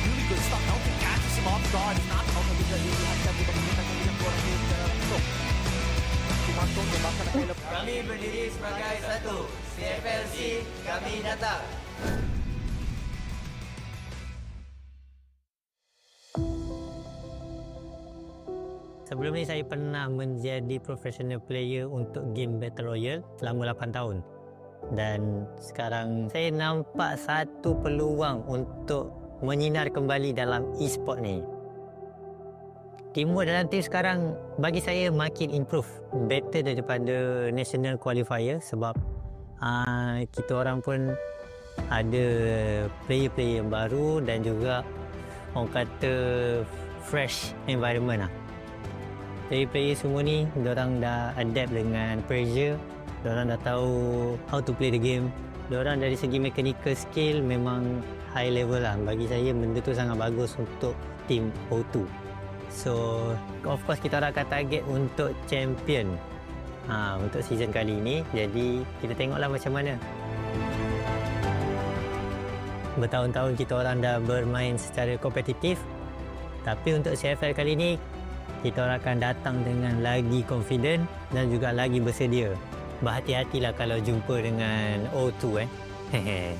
really good stuff. Helping catches him off guard. Not out of the hihintay mo makikita ng ilang kurang ito. Tumanto, diba ka na kailan? Kami berdiri sebagai satu. CFLC, kami datang. Sebelum ni saya pernah menjadi professional player untuk game Battle Royale selama 8 tahun. Dan sekarang saya nampak satu peluang untuk menyinar kembali dalam e-sport ni. Teamwork dalam tim sekarang bagi saya makin improve. Better daripada National Qualifiers sebab kita orang pun ada player-player yang baru dan juga orang kata fresh environment lah. Player-player semua ni, diorang dah adapt dengan pressure, diorang dah tahu how to play the game. Diorang dari segi mechanical skill memang high level lah. Bagi saya benda tu sangat bagus untuk team O2. So, of course kita orang akan target untuk champion untuk season kali ini. Jadi, kita tengoklah macam mana. Bertahun-tahun kita orang dah bermain secara kompetitif. Tapi untuk CFL kali ini, kita orang akan datang dengan lagi confident dan juga lagi bersedia. Berhati-hatilah kalau jumpa dengan O2 Hehe.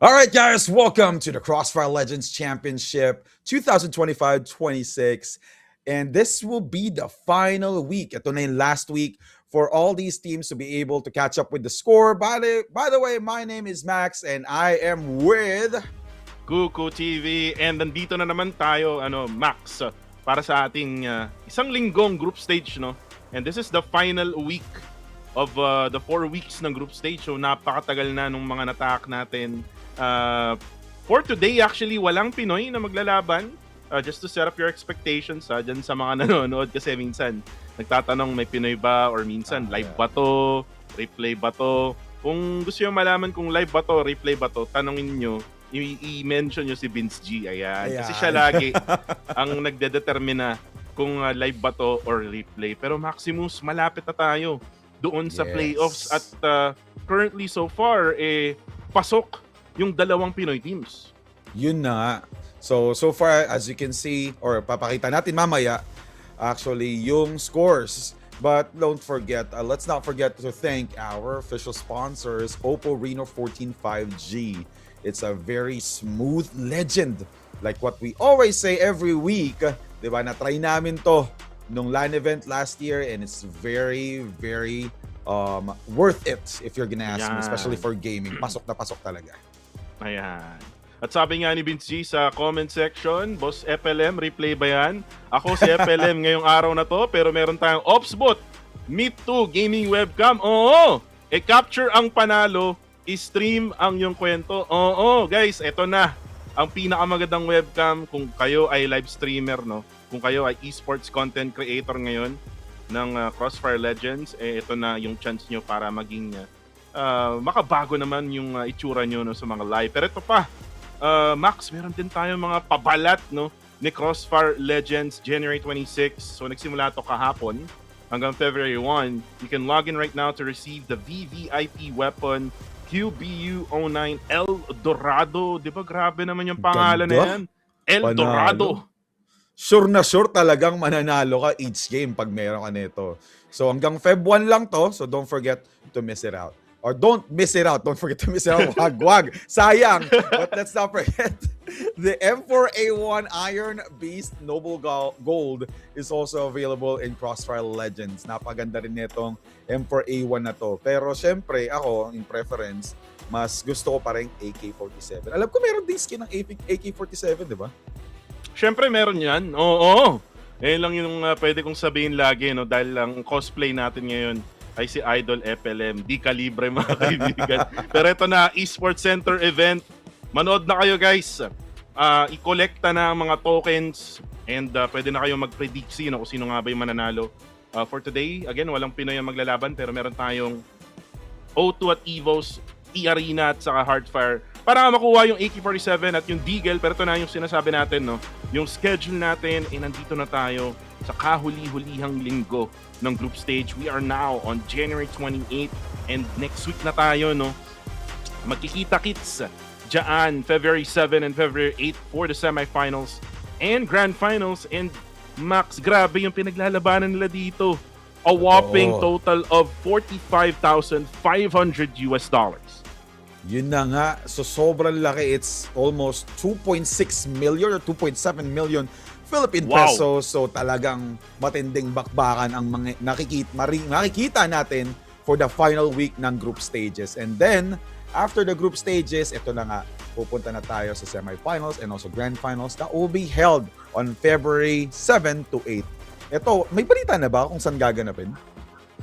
All right, guys, welcome to the CrossFire Legends Championship 2025-26. And this will be the final week. Ito na yung last week for all these teams to be able to catch up with the score. By the way, my name is Max and I am with Kuku TV, and nandito na naman tayo, Max, para sa ating isang linggong group stage, no? And this is the final week of the 4 weeks ng group stage. So napakatagal na nung mga natak natin. For today, actually, walang Pinoy na maglalaban. Just to set up your expectations dyan sa mga nanonood, kasi minsan nagtatanong may Pinoy ba or minsan live ba to, replay ba to. Kung gusto nyo malaman kung live ba to, replay ba to, tanongin nyo, i-mention nyo si Vince G. Ayan. Kasi siya lagi ang nagdedetermina kung live ba to or replay. Pero Maximus, malapit na tayo doon sa playoffs at currently so far, pasok yung dalawang Pinoy teams. Yun na. So far, as you can see, or papakita natin mamaya, actually, yung scores. But don't forget, let's not forget to thank our official sponsors, Oppo Reno 14 5G. It's a very smooth legend. Like what we always say every week, diba, na-try namin to nung LAN event last year, and it's very, very worth it if you're gonna ask me, especially for gaming. Pasok na pasok talaga. Ayan. At sabi nga ni Vince G sa comment section, Boss FLM, replay ba yan? Ako si FLM ngayong araw na to, pero meron tayong Opsbot Meet 2 Gaming Webcam. Oo! Capture ang panalo, i-stream ang yung kwento. Oo, guys, eto na. Ang pinakamagandang webcam kung kayo ay live streamer, no? Kung kayo ay esports content creator ngayon ng CrossFire Legends, ito na yung chance nyo para maging makabago naman yung itsura nyo, no, sa mga live. Pero ito pa, Max, meron din tayo mga pabalat, no, ni CrossFire Legends January 26. So nagsimula ito kahapon hanggang February 1. You can log in right now to receive the VVIP weapon QBU09 El Dorado. Di ba grabe naman yung pangalan na yan? El Dorado. Sure na sure talagang mananalo ka each game pag meron ka nito. So hanggang Feb 1 lang to, so don't forget to miss it out. or don't miss it out. Don't forget to miss it out. Wag. Sayang. But let's not forget the M4A1 Iron Beast Noble Gold is also available in CrossFire Legends. Napaganda rin nitong M4A1 na to. Pero syempre, ako, in preference, mas gusto ko pa rin AK-47. Alam ko meron din skin ng AK-47, di ba? Syempre meron yan. Oo. Lang yung pwede kong sabihin lagi, no? Dahil ang cosplay natin ngayon ay si Idol FLM. Di kalibre, mga kaibigan. Pero ito na, Esports Center event. Manood na kayo, guys. I-collecta na ang mga tokens and pwede na kayo mag-predict kung sino nga ba yung mananalo. For today, again, walang Pinoy ang maglalaban pero meron tayong O2 at EVOS, eArena at saka Hardfire para makuha yung AK-47 at yung Deagle. Pero ito na yung sinasabi natin, no? Yung schedule natin, nandito na tayo sa kahuli-hulihang linggo ng group stage. We are now on January 28 and next week na tayo, no? Magkikita-kits dyan February 7 and February 8 for the semifinals and grand finals. And Max, grabe yung pinaglalabanan nila dito. A whopping total of $45,500. Yun na nga. So sobrang laki. It's almost 2.6 million or 2.7 million Philippine pesos. So talagang matinding bakbakan ang mga nakikita natin for the final week ng group stages. And then, after the group stages, ito na nga, pupunta na tayo sa semifinals and also grand finals that will be held on February 7 to 8. Ito, may balita na ba kung saan gaganapin?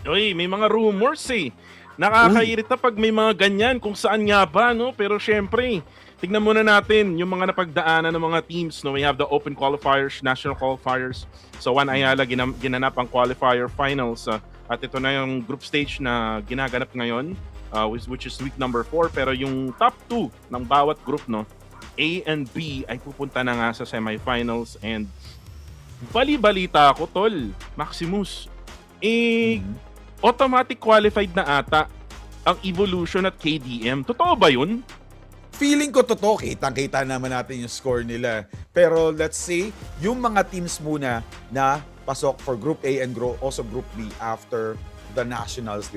Uy, may mga rumors eh. Nakakairita pag may mga ganyan kung saan nga ba, no? Pero syempre, tignan muna natin yung mga napagdaanan ng mga teams, no? We have the Open Qualifiers, National Qualifiers. So, Juan Ayala ginanap ang qualifier finals. At ito na yung group stage na ginaganap ngayon, which is week number 4. Pero yung top 2 ng bawat group, no? A and B ay pupunta na nga sa semifinals. And bali-balita ako, tol, Maximus, automatic qualified na ata ang Evolution at KDM. Totoo ba yun? Feeling ko totoo. Kitang-kita naman natin yung score nila. Pero let's see, yung mga teams muna na pasok for Group A and also Group B after the Nationals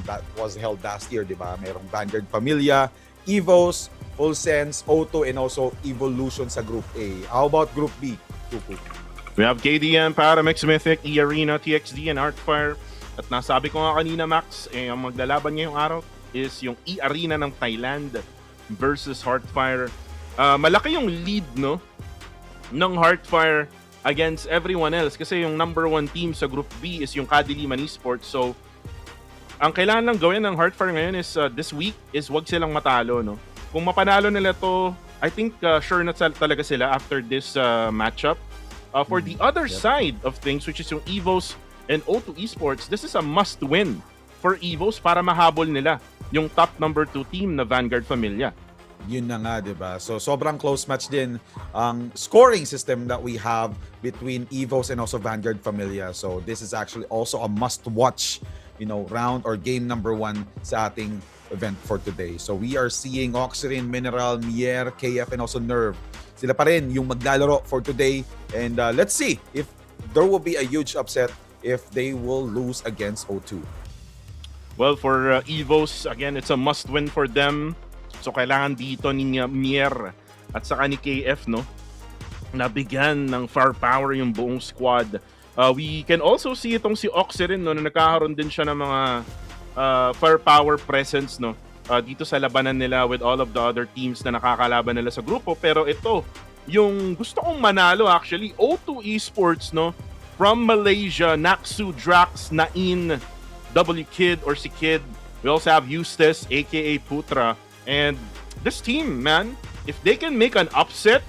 that was held last year, di ba? Merong Vanguard Familia, EVOS, Full Sense, O2, and also Evolution sa Group A. How about Group B? Tuku. We have KDM, Paramex Mythic, eArena, TXD, and Artfire. At nasabi ko nga kanina, Max, ang maglalaban ngayong araw is yung eArena ng Thailand versus Heartfire. Malaki yung lead, no, ng Heartfire against everyone else kasi yung number 1 team sa Group B is yung Kadiliman Esports. So, ang kailangan lang gawin ng Heartfire ngayon is this week is wag silang matalo, no. Kung mapanalo nila to, I think sure na talaga sila after this matchup. For the other side of things, which is yung EVOS and O2 Esports, this is a must-win for EVOS para mahabol nila yung top number 2 team na Vanguard Familia. Yun na nga, di ba? So, sobrang close match din ang scoring system that we have between EVOS and also Vanguard Familia. So, this is actually also a must-watch, round or game number 1 sa ating event for today. So, we are seeing Oxyrin, Mineral, Mier, KF, and also Nerve. Sila pa rin yung maglalaro for today. And let's see if there will be a huge upset if they will lose against O2. Well, for EVOS, again, it's a must-win for them. So, kailangan dito ni Mier at saka ni KF, no, nabigyan ng firepower yung buong squad. We can also see itong si Oxyrin, no, na nagkakaroon din siya ng mga firepower presence, no, dito sa labanan nila with all of the other teams na nakakalaban nila sa grupo. Pero ito, yung gusto kong manalo actually, O2 Esports, no, from Malaysia, Naksu, Drax, Nain, W Kid or si Kid. We also have Eustace, aka Putra. And this team, man, if they can make an upset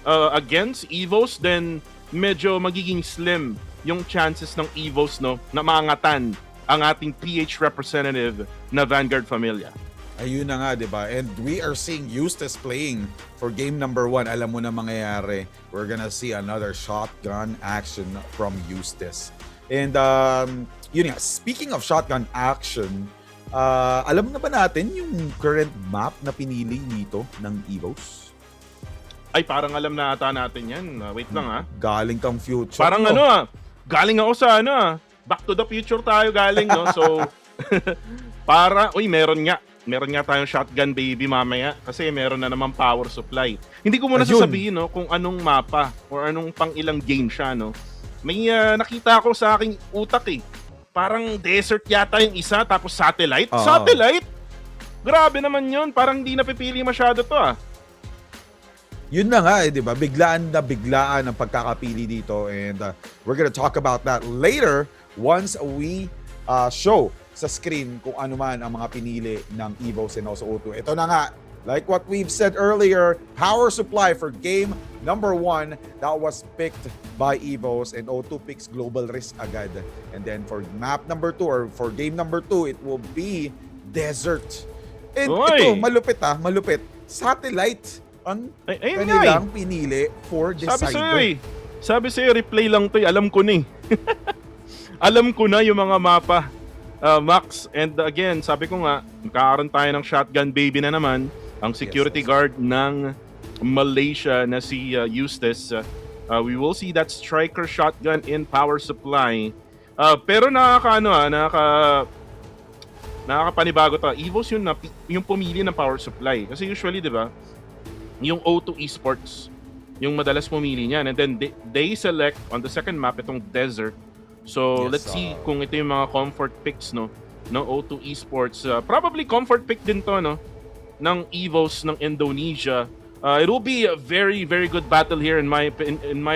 against EVOS, then medyo magiging slim yung chances ng EVOS, no, na maangatan ang ating PH representative na Vanguard Familia. Ayun na nga, di ba? And we are seeing Eustace playing for game number 1. Alam mo na mangyayari. We're gonna see another shotgun action from Eustace. And yun nga, speaking of shotgun action, alam na ba natin yung current map na pinili nito ng EVOS? Ay, parang alam na ata natin yan. Wait lang, ha? Galing kang future. Parang galing ako sa Back to the Future tayo galing, no? So, Para, meron nga tayong shotgun baby mamaya kasi meron na naman power supply. Hindi ko muna Ayun. sasabihin no, kung anong mapa or anong pang ilang game siya. No? May nakita ako sa aking utak eh. Parang desert yata yung isa tapos satellite. Oo. Satellite? Grabe naman yun. Parang hindi napipili masyado to ah. Yun na nga di ba? Biglaan ang pagkakapili dito, and we're gonna talk about that later once we show sa screen kung ano man ang mga pinili ng EVOS and also O2. Ito na nga, like what we've said earlier, power supply for game number 1 that was picked by EVOS, and O2 picks global risk agad. And then for map number 2 or for game number 2, it will be desert. And ito, malupit. Satellite ang Ayun kanilang pinili for decider. Sabi sa'yo, replay lang to eh. Alam ko na eh. Alam ko na yung mga mapa, Max. And again, sabi ko nga, magkakaroon tayo ng shotgun baby na naman. Ang security guard ng Malaysia na si Eustace. We will see that striker shotgun in power supply. Pero nakakapanibago to. EVOS yung pumili ng power supply. Kasi usually, di ba, yung O2 Esports, yung madalas pumili niyan. And then they select on the second map itong desert. So let's see kung ito yung mga comfort picks no ng O2 Esports. Probably comfort pick din to no ng EVOS ng Indonesia. It will be a very very good battle here in my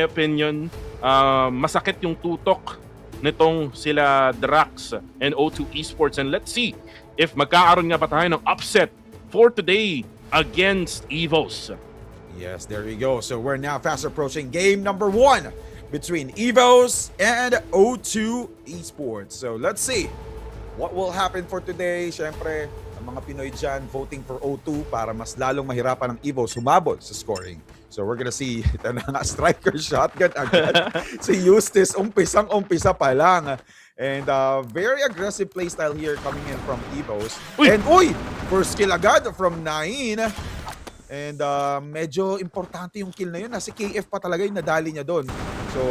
opinion. Masakit yung tutok nitong sila Drax and O2 Esports, and let's see if magkakaroon nga pa tayo ng upset for today against EVOS. Yes, there we go. So we're now fast approaching game number 1 between EVOS and O2 Esports. So let's see what will happen for today. Siyempre, ang mga Pinoy dyan voting for O2 para mas lalong mahirapan ng EVOS humabol sa scoring. So we're gonna see, ito na nga, striker shotgun agad. Si Eustace, umpisa pa lang. And very aggressive playstyle here coming in from EVOS. And first kill agad from Nain. And medyo importante yung kill na yun. Si KF pa talaga yung nadali niya doon. So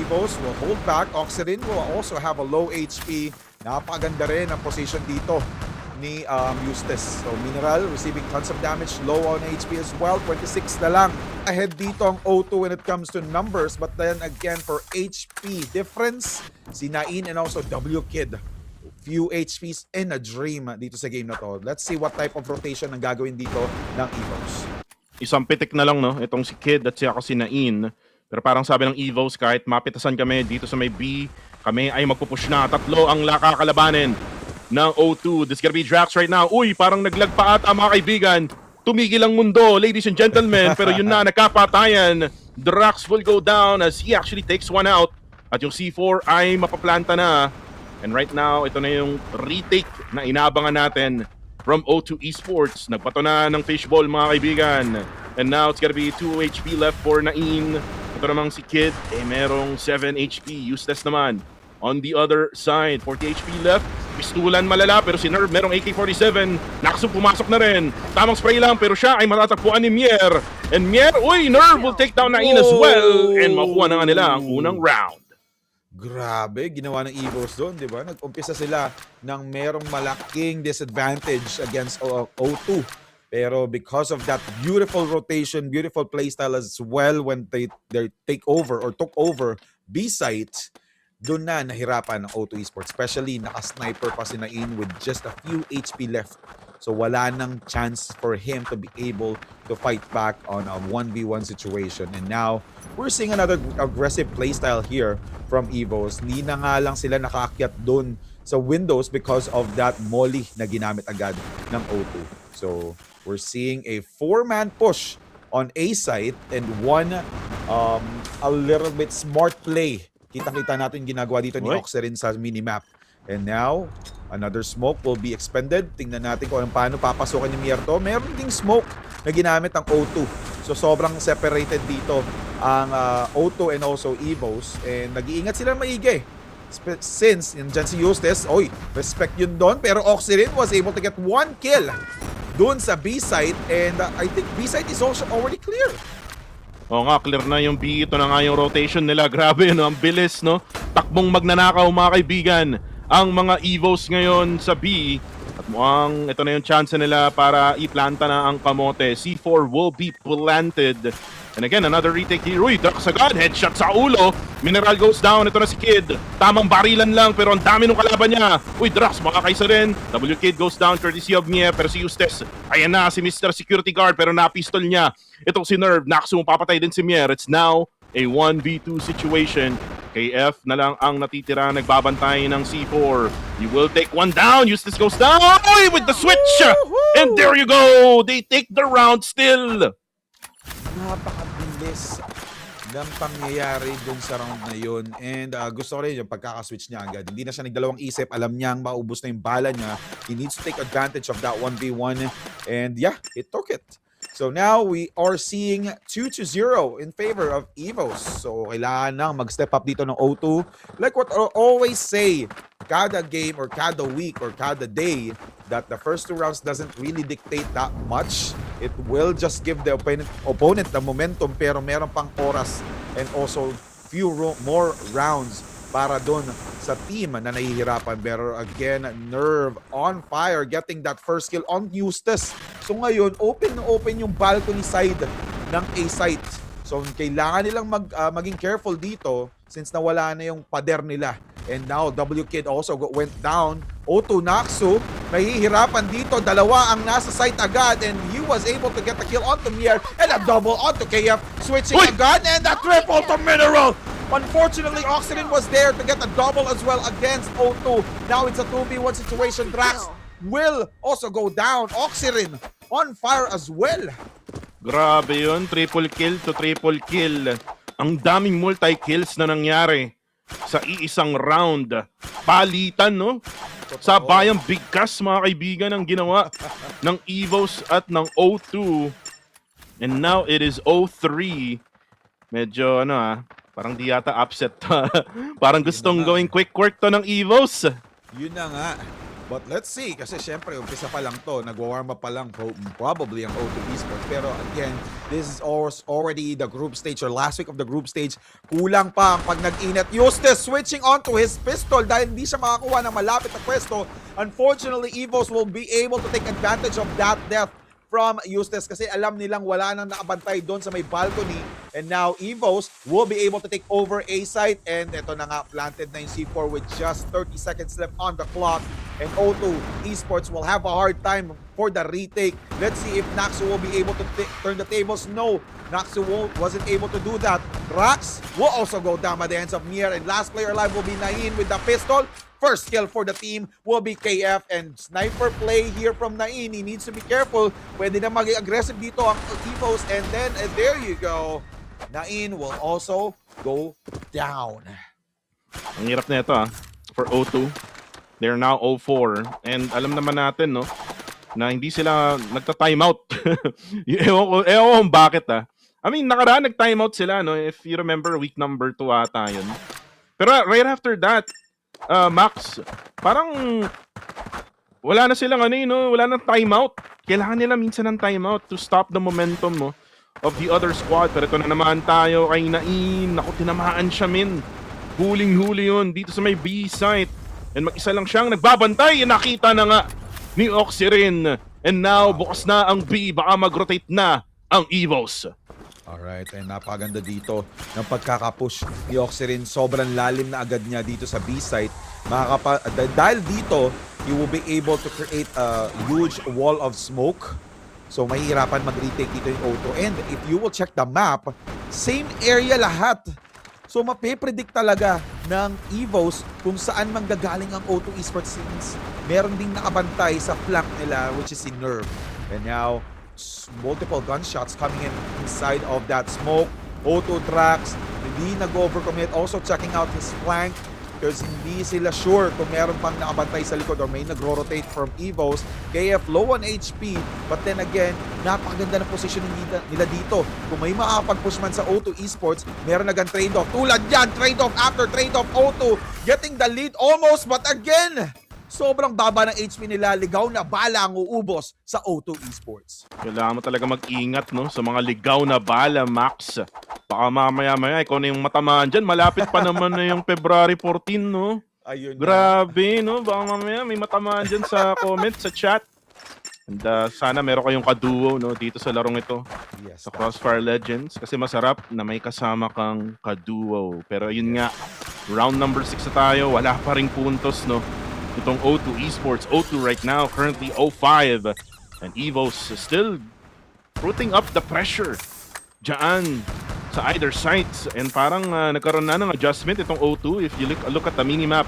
EVOS will hold back. Oxygen will also have a low HP. Napakaganda rin ang position dito ni Eustace. So Mineral receiving tons of damage, low on HP as well, 26 na lang. Ahead dito ang O2 when it comes to numbers, but then again for HP difference, si Nain and also W-Kid. Few HPs in a dream dito sa game na to. Let's see what type of rotation ang gagawin dito ng EVOS. Isang pitik na lang no, itong si Kid at siya si Nain. Pero parang sabi ng EVOS, kahit mapitasan kami dito sa may B, kami ay magpupush na. 3 ang kakalabanin ng O2. This gonna be Drax right now. Parang naglag pa ata mga kaibigan. Tumigil ang mundo, ladies and gentlemen. Pero yun na, nagkapatayan. Drax will go down as he actually takes one out. At yung C4 ay mapaplanta na. And right now, ito na yung retake na inabangan natin from O2 Esports. Nagpato na ng fishball mga kaibigan. And now it's gonna be 2 HP left for Nain. Ito namang si Kid, merong 7 HP. Useless naman. On the other side, 40 HP left. Pistulan malala pero si Nerve merong AK-47. Nakasong pumasok na rin. Tamang spray lang pero siya ay matatagpuan ni Mier. And Mier, Nerve will take down Nain as well. And makuha na nga nila ang unang round. Grabe, ginawa ng EVOS doon, di ba? Nag-umpisa sila ng merong malaking disadvantage against O2. Pero because of that beautiful rotation, beautiful playstyle as well when they take over or took over B-site, doon na nahirapan ng O2 Esports. Especially naka-sniper pa si Nain with just a few HP left. So wala nang chance for him to be able to fight back on a 1v1 situation. And now, we're seeing another aggressive playstyle here from EVOS. Hindi na nga lang sila nakaakyat doon sa windows because of that molly na ginamit agad ng O2. So, we're seeing a 4-man push on A site and one a little bit smart play. Kitang-kita natin ginagawa dito ni Oxerin sa minimap. And now, another smoke will be expended. Tingnan natin kung paano papasukin ni Mierto. Meron ding smoke na ginamit ang O2. So sobrang separated dito ang O2 and also EVOS. And nag-iingat sila maigi. Since nandyan si Eustace, respect yun doon. Pero Oxerin was able to get 1 kill doon sa B-site. And I think B-site is also already clear. Oo nga, clear na yung B. Ito na nga yung rotation nila. Grabe, no? Ang bilis, no? Takbong magnanakaw, mga kaibigan. ang mga EVOS ngayon sa B. At mukhang ito na yung chance nila para iplanta na ang kamote. C4 will be planted. And again, another retake here. Uy, Drax agad. Headshot sa ulo. Mineral goes down. Ito na si Kid. Tamang barilan lang pero ang dami ng kalaban niya. Uy, Drax makakaisa rin. W-Kid goes down courtesy of Mie. Pero si Eustace, ayan na si Mr. Security Guard pero na-pistol niya. Itong si Nerve. Naxu, papatay din si Mier. It's now a 1v2 situation. KF na lang ang natitira, nagbabantay ng C4. You will take one down. Eustace goes down. Oy, with the switch. And there you go. They take the round still. Napakabilis ng pangyayari dun sa round na yun. And gusto ko rin yung pagkakaswitch niya agad. Hindi na siya nagdalawang isip. Alam niyang maubos na yung bala niya. He needs to take advantage of that 1v1. And yeah, he took it. So now we are seeing 2-0 in favor of EVOS. So kailangan nang mag-step up dito ng O2. Like what I always say, kada game or kada week or kada day, that the first 2 rounds doesn't really dictate that much. It will just give the opponent the momentum, pero meron pang oras and also few more rounds para doon sa team na nahihirapan. Pero again, Nerve on fire, getting that first kill on Eustace. So ngayon, open na open yung balcony side ng A site. So kailangan nilang maging careful dito since nawala na yung pader nila. And now, W-Kid also went down. O2 Naxu, nahihirapan dito. Dalawa ang nasa site agad. And he was able to get the kill onto Mier. And a double onto KF. Switching agad. And a triple to Mineral. Unfortunately, Oxygen was there to get a double as well against O2. Now it's a 2v1 situation. Drax will also go down. Oxygen on fire as well. Grabe yun. Triple kill to triple kill. Ang daming multi-kills na nangyari sa iisang round. Palitan, no? Sa bayang bigkas, mga kaibigan, ang ginawa ng EVOS at ng O2. And now it is O3. Medyo, parang di yata upset. Parang gustong gawing quick work to ng EVOS. Yun na nga. But let's see, kasi syempre, umpisa pa lang to, nagwa-warm up pa lang probably ang O2 Esports. Pero again, this is already the group stage or last week of the group stage. Kulang pa ang pag nag-init. Eustace switching onto his pistol dahil hindi siya makakuha ng malapit na pwesto. Unfortunately, EVOS will be able to take advantage of that death from Eustace kasi alam nilang wala nang nakabantay doon sa may balcony. And now EVOS will be able to take over A site, and ito na nga, planted na yung C4 with just 30 seconds left on the clock. And O2 Esports will have a hard time for the retake. Let's see if Naxu will be able to turn the tables. No, Naxu wasn't able to do that. Drax will also go down by the hands of Mier, and last player alive will be Nain with the pistol. First kill for the team will be KF, and sniper play here from Nain. He needs to be careful. Pwede na maging aggressive dito ang EVOS, and then there you go. Nain will also go down. Ang hirap na ito for O2. They're now 0-4. And alam naman natin, no, na hindi sila nagta-timeout. Ewan ko bakit I mean, nakaraan nag-timeout sila, no? If you remember, week number 2 ata yun. Pero right after that, Max, parang wala na silang wala nang timeout. Kailangan nila minsan ng timeout to stop the momentum, no, of the other squad. Pero ito na naman tayo kay Nain. Naku, tinamaan siya, min. Huling-huli yun dito sa may B site. And mag-isa lang siyang nagbabantay. Nakita na nga ni Oxygen. And now, bukas na ang B. Baka mag-rotate na ang EVOS. Alright, and napaganda dito ng pagkakapush ni Oxygen. Sobrang lalim na agad niya dito sa B site. Dahil dito, he will be able to create a huge wall of smoke. So mahihirapan mag-retake dito yung O2. And if you will check the map, same area lahat. So mapipredict talaga ng EVOS kung saan manggagaling ang O2 Esports since meron ding nakabantay sa flank nila, which is si Nerve. And now, multiple gunshots coming in inside of that smoke. O2 Drax, hindi nag-overcommit. Also checking out his flank because hindi sila sure kung meron pang nakabantay sa likod or may nagro-rotate from EVOS. KF low on HP, but then again, napakaganda ng positioning nila dito. Kung may makakapag-push man sa O2 Esports, meron nagang trade-off. Tulad yan, trade-off after trade-off. O2 getting the lead almost, but again, sobrang baba ng HP nila, ligaw na bala ang uubos sa O2 Esports. Kailangan mo talaga mag-ingat, no, sa mga ligaw na bala, Max. Baka mamaya-maya, ikaw na yung matamaan dyan. Malapit pa naman na yung February 14, no? Ayun na. Grabe, no? Baka mamaya may matamaan dyan sa comment, sa chat. And sana meron kayong kaduo, no, dito sa larong ito. Yes, Sa Crossfire Legends. Kasi masarap na may kasama kang kaduo. Pero yun nga, round number 6 na tayo. Wala pa ring puntos, no? Itong O2 Esports. O2 right now, currently 0-5. And EVOS still putting up the pressure dyan sa either sides. And parang nagkaroon na ng adjustment itong O2. If you look at the minimap,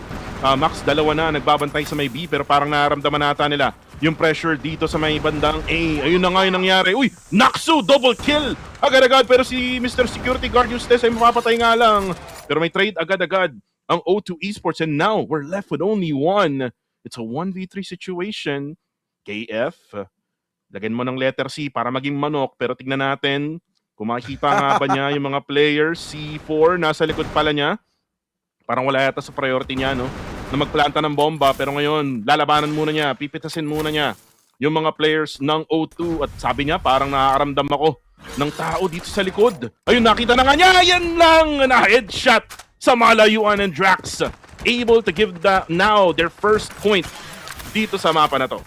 Max, dalawa na nagbabantay sa may B. Pero parang nararamdaman nata nila yung pressure dito sa may bandang A. Ayun na nga yung nangyari. Uy, Naxu, double kill! Agad-agad, pero si Mr. Security Guard Eustace ay mapapatay nga lang. Pero may trade agad-agad ang O2 Esports, and now we're left with only one. It's a 1v3 situation. KF, lagyan mo ng letter C para maging manok, pero tignan natin kung makikita nga ba niya yung mga players. C4, nasa likod pala niya. Parang wala yata sa priority niya, no? Na magplanta ng bomba, pero ngayon lalabanan muna niya, pipitasin muna niya yung mga players ng O2 at sabi niya parang nakakaramdam ako ng tao dito sa likod. Ayun, nakita na nga niya, yan lang na headshot sa malayuan, and Drax able to give now their first point dito sa mapa na to.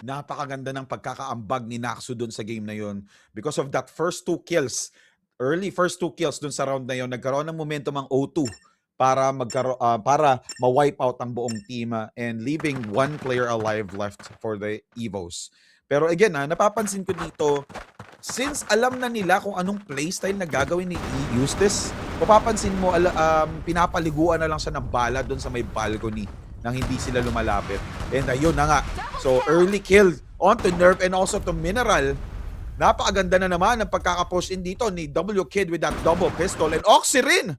Napakaganda ng pagkakaambag ni Naxu dun sa game na yun. Because of that first 2 kills, early first 2 kills dun sa round na yun, nagkaroon ng momentum ang O2 para ma-wipe out ang buong team and leaving one player alive left for the EVOS. Pero again, napapansin ko dito, since alam na nila kung anong playstyle na gagawin ni Eustace, mapapansin mo, pinapaliguan na lang siya ng bala doon sa may balcony nang hindi sila lumalapit. And ayun na nga. So early kill onto Nerve and also to Mineral. Napakaganda na naman ang pagkakapush in dito ni W-Kid with that double pistol, and Oxyrin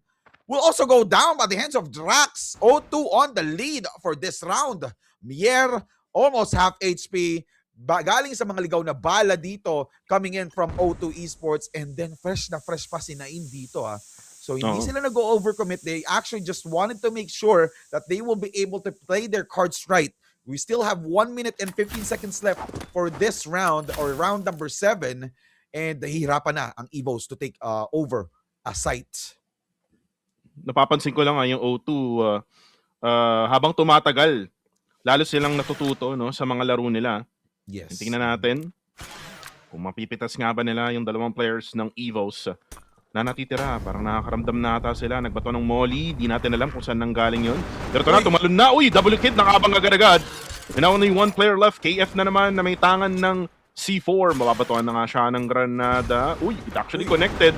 will also go down by the hands of Drax. O2 on the lead for this round. Mier, almost half HP. Galing sa mga ligaw na bala dito, coming in from O2 Esports. And then fresh na fresh pa si Nain dito. So hindi sila nag-go overcommit. They actually just wanted to make sure that they will be able to play their cards right. We still have 1 minute and 15 seconds left for this round, or round number 7. And hihirapan na ang EVOS to take over a site. Napapansin ko lang yung O2 habang tumatagal, lalo silang natututo, no, sa mga laro nila. Yes. Tingnan natin kung mapipitas nga ba nila yung dalawang players ng EVOS na natitira. Parang nakakaramdam na ata sila. Nagbato ng molly. Di natin alam kung saan nanggaling yun. Pero ito na, tumalon na. Uy, W-Kid nakabang agad-agad. And now only one player left. KF na naman na may tangan ng C4. Mababatuan na nga siya ng granada. Uy, it actually connected.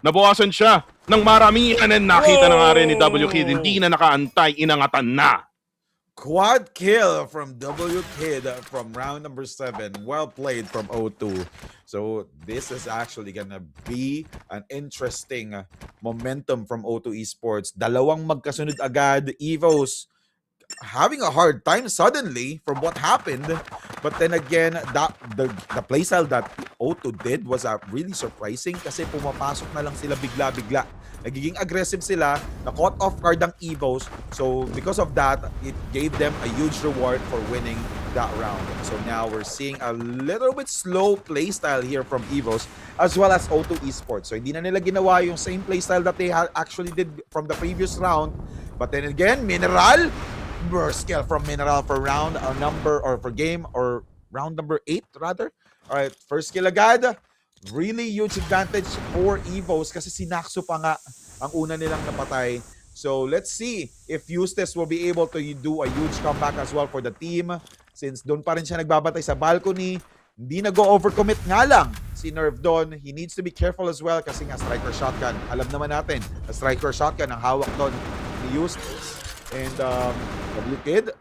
Nabawasan siya ng maramihan, and nakita na nga rin ni W-Kid. Hindi na nakaantay, inangatan na. Quad kill from W-Kid from round number 7. Well played from O2. So this is actually gonna be an interesting momentum from O2 Esports. Dalawang magkasunod agad. EVOS having a hard time suddenly from what happened. But then again, the playstyle that O2 did was really surprising kasi pumapasok na lang sila bigla-bigla. Nagiging aggressive sila, na-caught off guard ang EVOS. So because of that, it gave them a huge reward for winning that round. So now we're seeing a little bit slow playstyle here from EVOS as well as O2 Esports. So hindi na nila ginawa yung same playstyle that they actually did from the previous round. But then again, Mineral, burst kill from Mineral for round for game, or round number 8 rather. All right, first kill agad. Really huge advantage for EVOS kasi si Naxu pa nga ang una nilang napatay. So let's see if Eustace will be able to do a huge comeback as well for the team, since doon pa rin siya nagbabatay sa balcony. Hindi nag-overcommit nga lang si Nerve doon. He needs to be careful as well kasi nga striker shotgun. Alam naman natin, a striker shotgun ang hawak doon ni Eustace. And W-Kid.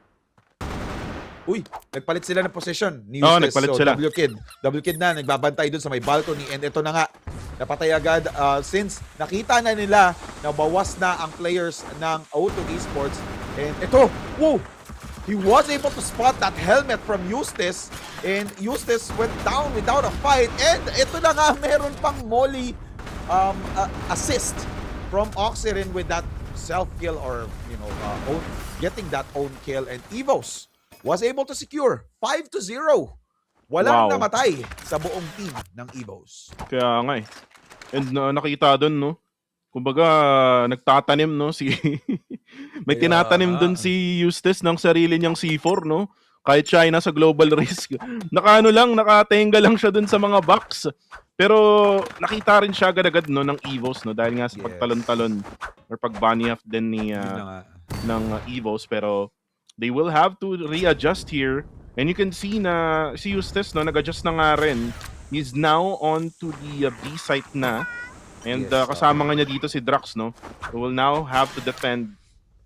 Uy, nagpalit sila ng position ni Eustace. Nagpalit so sila. W-Kid na nagbabantay dun sa may balcony, and ito na nga, napatay agad since nakita na nila na bawas na ang players ng O2 Esports. And ito, whoa! He was able to spot that helmet from Eustace, and Eustace went down without a fight. And ito na nga, meron pang molly assist from Oxyrin with that self-kill, or getting that own kill. And EVOS was able to secure 5-0. Walang namatay sa buong team ng EVOS. Kaya nga eh. And nakita doon, no? kumbaga nagtatanim no si may Kaya tinatanim nga. doon si Eustace ng sarili niyang C4 no. Kahit siya ay nasa global risk. Nakaano lang, nakatenga lang siya doon sa mga box. Pero nakita rin siya agad-agad no ng EVOS no dahil nga sa Yes. pagtalon-talon or pag-bunny off din ni Yun na nga. ng EVOS, pero they will have to readjust here. And you can see na si Eustace no nag-adjust na nga rin. He's now on to the B site na. And Yes, kasama nga niya dito si Drax, no? Who will now have to defend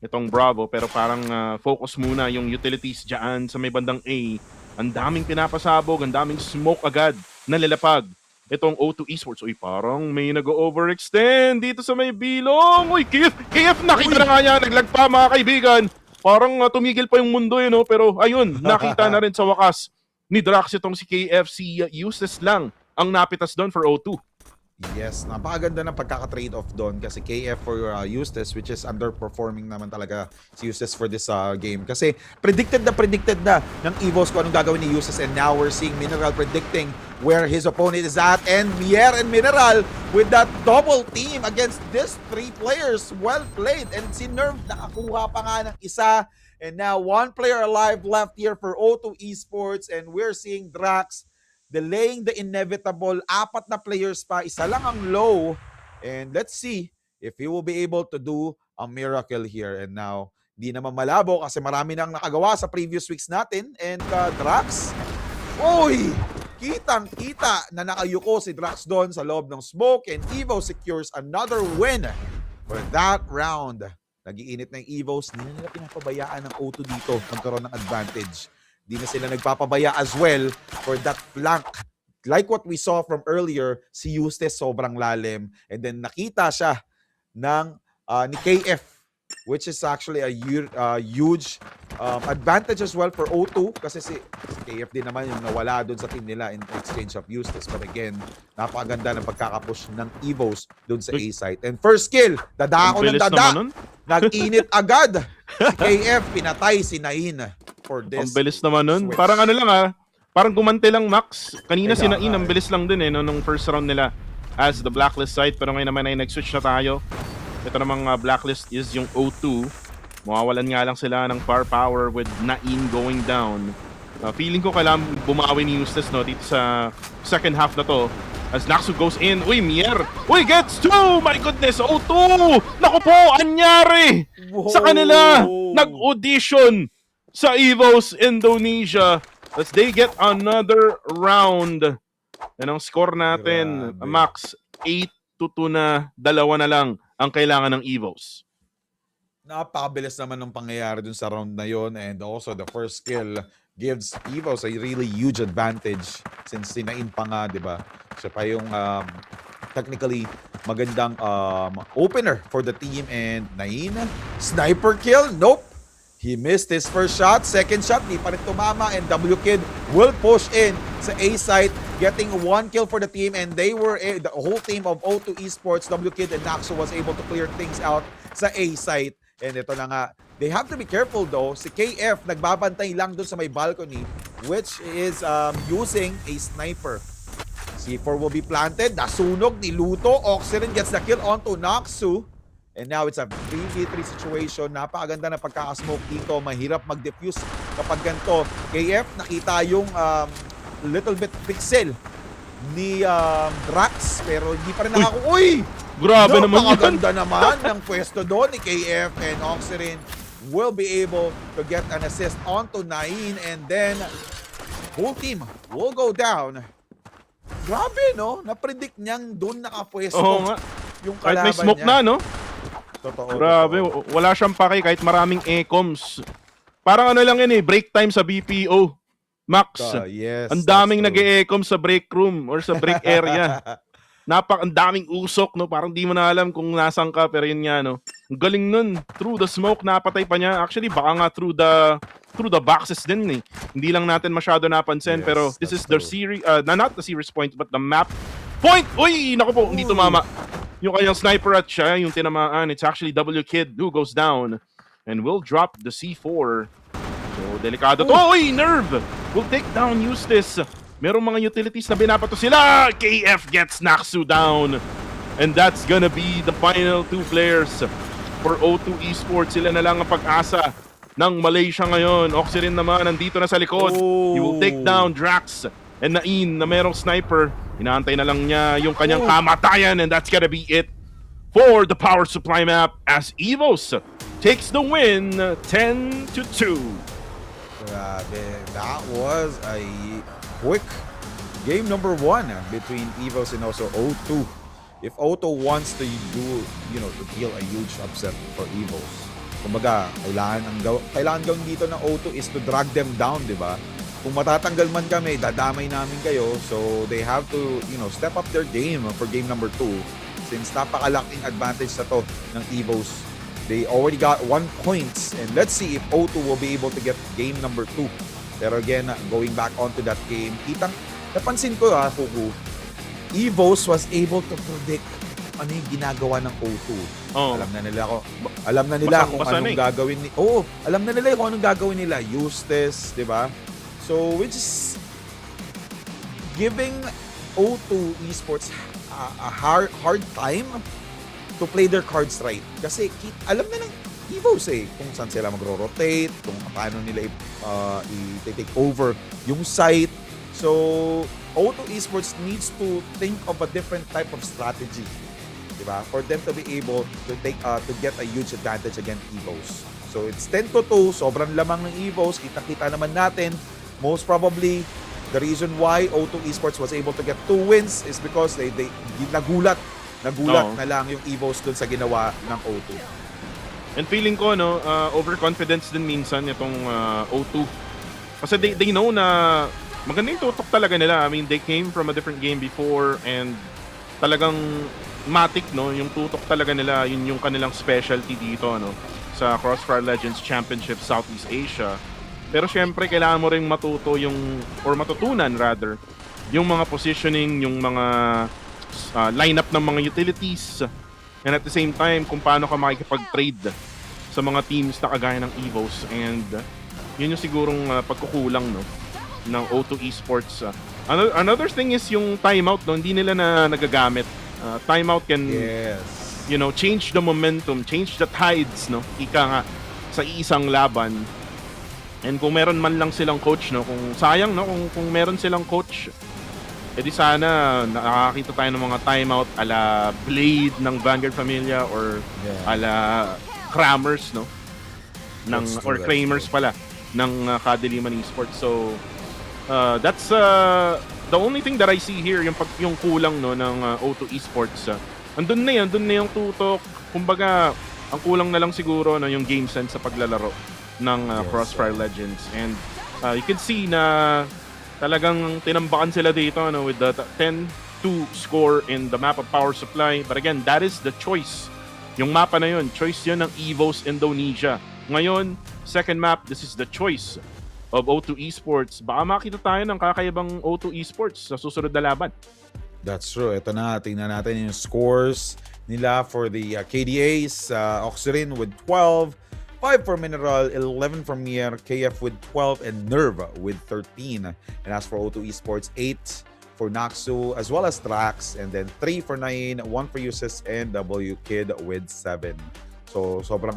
itong Bravo. Pero parang focus muna yung utilities dyan sa may bandang A. Ang daming pinapasabog, ang daming smoke agad na lalapag. Itong O2 Esports. Uy, parang may nag-overextend dito sa may bilong. Uy, KF nakita na nga niya. Naglag pa, mga kaibigan. Parang tumigil pa yung mundo, no? Pero ayun, nakita na rin sa wakas ni Drax itong si KF. Si Eustace lang ang napitas doon for O2. Yes, napakaganda ng pagkaka-trade off doon kasi KF for Eustace, which is underperforming naman talaga si Eustace for this game. Kasi predicted na ng EVOS kung anong gagawin ni Eustace, and now we're seeing Mineral predicting where his opponent is at, and Mier and Mineral with that double team against these three players. Well played, and si Nerve nakakuha pa nga ng isa, and now one player alive left here for O2 Esports, and we're seeing Drax delaying the inevitable. 4 na players pa, isa lang ang low. And let's see if he will be able to do a miracle here. And now, di naman malabo kasi marami nang nakagawa sa previous weeks natin. And Drax, uy! Kitang-kita na nakayuko si Drax doon sa loob ng smoke. And Evo secures another win for that round. Nag-iinit na yung EVOS. Hindi na nila pinapabayaan ng O2 dito. Magkaroon ng advantage. Di na sila nagpapabaya as well for that flank. Like what we saw from earlier, si Eustace sobrang lalim. And then nakita siya ng ni KF, which is actually a huge advantage as well for O2 kasi si KF din naman yung nawala doon sa team nila in exchange of Eustace. But again, napakaganda ng pagkakapush ng EVOS doon sa A site. And first kill, dadako ng dada. Nag-init agad. Si KF, pinatay si Nain for this. Ang bilis naman nun. switch. Parang ano lang parang gumante lang Max. Kanina Kaya si Nain, nga ang bilis lang din no, nung first round nila as the blacklist side. Pero ngayon naman ay nag-switch na tayo. Ito namang blacklist is yung O2. Mawawalan nga lang sila ng firepower with Nain going down. Feeling ko kailangan bumawi ni Eustace no, dito sa second half na to. As Naxu goes in. Uy, Mier! Uy, gets 2! My goodness! O2! Naku po! Anyari! Sa kanila! Nag-audition sa EVOS Indonesia as they get another round. Yan ang score natin. Grabe. Max, 8-2 na. 2 na lang ang kailangan ng EVOS. Napakabilis naman ng pangyayari dun sa round na yon, and also the first kill gives EVOS a really huge advantage since sinain pa nga, di ba? Siya pa yung technically magandang opener for the team, and Nain, sniper kill? Nope. He missed his first shot, second shot, di pa rin tumama, and W-Kid will push in sa A site, getting 1 kill for the team, and they were, the whole team of O2 Esports, W-Kid and Naxu was able to clear things out sa A site. And ito na nga, they have to be careful though. Si KF nagbabantay lang doon sa may balcony, which is using a sniper. C4 will be planted, nasunog, niluto, Oxygen gets the kill onto Naxu. And now it's a 3v3 situation. Napakaganda na pagkakasmoke dito. Mahirap mag-defuse kapag ganito. KF, nakita yung little bit pixel ni Drax, pero hindi pa rin Uy! Grabe naman yan. Napakaganda naman ng pwesto doon ni KF, and Oxygen will be able to get an assist onto Nain, and then whole team will go down. Grabe, no? Na-predict niyang doon nakapwesto yung Kahit kalaban may smoke niya. na, no? Totoo. Grabe, totoo. wala siyang pake kahit maraming ecoms. Parang ano lang yan break time sa BPO. Max, Yes, ang daming that's true. nag-e-ecom sa break room or sa break area. Ang daming usok, no? Parang di mo na alam kung nasan ka, pero yun nga, no? Ang galing nun. Through the smoke, napatay pa niya. Actually, baka nga through the boxes din, eh. Hindi lang natin masyado napansin, Yes, pero this is that's the true. series, not the series point, but the map point! Uy! Naku po, hindi tumama. Yung kanyang sniper at siya, yung tinamaan, it's actually W-Kid who goes down and will drop the C4. So, delikado to. Uy! Nerve! Will take down Eustace. Merong mga utilities na binapato sila. KF gets Naxu down. And that's gonna be the final 2 players for O2 Esports. Sila na lang ang pag-asa ng Malaysia ngayon. Oxygen naman nandito na sa likod. He will take down Drax and Nain na merong sniper. Inaantay na lang niya yung kanyang kamatayan, and that's gonna be it for the power supply map as EVOS takes the win 10-2. Grabe. That was a quick game number 1 between EVOS and also O2. If O2 wants to do, to deal a huge upset for EVOS, kumbaga, kailangan gawin dito ng O2 is to drag them down, di ba? Kung matatanggal man kami, dadamay namin kayo. So, they have to, step up their game for game number 2. Since napakalaking advantage na to ng EVOS. They already got 1 points. And let's see if O2 will be able to get game number 2. Pero again, going back onto that game, napansin ko Huku, EVOS was able to predict ano yung ginagawa ng O2. Oh. Alam na nila kung anong gagawin ni alam na nila kung anong gagawin nila. Eustace, 'di ba? So which is giving O2 Esports a hard time to play their cards right. Kasi alam na ng EVOS kung saan sila magro-rotate, kung paano nila i-take over yung site. So O2 Esports needs to think of a different type of strategy, diba? For them to be able to get a huge advantage against EVOS. So it's 10-2, sobrang lamang ng EVOS. Kita-kita naman natin, most probably the reason why O2 Esports was able to get 2 wins is because they nagulat na lang yung EVOS dun sa ginawa ng O2. And feeling ko overconfidence din minsan itong O2. Kasi they know na maganda yung tutok talaga nila. I mean, they came from a different game before and talagang matik, yung tutok talaga nila, yun yung kanilang specialty dito, sa CrossFire Legends Championship Southeast Asia. Pero syempre, kailangan mo ring matutunan rather, yung mga positioning, yung mga lineup ng mga utilities, and at the same time, kung paano ka makikipag-trade sa mga teams na kagaya ng EVOS. And yun yung sigurong pagkukulang, ng O2 Esports. Another thing is yung timeout, hindi nila na nagagamit. Timeout can change the momentum, change the tides, ika nga sa isang laban. And kung meron man lang silang coach, kung sayang, kung meron silang coach, edi sana nakakita tayo ng mga timeout ala Blade ng Vanguard Familia or ala Kramers, or Kramers pala ng Kadiliman Esports. So that's the only thing that I see here, yung kulang ng O2 Esports. Andun na yung tutok. Kumbaga, ang kulang na lang siguro yung game sense sa paglalaro ng Crossfire Legends. And you can see na talagang tinambakan sila dito with the 10-2 score in the map of power supply. But again, that is the choice. Yung mapa na yun, choice yun ng EVOS Indonesia. Ngayon, second map, this is the choice of O2 Esports. Baka makita tayo ng kakaibang O2 Esports sa susunod na laban. That's true. Ito na, tingnan natin yung scores nila for the KDAs. Oxygen with 12, 5 for Mineral, 11 for Mier, KF with 12, and Nerve with 13. And as for O2 Esports, 8 for Naxu, as well as Trax, and then 3 for Nain, 1 for Usis, and W Kid with 7. So, sobrang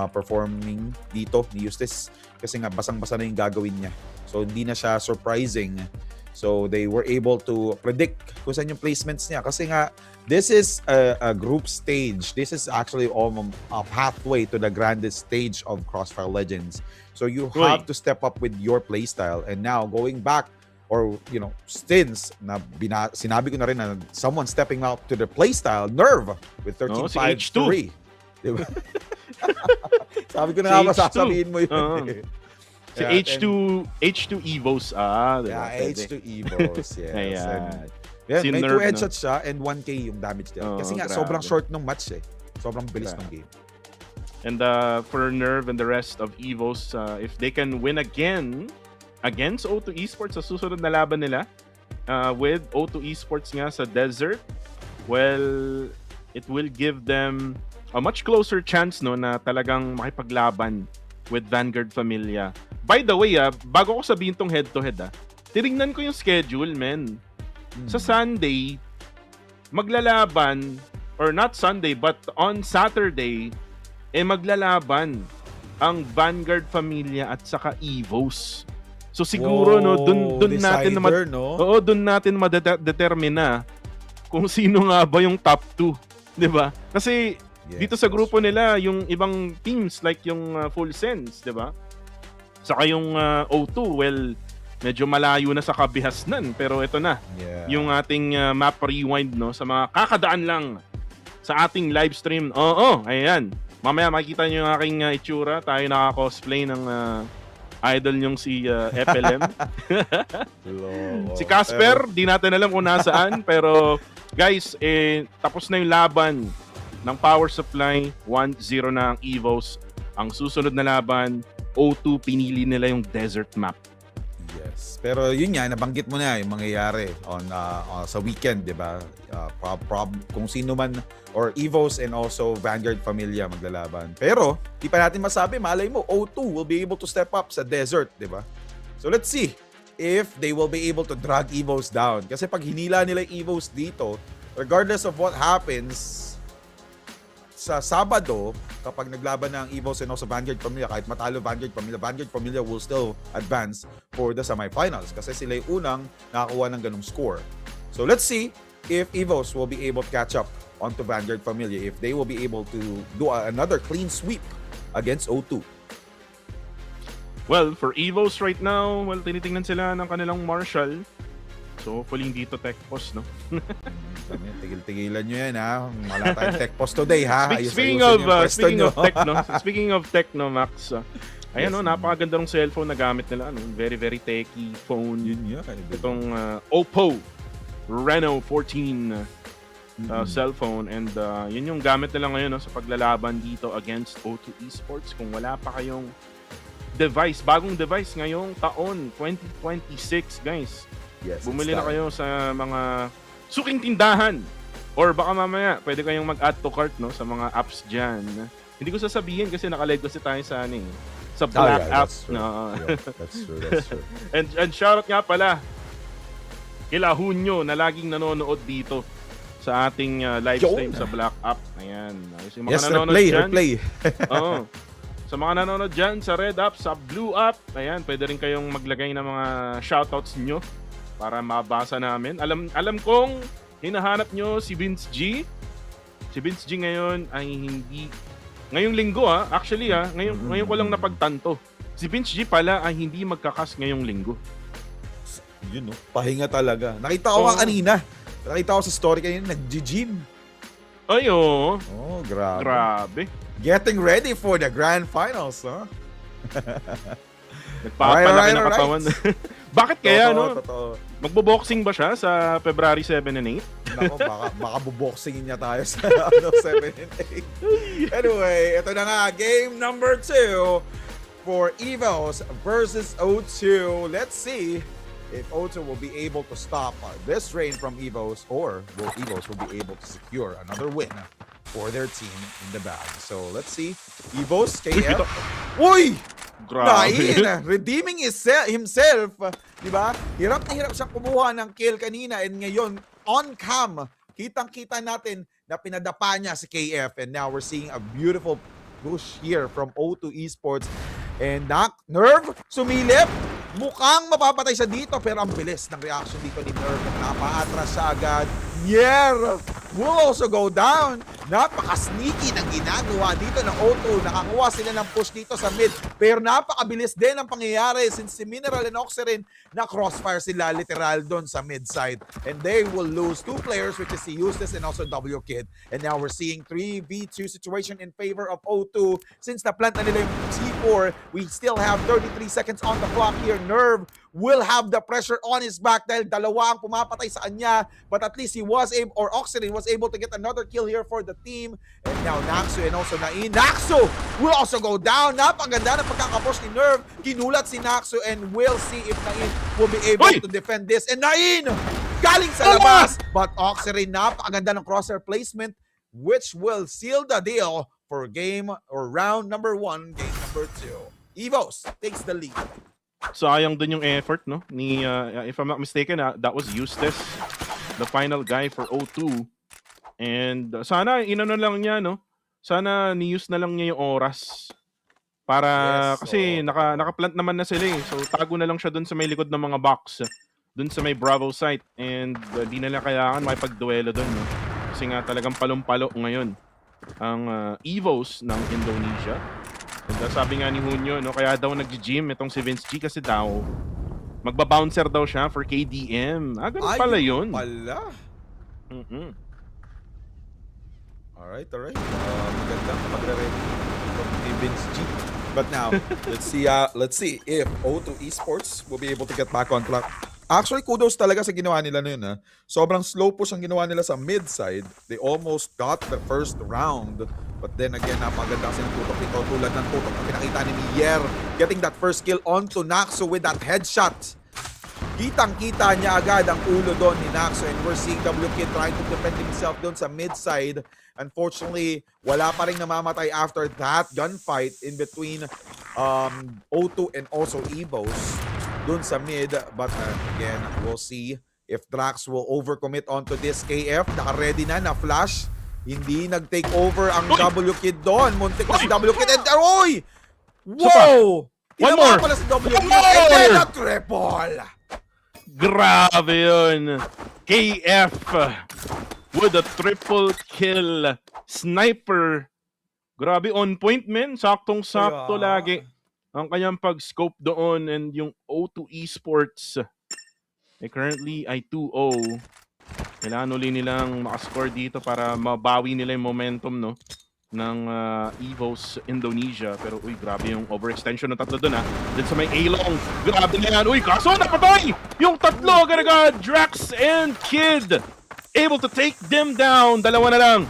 performing dito ni Eustace kasi nga basang-basa na yung gagawin niya. So, hindi na siya surprising. So, they were able to predict kung saan yung placements niya. Kasi nga, this is a group stage. This is actually a pathway to the grandest stage of CrossFire Legends. So, you have to step up with your playstyle. And now, going back, or, since sinabi ko na rin na someone stepping up to the playstyle, Nerve with 13-5-3. Diba? Sabi ko na nga sasabihin mo yun. Si H2 EVOS. Diba? H2 EVOS, yes. Si may 2 Nerve, headshots siya and 1K yung damage niya. Kasi nga, sobrang short ng match Sobrang bilis ng game. And for Nerve and the rest of EVOS, if they can win again against O2 Esports sa susunod na laban nila, with O2 Esports nga sa Desert, well, it will give them a much closer chance na talagang makipaglaban with Vanguard Familia. By the way, bago ko sabihin tong head-to-head, tinignan ko yung schedule, men. Sa Sunday, maglalaban, or not Sunday, but on Saturday, maglalaban ang Vanguard Familia at saka EVOS. So siguro dun natin madetermine kung sino nga ba yung top 2, 'di ba? Kasi dito sa grupo nila yung ibang teams like yung Full Sense, 'di ba? Saka yung O2, well, medyo malayo na sa kabihasnan, pero ito na. Yung ating map rewind, no, sa mga kakadaan lang sa ating live stream. Ayan. Mamaya makikita niyo yung aking itsura. Tayo naka-cosplay ng idol niyong si FLM. Si Casper, di natin alam kung nasaan. Pero guys, tapos na yung laban ng power supply. 1-0 na ang EVOS. Ang susunod na laban, O2, pinili nila yung desert map. Yes. Pero yun nga, nabanggit mo na yung mangyayari sa weekend, di ba? Kung sino man, or EVOS and also Vanguard Familia maglalaban. Pero, di pa natin masabi, malay mo, O2 will be able to step up sa desert, di ba? So let's see if they will be able to drag EVOS down. Kasi pag hinila nila EVOS dito, regardless of what happens sa Sabado, kapag naglaban ng EVOS and also Vanguard Familia, kahit matalo Vanguard Familia will still advance for the semifinals kasi sila yung unang nakakuha ng ganung score. So let's see if EVOS will be able to catch up onto Vanguard Familia, if they will be able to do another clean sweep against O2. Well, for EVOS right now, well, tinitingnan sila ng kanilang Marshall. So, hopefully hindi to tech post, no? Tigil-tigilan nyo yan, ha? Wala tayong tech post today, ha? Speaking of tech, no, Max, ayan, no, napakaganda ng cellphone na gamit nila, no? Very, very techy phone. Yun yan. Itong Oppo Reno 14 cellphone, and yun yung gamit nila ngayon, no, sa paglalaban dito against O2 Esports. Kung wala pa kayong device, bagong device ngayong taon, 2026, guys. Yes, bumili na kayo sa mga suking tindahan, or baka mamaya pwede kayong mag-add to cart, no, sa mga apps dyan. Hindi ko sasabihin kasi nakaleg kasi tayo sa sa Black app. No. Yeah, that's true. And shoutout nga pala kila Hunyo na laging nanonood dito sa ating live stream sa Black app. Ayan. Yung mga nanonood replay. Oo. Sa mga nanonood dyan, sa Red app, sa Blue app, ayan, pwede rin kayong maglagay ng mga shoutouts nyo para mabasa namin. Alam kong hinahanap nyo si Vince G. Si Vince G ngayon ay hindi... Ngayong linggo, actually, ngayon ko lang napagtanto. Si Vince G pala ay hindi magkakas ngayong linggo. Yun, no? Pahinga talaga. Nakita ko kanina. Nakita ko sa story kanina, nag-gym. Ay, oo. Oh, grabe. Grabe. Getting ready for the grand finals, huh? Nagpapalaki na katawan. Bakit kaya, no? Totoo. Magbo-boxing ba siya sa February 7 and 8? Nako, baka buboxingin niya tayo sa 7 and 8. Anyway, ito na nga, game number 2 for EVOS versus O2. Let's see if O2 will be able to stop this reign from EVOS, or will EVOS will be able to secure another win for their team in the bag. So let's see. EVOS, KF. Uy! Nain, redeeming himself, di ba? Hirap na hirap siyang kumuha ng kill kanina, and ngayon, on cam, kitang-kita natin na pinadapa niya si KF, and now we're seeing a beautiful push here from O2 Esports. And Nerve, sumilip. Mukhang mapapatay siya dito, pero ang bilis ng reaction dito ni Nerve. Napa-atras siya agad. Nier will also go down. Napaka-sneaky ng ginagawa dito ng O2. Nakakuha sila ng push dito sa mid. Pero napakabilis din ang pangyayari since si Mineral and Oxygen na crossfire sila literal doon sa mid side. And they will lose 2 players, which is si Eustace and also W Kid. And now we're seeing 3v2 situation in favor of O2. Since na-plant na nila yung C4, we still have 33 seconds on the clock here. Nerve will have the pressure on his back dahil dalawa ang pumapatay sa kanya, but at least he was able, or Oxygen was able to get another kill here for the team. And now Naxu and also Nain. Naxu will also go down. Napaganda ng pagkakapush ni Nerve. Kinulat si Naxu, and we'll see if Nain will be able to defend this. And Nain galing sa labas, but Oxygen, napakaganda ng crosshair placement, which will seal the deal for game or round number 1, game number 2. EVOS takes the lead. Sayang din yung effort, no? Ni if I'm not mistaken, that was Eustace, the final guy for O2. And sana inano lang niya, no? Sana ni-use na lang niya yung oras. Para, Yes, kasi oo, totoo. naka-plant naman na sila eh. So tago na lang siya dun sa may likod ng mga box. Dun sa may Bravo site. And di na lang kailangan makipagduelo dun, no? Kasi nga talagang palong-palo ngayon ang EVOS ng Indonesia. And sabi nga ni Hunyo, no, kaya daw nag-gym itong si Vince G kasi daw magba-bouncer daw siya for KDM. Ganun pala yun. Pala. Mm-mm. Alright. Maganda magre-ready from Vince G. But now, let's see if O2 Esports will be able to get back on track. Actually, kudos talaga sa ginawa nila na yun. Ha? Sobrang slow push ang ginawa nila sa mid-side. They almost got the first round. But then again, napaganda kasi ng tutok nito. Tulad ng tutok na pinakita ni Mier. Getting that first kill onto Naxo with that headshot. Kitang-kita niya agad ang ulo doon ni Naxo. And we're seeing WK trying to defend himself doon sa mid-side. Unfortunately, wala pa rin namamatay after that gunfight in between O2 and also EVOS dun sa mid. But again, we'll see if Drax will overcommit onto this KF. Naka-ready na flash. Hindi nag-take over ang W-Kid doon. Muntik na si W-Kid. And oy! Wow! One more! Pala si W-Kid. And then a triple! Grabe yun. KF with a triple kill. Sniper. Grabe, on point, men. Saktong-sakto lagi ang kanyang pag-scope doon. And yung O2 Esports currently ay 2-0. Kailangan uli nilang makascore dito para mabawi nila yung momentum, no, ng EVOS Indonesia. Pero uy, grabe yung overextension ng tatlo doon, ha. Then sa may A-long, grabe na yan. Uy, kaso napatay yung tatlo agad-agad. Drax and Kid able to take them down. Dalawa na lang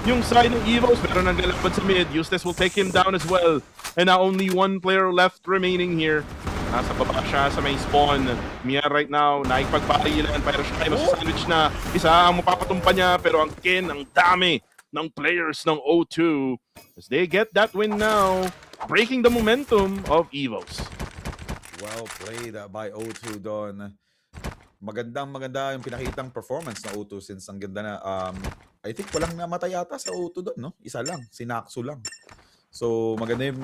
yung side ng EVOS, pero nanlalapad sa mid. Eustace will take him down as well. And now only one player left remaining here. Nasa baba siya sa may spawn. Mia right now, naipagparilan, pero siya ay masasandwich na. Isa ang mapapatumpa niya, pero ang Ken, ang dami ng players ng O2 as they get that win now, breaking the momentum of EVOS. Well played by O2 doon. Maganda yung pinakitang performance ng O2 since ang ganda na. I think walang namatay yata sa O2 doon, no? Isa lang, si Naxo lang. So maganda yung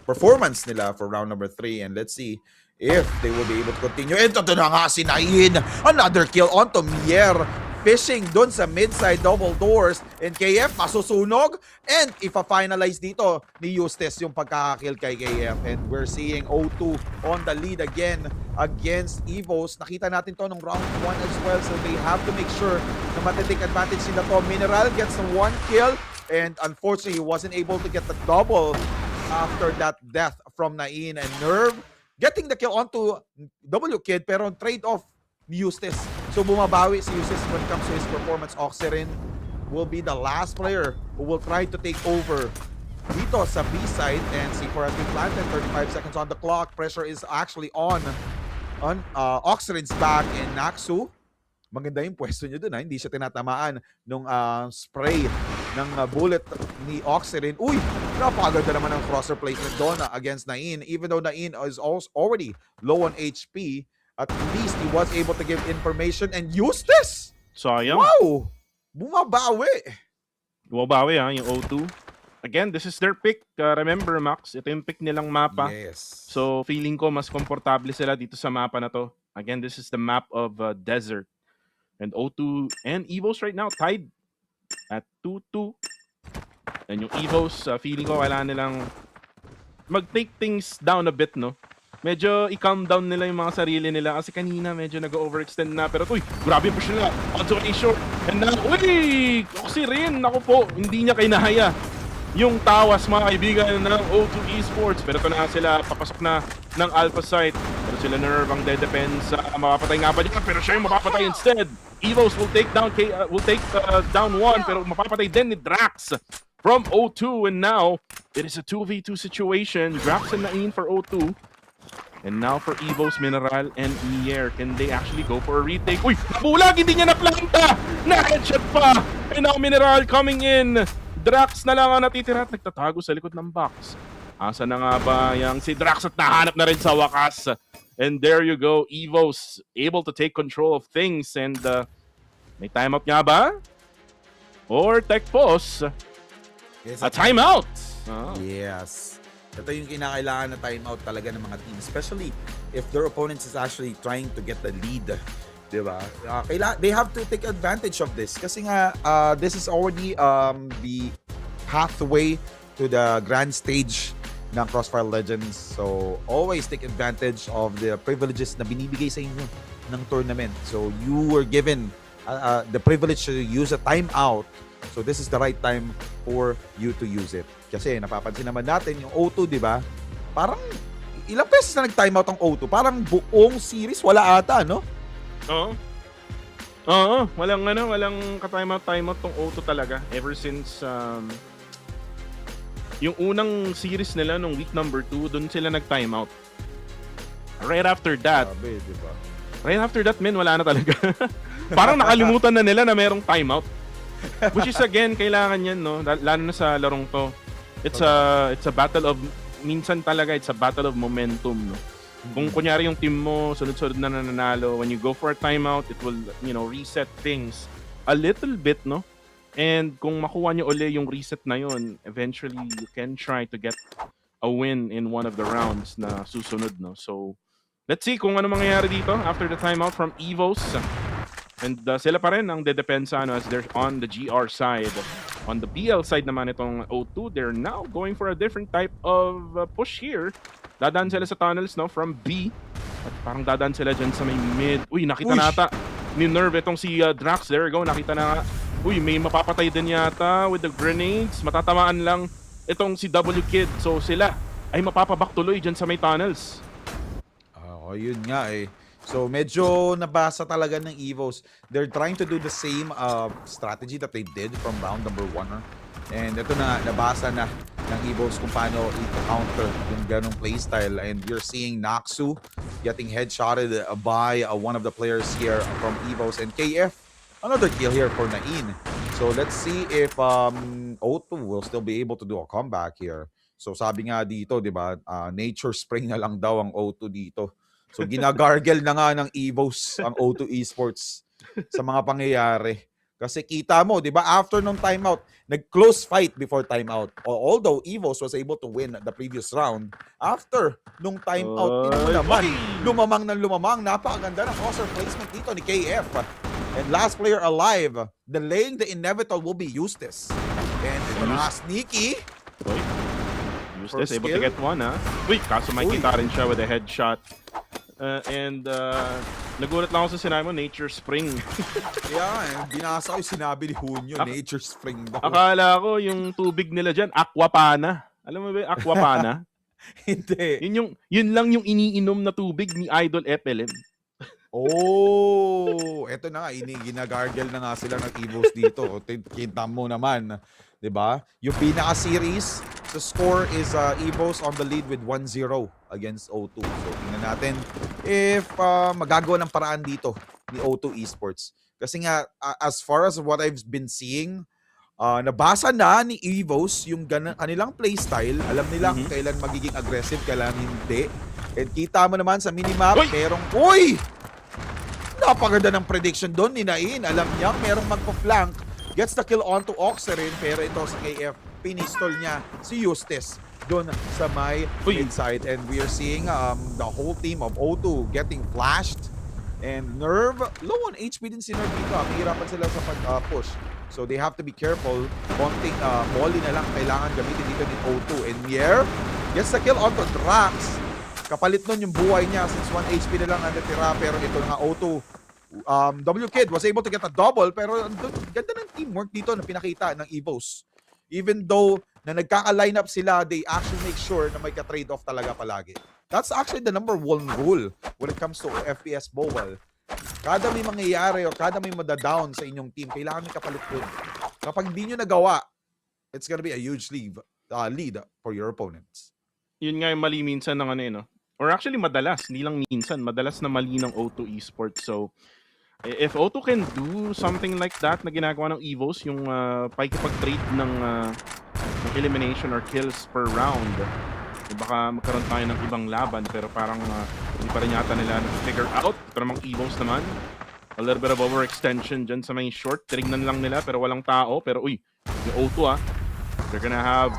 performance nila for round number 3, and let's see if they will be able to continue. And ito na nga si Nain, another kill onto Mier. Fishing doon sa mid-side double doors, and KF masusunog, and ipa-finalize dito ni Eustace yung pagkakakill kay KF. And we're seeing O2 on the lead again against EVOS. Nakita natin to nung round 1 as well, so they have to make sure na matitake advantage sila to. Mineral gets 1 kill, and unfortunately he wasn't able to get the double after that death from Nain. And Nerve getting the kill onto W-Kid, pero trade-off Eustace. So bumabawi si Eustace when it comes to his performance. Oxerin will be the last player who will try to take over dito sa B-side, and C4 has been planted. 35 seconds on the clock. Pressure is actually on Oxerin's back, and Naxu, maganda yung pwesto nyo dun, ha? Hindi siya tinatamaan nung spray ng bullet ni Oxerin. Uy, napakaganda naman ang crosser placement doon against Nain. Even though Nain is already low on HP, at least he was able to give information. And Eustace! Sayang. Wow! Bumabawi! Bumabawi, ha, yung O2. Again, this is their pick. Remember, Max, ito yung pick nilang mapa. Yes. So, feeling ko mas komportable sila dito sa mapa na to. Again, this is the map of Desert. And O2 and EVOS right now tied at 2-2. And yung EVOS, feeling ko kailangan nilang mag-take things down a bit, no? Medyo i-calm down nila yung mga sarili nila kasi kanina medyo nag-overextend na. Pero uy, grabe yung push nila onto a short. And now, uy! Kasi rin, naku po, hindi niya kinahaya yung tawas, mga kaibigan ng O2 Esports. Pero ito na sila, papasok na ng Alpha site. Pero sila Nerve ang de-defense. Mapapatay nga ba niya? Pero siya yung mapapatay instead. EVOS will take down one, pero mapapatay din ni Drax from O2. And now, it is a 2v2 situation. Drax and Nain for O2. And now for EVOS, Mineral, and Mier. Can they actually go for a retake? Uy! Nabulag! Hindi niya na-planta! Na-headshot pa! And now Mineral coming in. Drax na lang ang natitira at nagtatago sa likod ng box. Asa na nga ba yung si Drax at nahanap na rin sa wakas? And there you go, EVOS able to take control of things. And may timeout nga ba? or Tech Pause. Yes, A timeout! Yes. Ito yung kinakailangan na timeout talaga ng mga team, especially if their opponents is actually trying to get the lead. Diba? They have to take advantage of this kasi nga this is already the pathway to the grand stage ng CrossFire Legends. So always take advantage of the privileges na binibigay sa inyo ng tournament. So you were given the privilege to use a timeout. So this is the right time for you to use it. Kasi napapansin naman natin yung O2, di ba? Parang ilang beses na nag-timeout ang O2. Parang buong series wala ata, no? Oo, walang ka-timeout tong O2 talaga ever since yung unang series nila nung week number 2, doon sila nag-timeout. Right after that, Sabi, di ba? men, wala na talaga. Parang nakalimutan na nila na merong timeout. Which is again, kailangan yan, no? Lalo na sa larong to. It's a battle of, minsan talaga, it's a battle of momentum, no? Kung kunyari yung team mo, sunod-sunod na nananalo, when you go for a timeout, it will, reset things a little bit, no? And kung makuha nyo uli yung reset na yun, eventually you can try to get a win in one of the rounds na susunod, no? So, let's see kung ano mangyayari dito after the timeout from EVOS. And sila pa rin ang dedepensa as they're on the GR side. On the BL side naman itong O2, they're now going for a different type of push here. Dadaan sila sa tunnels, no, from B. At parang dadaan sila dyan sa may mid. Uy, nakita na ata ni Nerve itong si Drax. There we go, nakita na. Uy, may mapapatay din yata with the grenades. Matatamaan lang itong si W Kid. So sila ay mapapaback tuloy dyan sa may tunnels. Yun nga eh. So medyo nabasa talaga ng EVOS. They're trying to do the same strategy that they did from round number 1. And ito na, nabasa na ng EVOS kung paano i-counter yung ganong playstyle. And you're seeing Naxu getting headshotted by one of the players here from EVOS. And KF, another kill here for Nain. So let's see if O2 will still be able to do a comeback here. So sabi nga dito, di ba, nature spring na lang daw ang O2 dito. So ginagargle na nga ng EVOS ang O2 Esports sa mga pangyayari. Kasi kita mo, di ba, after nung timeout, nag-close fight before timeout. Although EVOS was able to win the previous round, after nung timeout, naman, lumamang, napakaganda ng crosshair placement dito ni KF. And last player alive, delaying the inevitable will be Eustace. And ito na sneaky. Eustace able to get one, ha? Uy, kaso makikita rin siya with a headshot. Nagulat lang ako sa sinabi mo, Nature Spring. Yeah, binasa ko yung sinabi ni Hunyo, Nature Spring daw. Akala ko yung tubig nila dyan, aquapana. Alam mo ba yung aquapana? Hindi. Yun lang yung iniinom na tubig ni Idol FLM. Eto na nga, ginagargle na nga sila ng EVOS dito. Kita mo naman, 'di ba? Yung pinaka-series, the score is EVOS on the lead with 1-0 against O2. So tingnan natin if magagawa ng paraan dito ni O2 Esports. Kasi nga, as far as what I've been seeing, nabasa na ni EVOS yung kanilang playstyle. Alam nila kung kailan magiging aggressive, kailan hindi. And kita mo naman sa minimap, merong... Uy! Napaganda ng prediction doon ni Nain. Alam niya, merong magpa-flank. Gets the kill onto Oxerin, pero ito sa KF, pinistol niya si Eustace doon sa may inside. And we are seeing the whole team of O2 getting flashed. And Nerve, low on HP din si Nerve dito. Mahirapan sila sa pag-push. So they have to be careful. Konting molly na lang kailangan gamitin dito ni O2. And Mier gets the kill onto Drax. Kapalit nun yung buhay niya since 1 HP na lang ang natira. Pero ito nga O2. W Kid was able to get a double. Pero ganda ng teamwork dito na pinakita ng EVOS. Even though na nagkaka-line up sila, they actually make sure na may ka-trade-off talaga palagi. That's actually the number 1 rule when it comes to FPS mobile. Kada may mangyayari o kada may madadown sa inyong team, kailangan may kapalit dun. Kapag hindi nyo nagawa, it's gonna be a huge lead for your opponents. Yun nga yung mali minsan ng no? Or actually madalas, hindi lang minsan, madalas na mali ng O2 Esports. So, if O2 can do something like that na ginagawa ng EVOS, yung pakikipag-trade ng elimination or kills per round, baka magkaroon tayo ng ibang laban, pero parang hindi pa rin yata nila na-figure out. Ito namang EVOS naman. A little bit of overextension dyan sa may short. Tinignan lang nila pero walang tao. Pero uy, yung O2 they're gonna have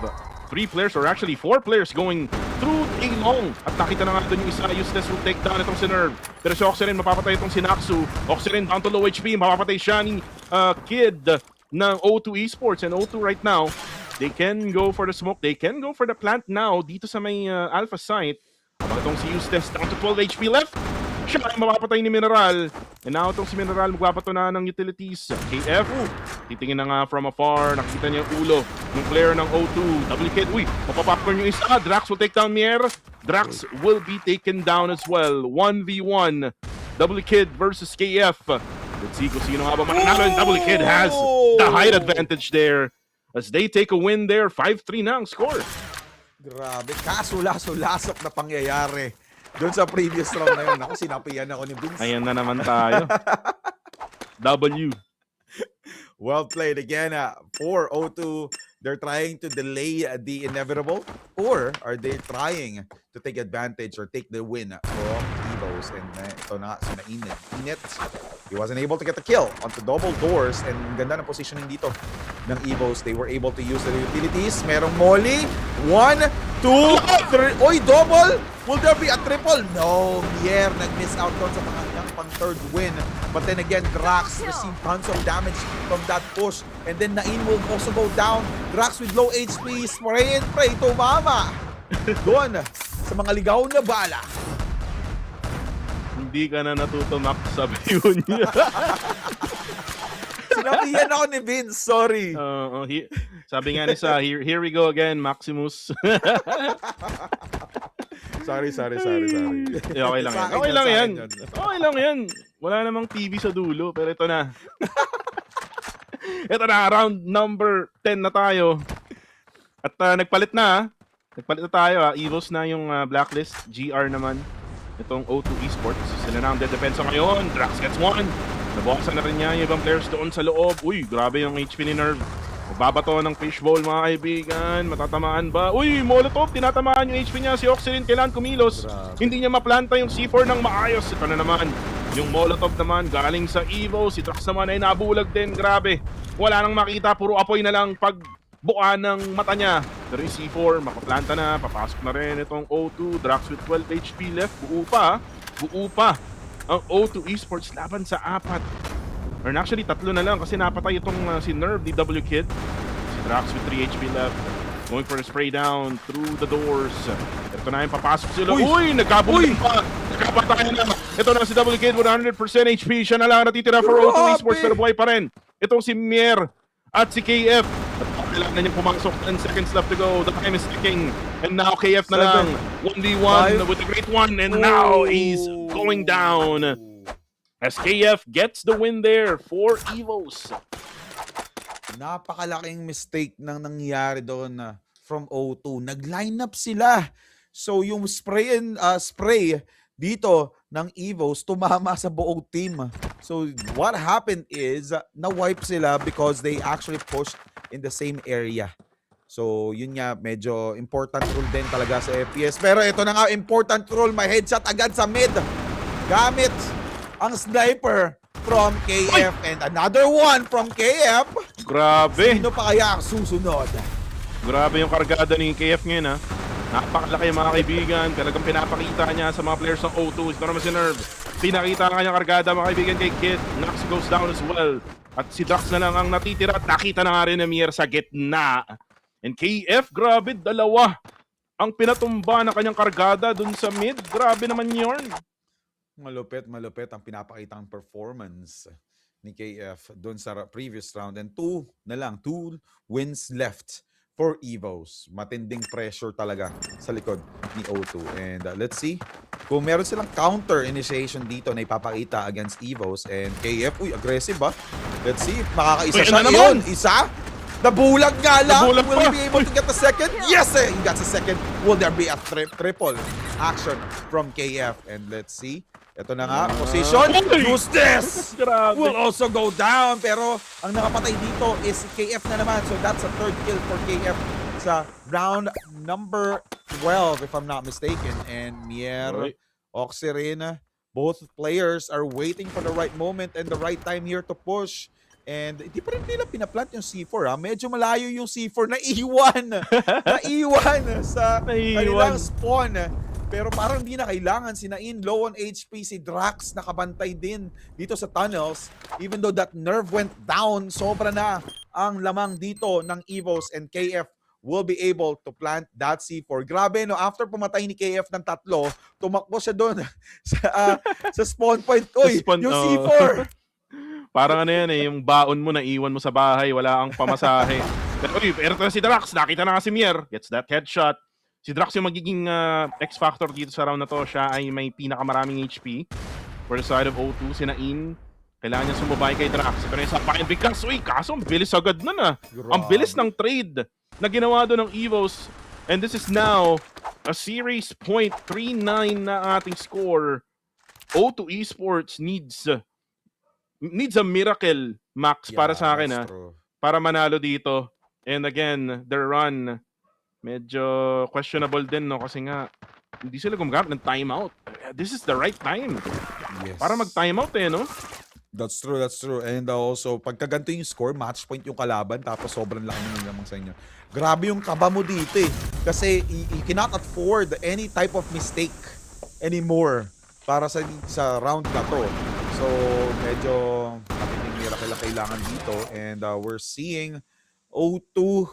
3 players or actually 4 players going through a long. At nakita na nga doon yung isa, useless will take down itong si Nerve. Pero si Oxyrin, mapapatay itong si Naxu. Oxyrin down to low HP, mapapatay siya ni Kid ng O2 Esports. And O2 right now, they can go for the smoke, they can go for the plant now dito sa may alpha site. Habang itong si Useless down to 12 HP left. Siya ay mapapatay ni Mineral. And now itong si Mineral magpapato na ng utilities. KF, titingin na nga from afar. Nakita niya yung ulo ng player ng O2. Double Kid, uy, mapapopcorn yung isa. Drax will take down Mier. Drax will be taken down as well. 1v1. Double Kid versus KF. Let's see kung sino nga ba mananalo. And Double Kid has the height advantage there. As they take a win there. 5-3 na ang score. Grabe, kasula-sulasok na pangyayari doon sa previous round na yun. Ako, sinapian ako ni Vince. Ayan na naman tayo. W. Well played again. 4-0-2. They're trying to delay the inevitable, or are they trying to take advantage or take the win from EVOS? And ito na nga, Init. He wasn't able to get the kill onto double doors, and ganda ng positioning dito ng EVOS. They were able to use the utilities. Merong Molly. 1, 2, 3. Oy, double! Will there be a triple? No, Mier nag-miss out doon sa kanyang pang-third win. But then again, Drax received tons of damage from that push. And then Nain will also go down. Drax with low HP, spray and pray, tumama. Doon, sa mga ligaw na bala. Hindi ka na natuto, Max, sabi yun niya. Sinabihan ako ni Vince, sorry. Sabi nga ni Sa, here we go again, Maximus. Sorry. Okay lang yan. Okay lang yan. Wala namang TV sa dulo, pero ito na. Ito na, round number 10 na tayo. At nagpalit na tayo. EVOS na yung blacklist. GR naman. Itong O2 Esports. Sila na ang dedepensa ngayon. Drax gets one. Naboksan na rin niya yung ibang players doon sa loob. Uy, grabe yung HP ni Nerve. Magbabato ng fishbowl, mga kaibigan. Matatamaan ba? Uy, Molotov, tinatamaan yung HP niya. Si Oxyrin kailangan kumilos. Hindi niya maplanta yung C4 ng maayos. Ito na naman. Yung Molotov naman galing sa Evo. Si Drax naman ay nabulag din. Grabe. Wala nang makita. Puro apoy na lang pag buka ng mata niya. Pero yung C4, makaplanta na. Papasok na rin itong O2. Drax with 12 HP left. Buo pa ang O2 Esports laban sa 4. Or actually, 3 na lang kasi napatay itong si Nerve, W Kid. Si Drax with 3 HP left. Going for a spray down through the doors. Ito na yung papasok sila. Uy! Nagkabulan pa! Nagkapatayan na! Ito na si W Kid with 100% HP. Siya na lang natitira for O2 Esports pero buhay pa rin. Itong si Mier at si KF. At kailangan na niyang pumasok. 10 seconds left to go. The time is ticking. And now KF na lang. 1v1 with a great one. And now he's going down. As KF gets the win there for EVOS. Napakalaking mistake nang nangyari doon from O2. Nag-line up sila. So yung spray dito ng EVOS tumama sa buong team. So what happened is na-wipe sila because they actually pushed in the same area. So yun nga, medyo important rule din talaga sa FPS. Pero ito na nga, important rule. May headshot agad sa mid. Gamit ang sniper from KF. And another one from KF. Grabe. Sino pa kaya ang susunod? Grabe yung kargada ni KF ngayon, ha. Napakalaki mga kaibigan. Talagang pinapakita niya sa mga players ng O2. Ito naman si Nerve. Pinakita ang kanyang kargada mga kaibigan kay Kid. Nax goes down as well. At si Drax na lang ang natitira. At nakita na nga rin ni Mier sa gitna. And KF, grabe, 2 ang pinatumba ng kanyang kargada dun sa mid. Grabe naman yun. Malupit ang pinapakitang performance ni KF doon sa previous round. And 2 wins left for EVOS. Matinding pressure talaga sa likod ni O2. And let's see kung meron silang counter initiation dito na ipapakita against EVOS. And KF, aggressive ba? Let's see, makakaisa siya. Yun, isa. Nabulag nga lang. Will he be able to get the second? Yes, he got the second. Will there be a triple action from KF? And let's see. Ito na nga, position. Use this! Will also go down. Pero ang nakapatay dito is KF na naman. So that's a third kill for KF sa round number 12, if I'm not mistaken. And Mier, Oxyrin, Both players are waiting for the right moment and the right time here to push. And hindi pa rin nila pinaplant yung C4 ha. Medyo malayo yung C4 na iwan. Naiwan sa kanilang spawn. Pero parang hindi na kailangan. Si Nain low on HP, si Drax nakabantay din dito sa tunnels. Even though that nerve went down, sobra na ang lamang dito ng EVOS, and KF will be able to plant that C4. Grabe, no? After pumatay ni KF ng 3, tumakbo siya doon sa spawn point. Uy, yung C4! Parang ano yan eh, yung baon mo na iwan mo sa bahay, wala kang pamasahe. Pero si Drax, nakita na nga si Mier, gets that headshot. Si Drax yung magiging X-Factor dito sa round na to. Siya ay may pinakamaraming HP. For the side of O2, si Nain, kailangan niya sumubay kay Drax. Ito na yung sapakin because, kaso ang bilis agad nun ah. Ang bilis ng trade na ginawa doon ng EVOS. And this is now a series point, 3-9 na ating score. O2 Esports needs a miracle, Max, para sa akin para manalo dito. And again, their run medyo questionable din, no, kasi nga hindi sila gumagamit ng timeout. This is the right time para mag-timeout no? That's true. And also, pagka ganito yung score, match point yung kalaban, tapos sobrang laki ng lamang sa inyo. Grabe yung kaba mo dito kasi you cannot afford any type of mistake anymore para sa round na to. So, medyo mapiling miracle ang kailangan dito. And we're seeing O2,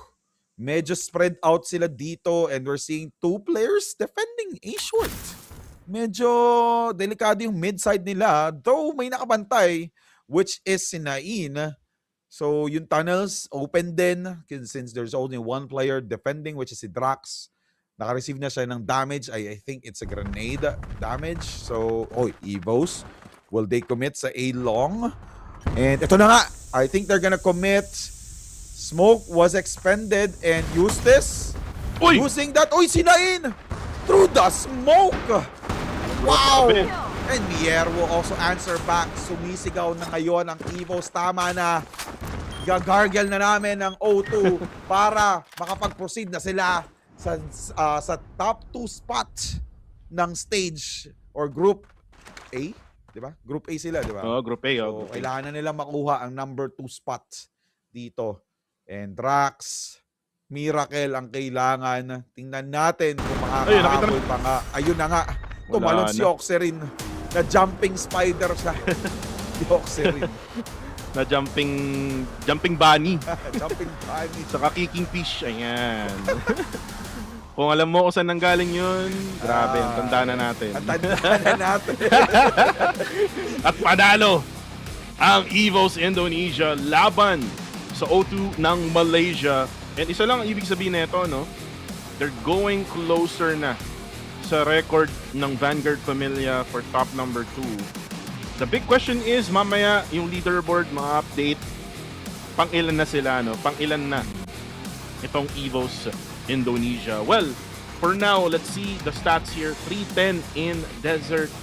medyo spread out sila dito. And we're seeing 2 players defending A short. Medyo delikado yung mid-side nila. Though may nakabantay, which is si Nain. So, yung tunnels open din. Since there's only 1 player defending, which is si Drax. Naka-receive na siya ng damage. I think it's a grenade damage. So, EVOS. Will they commit sa A long? And ito na nga. I think they're gonna commit. Smoke was expended and Eustace using that. Si Nain through the smoke. Wow! And Mier will also answer back. Sumisigaw na ngayon ang EVOS. Tama na. Gagargle na namin ng O2 para makapag-proceed na sila sa top 2 spot ng stage or group A. Diba? Group A sila, diba? Group A. So, kailangan na nila makuha ang number 2 spot dito. And Drax, miracle ang kailangan. Tingnan natin kung makakahabol pa nga. Ayun na nga. Tumalon si Oxerin. Na jumping spider siya. Si Oxerin. Na jumping bunny. Jumping bunny. Saka kicking fish. Ayan. Kung alam mo kung saan nanggaling yun, grabe, tandaan na natin. At panalo ang EVOS Indonesia laban sa O2 ng Malaysia. And isa lang ang ibig sabihin nito, no? They're going closer na sa record ng Vanguard Familia for top number 2. The big question is, mamaya yung leaderboard, mga update, pang ilan na sila, no? Pang ilan na itong EVOS Indonesia. Well, for now, let's see the stats here. 310 in Desert.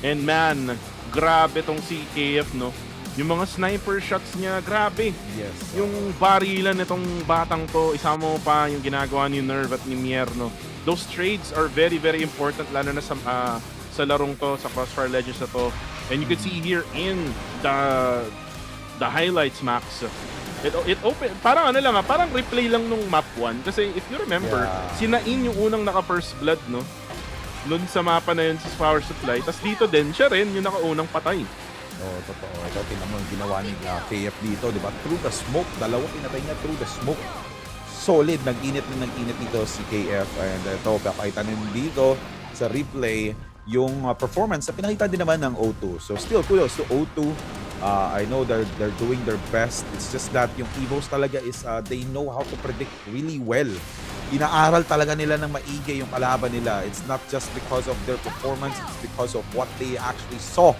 And man, grabe tong si KF, no? Yung mga sniper shots niya, grabe. Yes. Yung barilan nitong batang to, isama mo pa yung ginagawa ni Nerve at ni Mier, no? Those trades are very, very important, lalo na sa larong to, sa Crossfire Legends na to. And you can see here in the highlights, Max. It open, parang ano lang parang replay lang nung map 1. Kasi if you remember, si Nain yung unang naka-first blood, no? Noon sa mapa na yun sa power supply. Tapos dito din, siya rin yung nakaunang patay. Totoo. Ito, tingnan mo yung ginawa ni KF dito, di ba? Through the smoke. Dalawang pinatay niya through the smoke. Solid. Nag-init dito si KF. And ito, kakaitan din dito sa replay yung performance na pinakita din naman ng O2. So still, kudos to O2. I know they're doing their best. It's just that yung EVOS talaga is they know how to predict really well. Inaaral talaga nila ng maigi yung kalaban nila. It's not just because of their performance, it's because of what they actually saw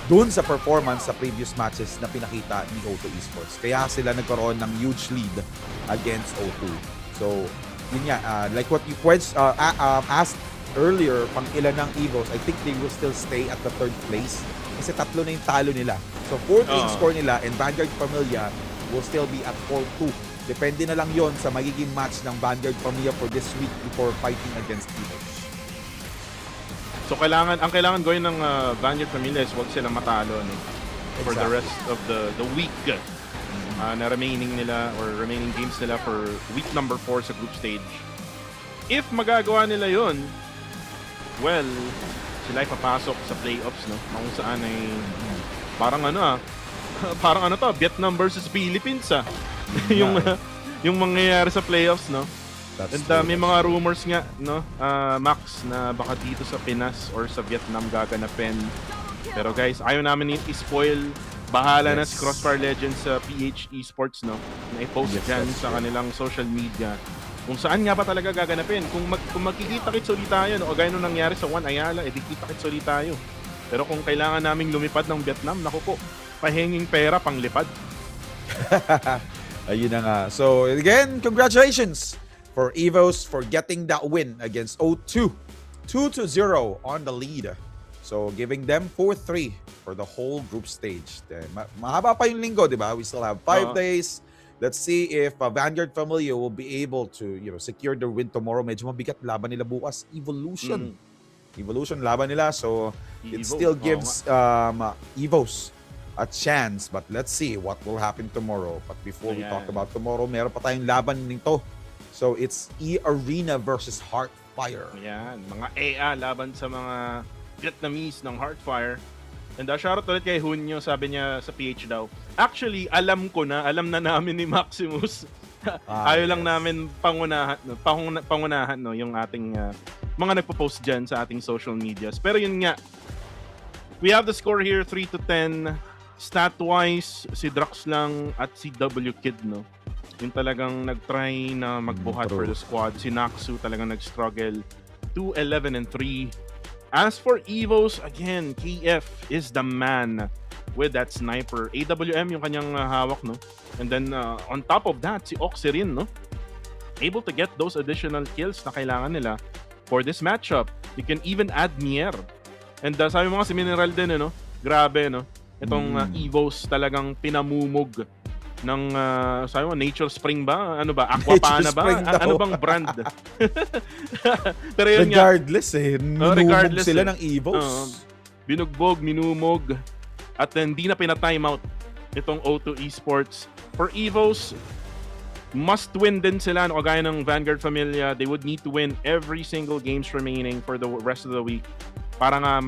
dun sa performance sa previous matches na pinakita ni O2 Esports. Kaya sila nagkaroon ng huge lead against O2. So, yun nga, like what you asked earlier, pang ilan ng EVOS, I think they will still stay at the 3rd place. Kasi 3 na yung talo nila. So 4th in score nila and Vanguard Familia will still be at 4-2. Depende na lang yon sa magiging match ng Vanguard Familia for this week before fighting against EVOS. So ang kailangan gawin ng Vanguard Familia is huwag silang matalo no? For the rest of the week na remaining games nila for week number 4 sa group stage. If magagawa nila yun, well, sila ay papasok sa playoffs, no? Kung saan ay parang parang to, Vietnam versus Philippines yung mangyayari sa playoffs, no? And may mga rumors nga, no, Max, na baka dito sa Pinas or sa Vietnam gaganapin. Pero guys, ayaw namin i-spoil. Bahala na si Crossfire Legends sa PH Esports, no? Na i-post dyan sa kanilang social media. Kung saan nga ba talaga gaganapin. Kung magkikita-kits ulit tayo, no? O gaya nung nangyari sa One Ayala, kita-kits ulit tayo. Pero kung kailangan naming lumipad ng Vietnam, naku po, pahinging pera pang lipad. Ayun na nga. So again, congratulations for EVOS for getting that win against O2. 2-0 on the lead. So giving them 4-3 for the whole group stage. Mahaba pa yung linggo, di ba? We still have 5 days. Let's see if Vanguard Family will be able to, secure their win tomorrow. Medyo mabigat laban nila bukas. Evolution laban nila. So it still gives EVOS a chance. But let's see what will happen tomorrow. But before we talk about tomorrow, meron pa tayong laban nito. So it's eArena versus Heartfire. Yan, mga EA laban sa mga Vietnamese ng Heartfire. And shoutout ulit kay Hunyo, sabi niya sa PH daw. Actually, alam na namin ni Maximus. Ayaw lang namin pangunahan no, yung ating mga nagpo-post dyan sa ating social medias. Pero yun nga, we have the score here, 3-10. Stat-wise, si Drax lang at si W Kid, no? Yung talagang nag-try na magbuhat for the squad. Si Naxu talagang nag-struggle. 2-11-3. As for EVOS, again, KF is the man with that sniper. AWM yung kanyang hawak, no? And then, on top of that, si Oxy rin, no? Able to get those additional kills na kailangan nila for this matchup. You can even add Mier. And sabi mo nga si Mineral din, no? Grabe, no? Itong EVOS talagang pinamumog ng, sabi mo, Nature Spring ba? Ano ba? Aquapana ba? Ano bang brand? Pero yun regardless nga, regardless sila ng EVOS. Binugbog, minumog, at hindi na pina-timeout itong O2 Esports. For EVOS, must win din sila. No? Kagaya ng Vanguard Familia, they would need to win every single games remaining for the rest of the week. Para nga,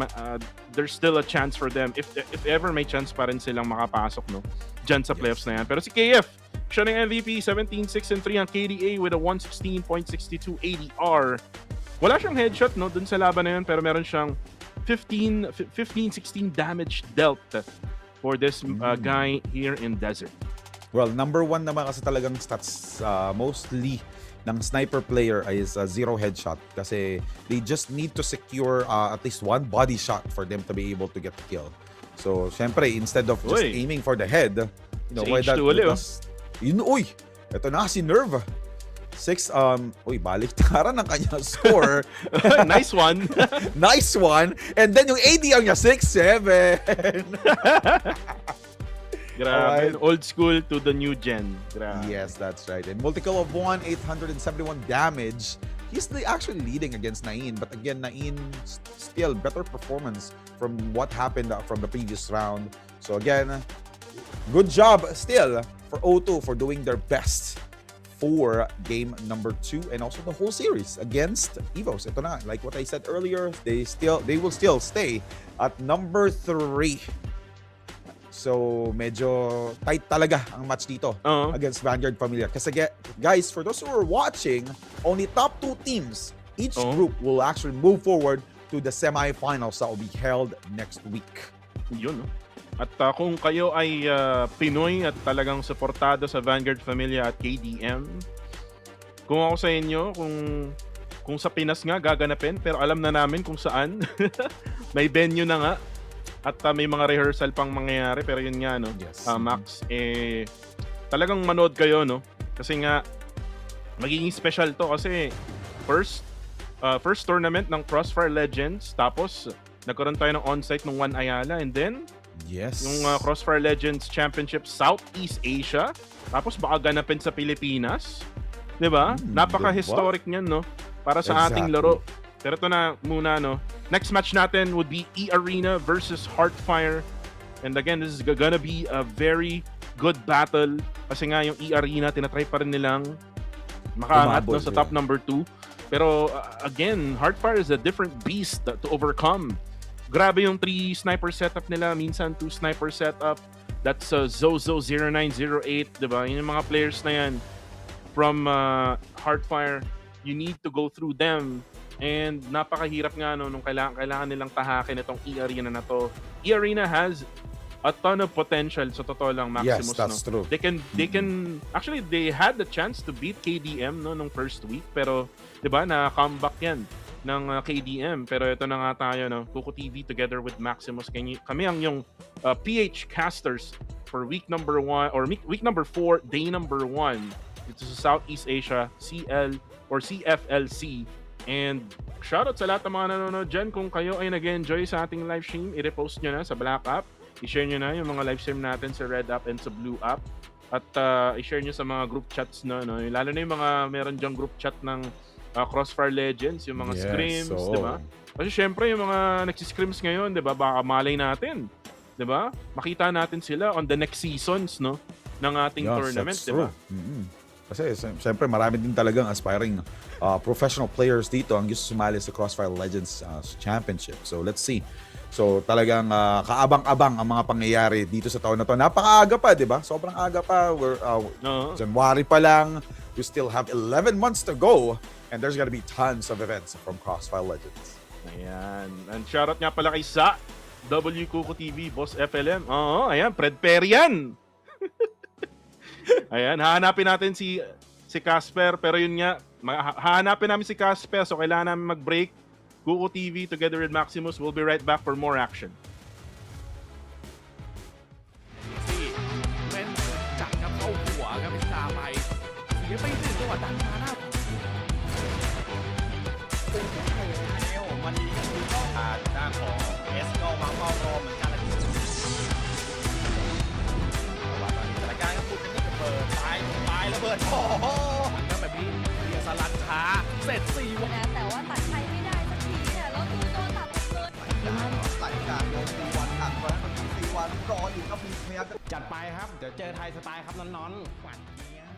there's still a chance for them. If ever may chance pa rin silang makapasok, no? Dyan sa playoffs na yan. Pero si KF, siya ng MVP, 17-6-3 ang KDA with a 116.62 ADR. Wala siyang headshot, no? Dun sa laban na yun, pero meron siyang 15-16 damage dealt for this guy here in Desert. Well, number 1 naman kasi talagang stats mostly ng sniper player is 0 headshot kasi they just need to secure at least 1 body shot for them to be able to get the kill. So, syempre, instead of just aiming for the head, why that? Ito na si Nerve. 6, baliktaran ng kanyang score. Nice one. Nice one. And then yung ADR niya, 6-7. Grabe. Old school to the new gen. Grabe. Yes, that's right. And multi-kill of 1, 871 damage. He's actually leading against Nain. But again, Nain still better performance from what happened from the previous round. So again, good job still for O2 for doing their best for game number 2 and also the whole series against EVOS. Ito na, like what I said earlier, they will still stay at number 3. So, medyo tight talaga ang match dito against Vanguard Familia. Kasi guys, for those who are watching, only top 2 teams, each group will actually move forward to the semifinals that will be held next week. Yun, no? At kung kayo ay Pinoy at talagang suportado sa Vanguard Familia at KDM, kung ako sa inyo, kung sa Pinas nga gaganapin, pero alam na namin kung saan. May venue na nga. At may mga rehearsal pang mangyayari, pero yun nga, no? Yes. Max, talagang manood kayo, no? Kasi nga, magiging special to kasi first tournament ng CrossFire Legends, tapos nagkaroon tayo ng on-site ng One Ayala, and then yung CrossFire Legends Championship Southeast Asia, tapos baka ganapin sa Pilipinas, 'di ba? Napaka-historic niyan, no? Para sa ating laro. Pero ito na muna, no? Next match natin would be eArena versus Heartfire. And again, this is gonna be a very good battle. Kasi nga yung eArena, tinatry pa rin nilang makaangat no, sa top number 2. Pero again, Heartfire is a different beast to overcome. Grabe yung 3 sniper setup nila, minsan 2 sniper setup. That's Zozo0908, diba? Yung mga players na yan from Heartfire, you need to go through them. And napakahirap nga no, nung kailangan nilang tahakin itong eArena na to. eArena has a ton of potential sa totoo lang, Maximus. Yes, that's true. They can actually they had the chance to beat KDM no nung first week, pero 'di ba na comeback 'yan ng KDM. Pero ito na nga tayo no, Kuko TV together with Maximus. Kami ang yung PH casters for week number 1 or week number 4, day number 1. Ito sa Southeast Asia, CL or CFLC. And shoutout sa lahat ng mga nanonood dyan. Kung kayo ay nag-enjoy sa ating live stream, i-repost nyo na sa Black App. I-share nyo na yung mga live stream natin sa Red App and sa Blue App. At i-share nyo sa mga group chats na, no? Lalo na yung mga meron dyang group chat ng Crossfire Legends, yung mga scrims, di ba? Kasi syempre yung mga nagsiscrims ngayon, di ba? Baka malay natin, di ba? Makita natin sila on the next seasons, no? Ng ating tournament, di ba? Kasi siyempre marami din talagang aspiring professional players dito ang gusto sumali sa Crossfire Legends Championship. So let's see. So talagang kaabang-abang ang mga pangyayari dito sa taon na to. Napakaaga pa, di ba? Sobrang aga pa. We're January pa lang. We still have 11 months to go. And there's gonna be tons of events from Crossfire Legends. Ayan. And shoutout nga pala kay Sa, W Kuko TV, Boss FLM. Oo, ayan. Fred Perian. Ayan, hahanapin natin si Casper, pero yun nga, hahanapin namin si Casper, so kailangan namin mag-break. Kuko TV together with Maximus, we'll be right back for more action. เล่นจัดครับเข้าหัวครับพิชาไปเสียไป1จังหวะดันมาหน้าเป็นแค่ไหนแล้วมันมีก็คือก็ด้านของเอสก็วางเป้ารอเหมือนกันนะว่าตอนนี้สถานการณ์ก็พูดกันนี่กับเปิดตายระเบิดโอ้โหหันกันแบบนี้เรียสลัดช้าเสร็จ4วันแต่ว่าตัดใครไม่ได้สักทีเนี่ยแล้วดูโดนตัดเลย หลังจากลง4 วันอัดไว้มันมี4 วันรออยู่ครับมีพยายามจะ จัดไปครับ เดี๋ยวเจอไทยสไตล์ครับน้อนๆหวานเจี๊ยบ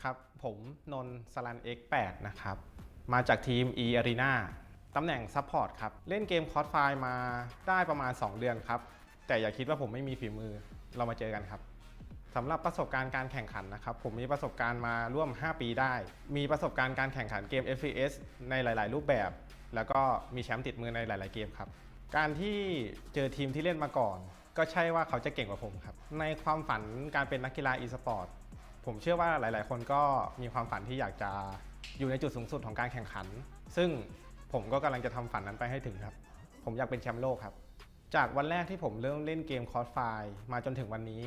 ครับผมนนท์สลัน X8 นะครับมาจากทีม eArena ตำแหน่งซัพพอร์ตครับเล่นเกม CrossFire มาได้ประมาณ2 เดือนครับแต่อย่าคิดว่าผมไม่มีฝีมือเรามาเจอกันครับสำหรับประสบการณ์การแข่งขันนะครับผมมีประสบการณ์มาร่วม5 ปีได้มีประสบการณ์การแข่งขันเกม FPS ในหลายๆ รูปแบบแล้วก็มีแชมป์ติดมือในหลายๆเกมครับการที่เจอทีมที่เล่นมาก่อนก็ใช่ว่าเขาจะเก่งกว่าผมครับในความฝันการเป็นนักกีฬา eSportsผมเชื่อว่าหลายๆ คนก็มีความฝันที่อยากจะอยู่ในจุดสูงสุดของการแข่งขันซึ่งผมก็กำลังจะทำฝันนั้นไปให้ถึงครับผมอยากเป็นแชมป์โลกครับจากวันแรกที่ผมเริ่มเล่นเกม CrossFire มาจนถึงวันนี้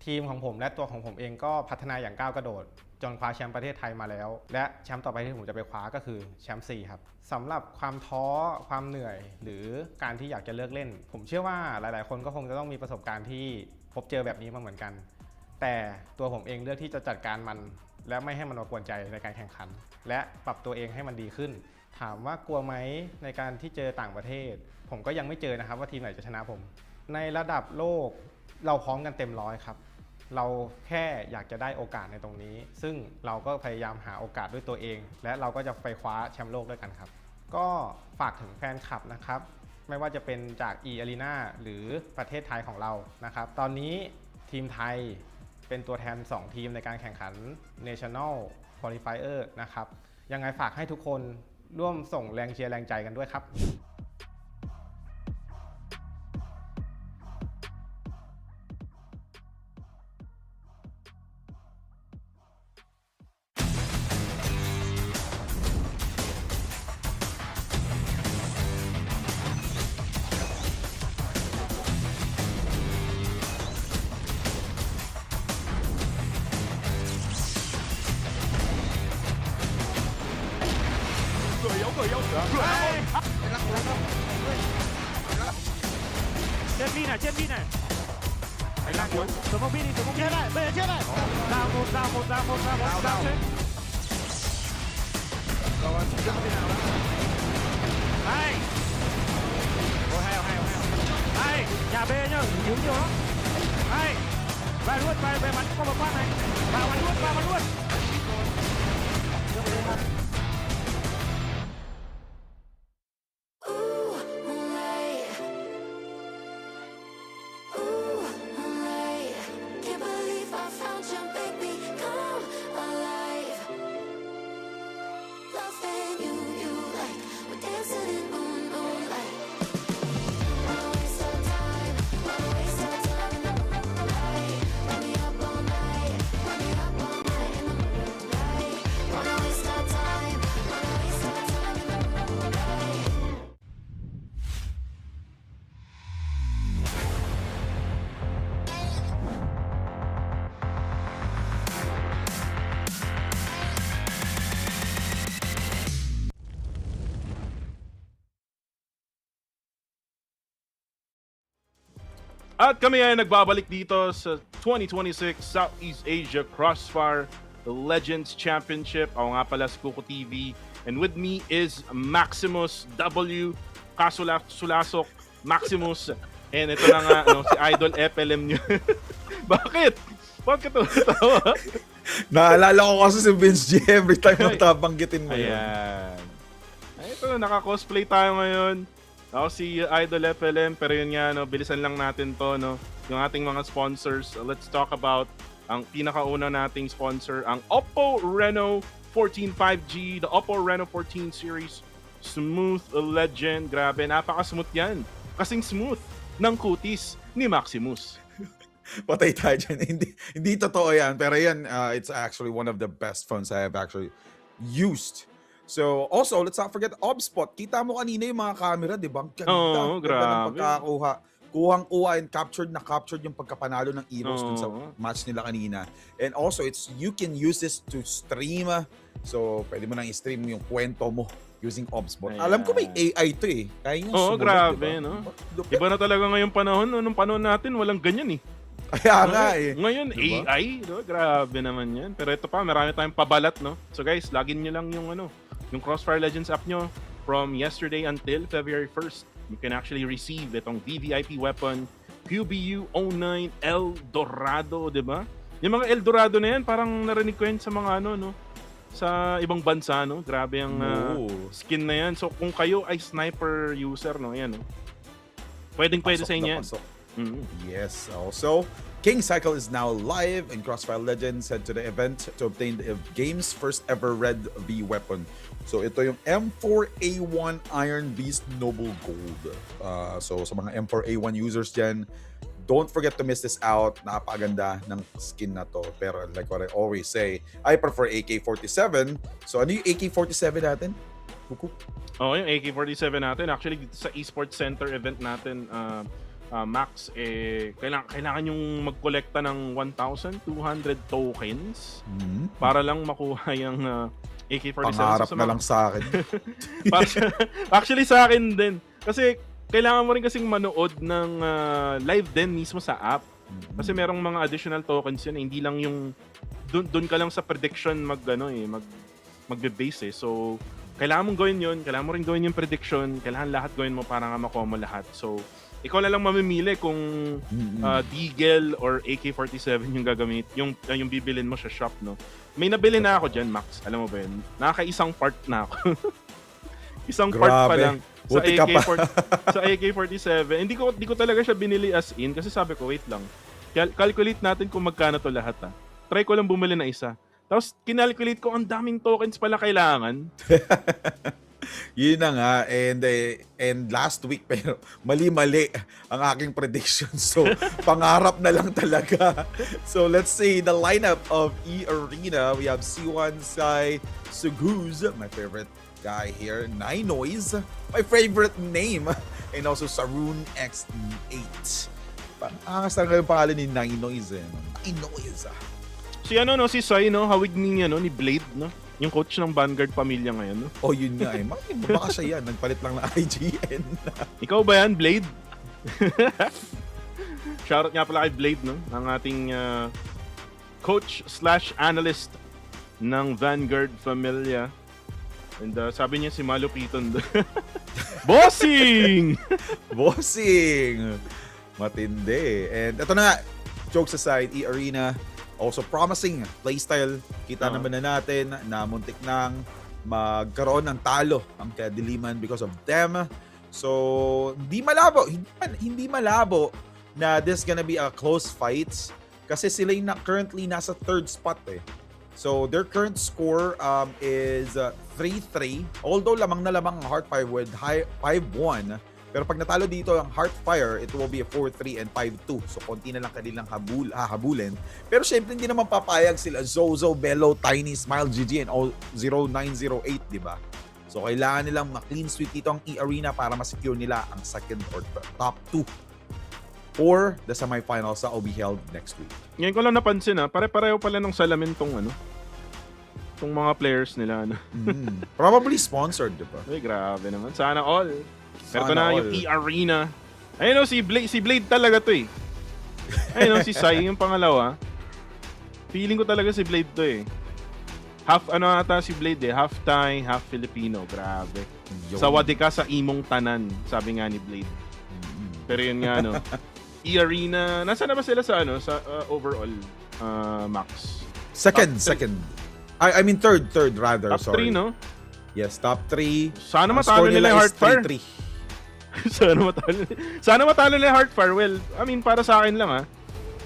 ทีมของผมและตัวของผมเองก็พัฒนาอย่างก้าวกระโดดจนคว้าแชมป์ประเทศไทยมาแล้วและแชมป์ต่อไปที่ผมจะไปคว้าก็คือแชมป์4ครับสำหรับความท้อความเหนื่อยหรือการที่อยากจะเลิกเล่นผมเชื่อว่าหลายๆ คนก็คงจะต้องมีประสบการณ์ที่พบเจอแบบนี้มาเหมือนกันแต่ตัวผมเองเลือกที่จะจัดการมันและไม่ให้มันมากวนใจในการแข่งขันและปรับตัวเองให้มันดีขึ้นถามว่ากลัวไหมในการที่เจอต่างประเทศผมก็ยังไม่เจอนะครับว่าทีมไหนจะชนะผมในระดับโลกเราพร้อมกันเต็มร้อยครับเราแค่อยากจะได้โอกาสในตรงนี้ซึ่งเราก็พยายามหาโอกาสด้วยตัวเองและเราก็จะไปคว้าแชมป์โลกด้วยกันครับก็ฝากถึงแฟนคลับนะครับไม่ว่าจะเป็นจาก eArena หรือประเทศไทยของเรานะครับตอนนี้ทีมไทยเป็นตัวแทน2 ทีมในการแข่งขัน National Qualifier นะครับยังไงฝากให้ทุกคนร่วมส่งแรงเชียร์แรงใจกันด้วยครับเจ็บพี่หน่อย怎么比你怎么接待，被人接待。Down move, down move, down move, down move, down move。係，好係好係好係，係nhà B nhá, yếu nhiều lắm. Hay, về luôn, về bắn qua một phát này, vào bắn luôn, vào bắn luôn. At kami ay nagbabalik dito sa 2026 Southeast Asia Crossfire Legends Championship. Ako nga pala si Kuko TV. And with me is Maximus W. Sulasok Maximus. And ito na nga, si Idol FLM nyo. Bakit? Bakit ito? Naalala ko kasi si Vince G every time na tabanggitin mo yun. Ayan. Ay, ito, naka-cosplay tayo ngayon. Ako si Idol FLM, pero yun nga, bilisan lang natin to, yung ating mga sponsors. Let's talk about ang pinakauna nating sponsor, ang Oppo Reno 14 5G, the Oppo Reno 14 series. Smooth legend, grabe, napaka-smooth yan. Kasing smooth ng kutis ni Maximus. Patay tayo dyan. Hindi totoo yan, pero yan, it's actually one of the best phones I have actually used. So, also, let's not forget OBSpot. Kita mo kanina yung mga camera, di ba? Oo, grabe. Ng pagkakakuha. Kuhang-kuha and captured yung pagkapanalo ng EVOS dun sa match nila kanina. And also, you can use this to stream. So, pwede mo nang i-stream yung kwento mo using OBSpot. Ayan. Alam ko may AI to eh. Kaya yung Oo, sumunod, grabe, diba? no? Iba na talaga ngayong panahon. Nung panahon natin, walang ganyan eh. Kaya nga eh. Ngayon, Diba? AI, no? Grabe naman yan. Pero ito pa, marami tayong pabalat, no? So guys, login nyo lang yung Crossfire Legends app nyo from yesterday until February 1st. You can actually receive itong VVIP weapon, QBU-09 Eldorado, di ba? Yung mga Eldorado na yan, parang narinig ko yan sa mga sa ibang bansa, no? Grabe ang skin na yan. So kung kayo ay sniper user, no? Yan, no? Pwede sa inyo yan. Yes. Also, King Cycle is now live in Crossfire Legends. Head to the event to obtain the game's first ever Red V weapon. So ito yung M4A1 Iron Beast Noble Gold. So sa mga M4A1 users dyan, don't forget to miss this out. Napakaganda ng skin na to. Pero like what I always say, I prefer AK-47. So ano yung AK-47 natin? Kuku? Oh, yung AK-47 natin. Actually, sa Esports Center event natin, Max, kailangan yung magkolekta ng 1,200 tokens para lang makuha yung AK-47. Pangarap na lang sa akin. Actually, sa akin din. Kasi kailangan mo rin kasing manood ng live din mismo sa app. Kasi merong mga additional tokens yun. Hindi lang yung doon ka lang sa prediction magbe-base eh. So, kailangan mong gawin yun. Kailangan mo rin gawin yung prediction. Kailangan lahat gawin mo para nga makuha mo lahat. So, ikaw na lang mamimili kung Deagle or AK-47 yung gagamit, yung bibilin mo sa shop, no? May nabili na ako dyan, Max. Alam mo ba yun? Nakaka-isang part na ako. Isang Grabe. part pa lang Buti ka pa. sa AK-47. Hindi ko talaga siya binili as in kasi sabi ko, wait lang. Calculate natin kung magkano to lahat, ha. Try ko lang bumili na isa. Tapos kinalculate ko, ang daming tokens pala kailangan. Yun na nga, and last week pero mali-mali ang aking prediction. So, pangarap na lang talaga. So, let's see the lineup of eArena. We have C1 Sai Suguz, my favorite guy here. Ninoys, my favorite name. And also Sarun X8. Angas talaga yung pangalan ni Ninoys eh. Ninoys. Si Sai, hawig ni Blade, no? Yung coach ng Vanguard pamilya ngayon, no? Oh, yun nga eh. Baka siya yan. Nagpalit lang ng IGN. Ikaw ba yan, Blade? Shoutout nga pala kay Blade, no? Ang ating coach/analyst ng Vanguard Familia. And sabi niya si Malupiton. Bossing! Bossing! Matindi. And ito na nga, jokes aside, eArena also promising playstyle. Kita naman na natin na muntik nang magkaroon ng talo ang kadiliman because of them. So, hindi malabo na this gonna be a close fights kasi sila yung currently nasa third spot eh. So, their current score is 3-3. Although lamang na lamang ang Heartfire with 5-1. Pero pag natalo dito ang Heartfire, it will be a 4-3 and 5-2. So, konti na lang kanilang hahabulin. Pero syempre, hindi naman papayag sila Zozo, Bello, Tiny, Smile, GG, and all 0908, di ba? So, kailangan nilang ma-clean sweep dito ang eArena para ma-secure nila ang second or top 2 for the semifinals that will be held next week. Ngayon ko lang napansin pare-pareho pala ng salamin tong mga players nila. Probably sponsored, di ba? Ay, grabe naman. Sana all. Pero ito Sana na all. yung eArena. Ayun si Blade talaga to eh. Ayun si Sai, yung pangalawa. Feeling ko talaga si Blade to eh. Half ata si Blade eh. Half Thai, half Filipino. Grabe. Sawadi ka sa imong tanan, sabi nga ni Blade. Pero yun nga eArena, nasa na ba sila sa overall max? Second. I mean third rather, Top sorry. 3, no? Yes, top 3. Sana matalo nila yung Heartfire. 3-3. Sana matalo nila yung Heartfire. Well, I mean, para sa akin lang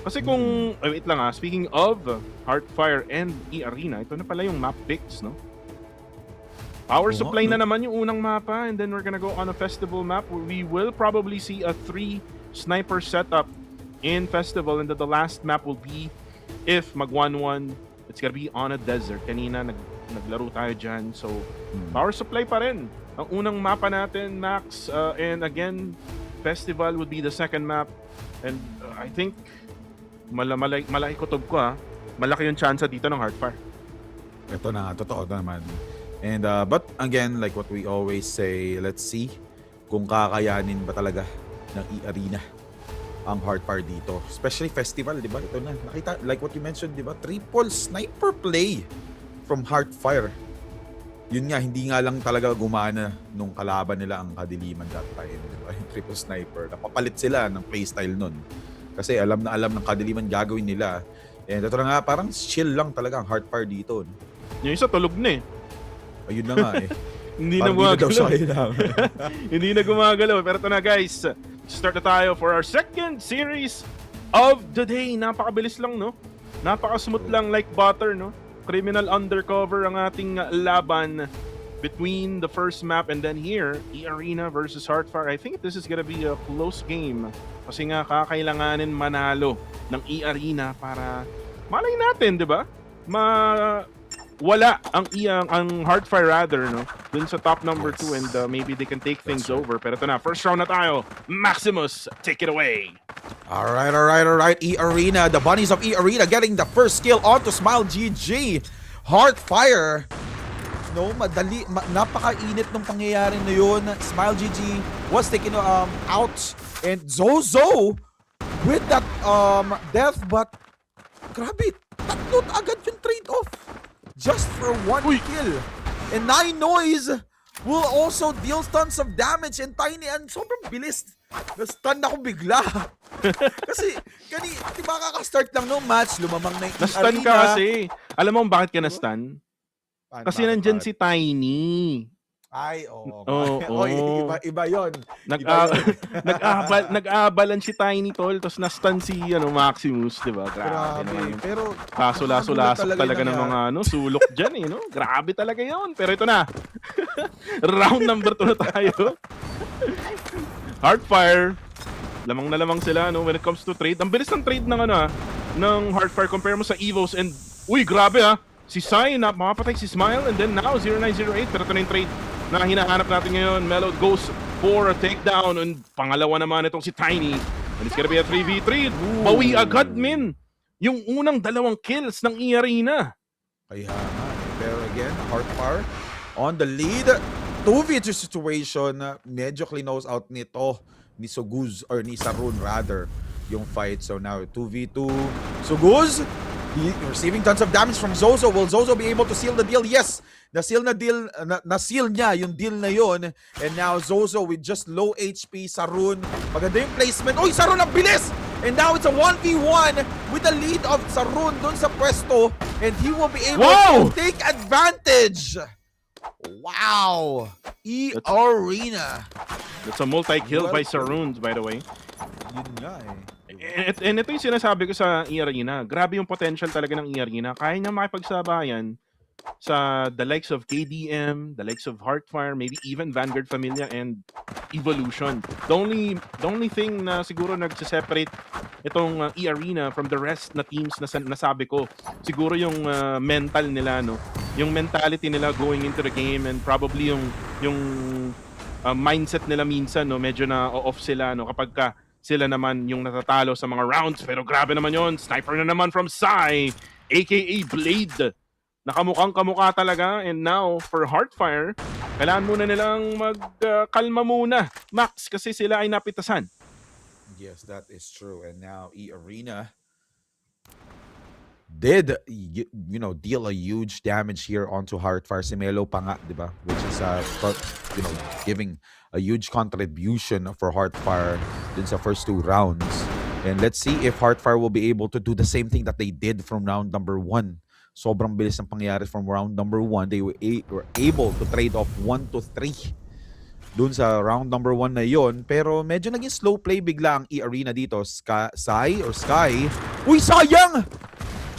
Kasi kung, wait lang speaking of Heartfire and eArena, ito na pala yung map picks, no? Power supply na naman yung unang mapa, and then we're gonna go on a festival map where we will probably see a 3 sniper setup in festival, and then the last map will be, if mag 1-1, it's gonna be on a desert. Kanina naglaro tayo dyan, so power supply pa rin ang unang mapa natin, Max, and again festival would be the second map, and I think malaki kutob ko malaki yung chance dito ng Heartfire. Ito na, totoo naman. And but again, like what we always say, let's see kung kakayanin ba talaga ng eArena ang Heartfire dito. Especially festival, di ba? Ito na, nakita, like what you mentioned, di ba? Triple sniper play from Heartfire. Yun nga, hindi nga lang talaga gumana nung kalaban nila ang kadiliman that time, di ba? Yung triple sniper. Napapalit sila ng playstyle nun. Kasi alam ng kadiliman gagawin nila. And ito na nga, parang chill lang talaga ang Heartfire dito. Yung isa tulog na eh. Ayun na nga eh. Hindi na gumagalaw. Hindi na gumagalaw. Pero ito na guys, start na tayo for our second series of the day. Napakabilis lang, no? Napaka-smooth lang like butter, no? Criminal undercover ang ating laban between the first map and then here, eArena versus Heartfire. I think this is gonna be a close game. Kasi nga, kakailanganin manalo ng eArena para malay natin, di ba? Wala ang Heartfire rather, no? Dun sa top number 2, and maybe they can take things over. Pero ito na, first round na tayo. Maximus, take it away. Alright. eArena, the bunnies of eArena getting the first kill onto Smile GG. Heartfire. No, napakainit ng pangyayari na yun. Smile GG was taken out. And Zozo with that death, but grabe, tatlo agad yung trade-off. Just for one kill. And Nine Noise will also deal tons of damage, and Tiny, and sobrang bilis. Na-stun ako bigla. Kasi, diba kakastart lang ng match, lumamang na yung Na-stun arena. ka kasi. Alam mo bakit ka na-stun? Kasi nandyan si Tiny. Ay, oo. Iba yun. Nag-aabalan si Tiny, tol, tapos na-stun si Maximus, di ba? Grabe naman yun. Pero Laso-lasok talaga ng mga sulok dyan eh, no? Grabe talaga yun. Pero ito na. Round number 2 na tayo. Heartfire. Lamang na lamang sila, no? When it comes to trade. Ang bilis ng trade ng Heartfire. Compare mo sa EVOS, and uy, grabe si Sai, makapatay si Smile, and then now 0908. Pero ito na yung trade na hinahanap natin ngayon. Melo goes for a takedown, and pangalawa naman itong si Tiny, and it's gonna be a 3v3. Bawi agad, min, yung unang 2 kills ng eArena. Kaya nga. Pero again, Heartfire on the lead. 2v2 situation. Medyo close out nito ni Soguz, or ni Sarun rather. yung fight. So now 2v2. Suguz, he receiving tons of damage from Zozo. Will Zozo be able to seal the deal? Yes! Na-seal niya yung deal na yon. And now Zozo with just low HP. Sarun, maganda yung placement. Uy, Sarun ang bilis! And now it's a 1v1 with the lead of Sarun dun sa pwesto. And he will be able to take advantage. Wow! eArena. That's a multi-kill by Saruns, by the way. Yun nga And ito yung sinasabi ko sa eArena. Grabe yung potential talaga ng eArena. Kaya niya makipagsabayan sa the likes of KDM, the likes of Heartfire, maybe even Vanguard Familia and Evolution. The only thing na siguro nagse-separate itong eArena from the rest na teams na nasabi ko, siguro yung mental nila, no? Yung mentality nila going into the game, and probably yung mindset nila minsan, no, medyo na off sila, no, kapag ka sila naman yung natatalo sa mga rounds. Pero grabe naman yon, sniper na naman from Sai, aka Blade. Nakamukhang kamukha talaga. And now for Heartfire, kailangan muna nilang magkalma muna, Max, kasi sila ay napitasan. Yes, that is true. And now eArena did deal a huge damage here onto Heartfire. Si Melo pa nga, di ba? Which is giving a huge contribution for Heartfire dun sa first 2 rounds. And let's see if Heartfire will be able to do the same thing that they did from round number 1. Sobrang bilis ng pangyayari from round number 1. They were able to trade off 1 to 3 dun sa round number 1 na yon. Pero medyo naging slow play bigla ang eArena dito. Sky. Uy, sayang!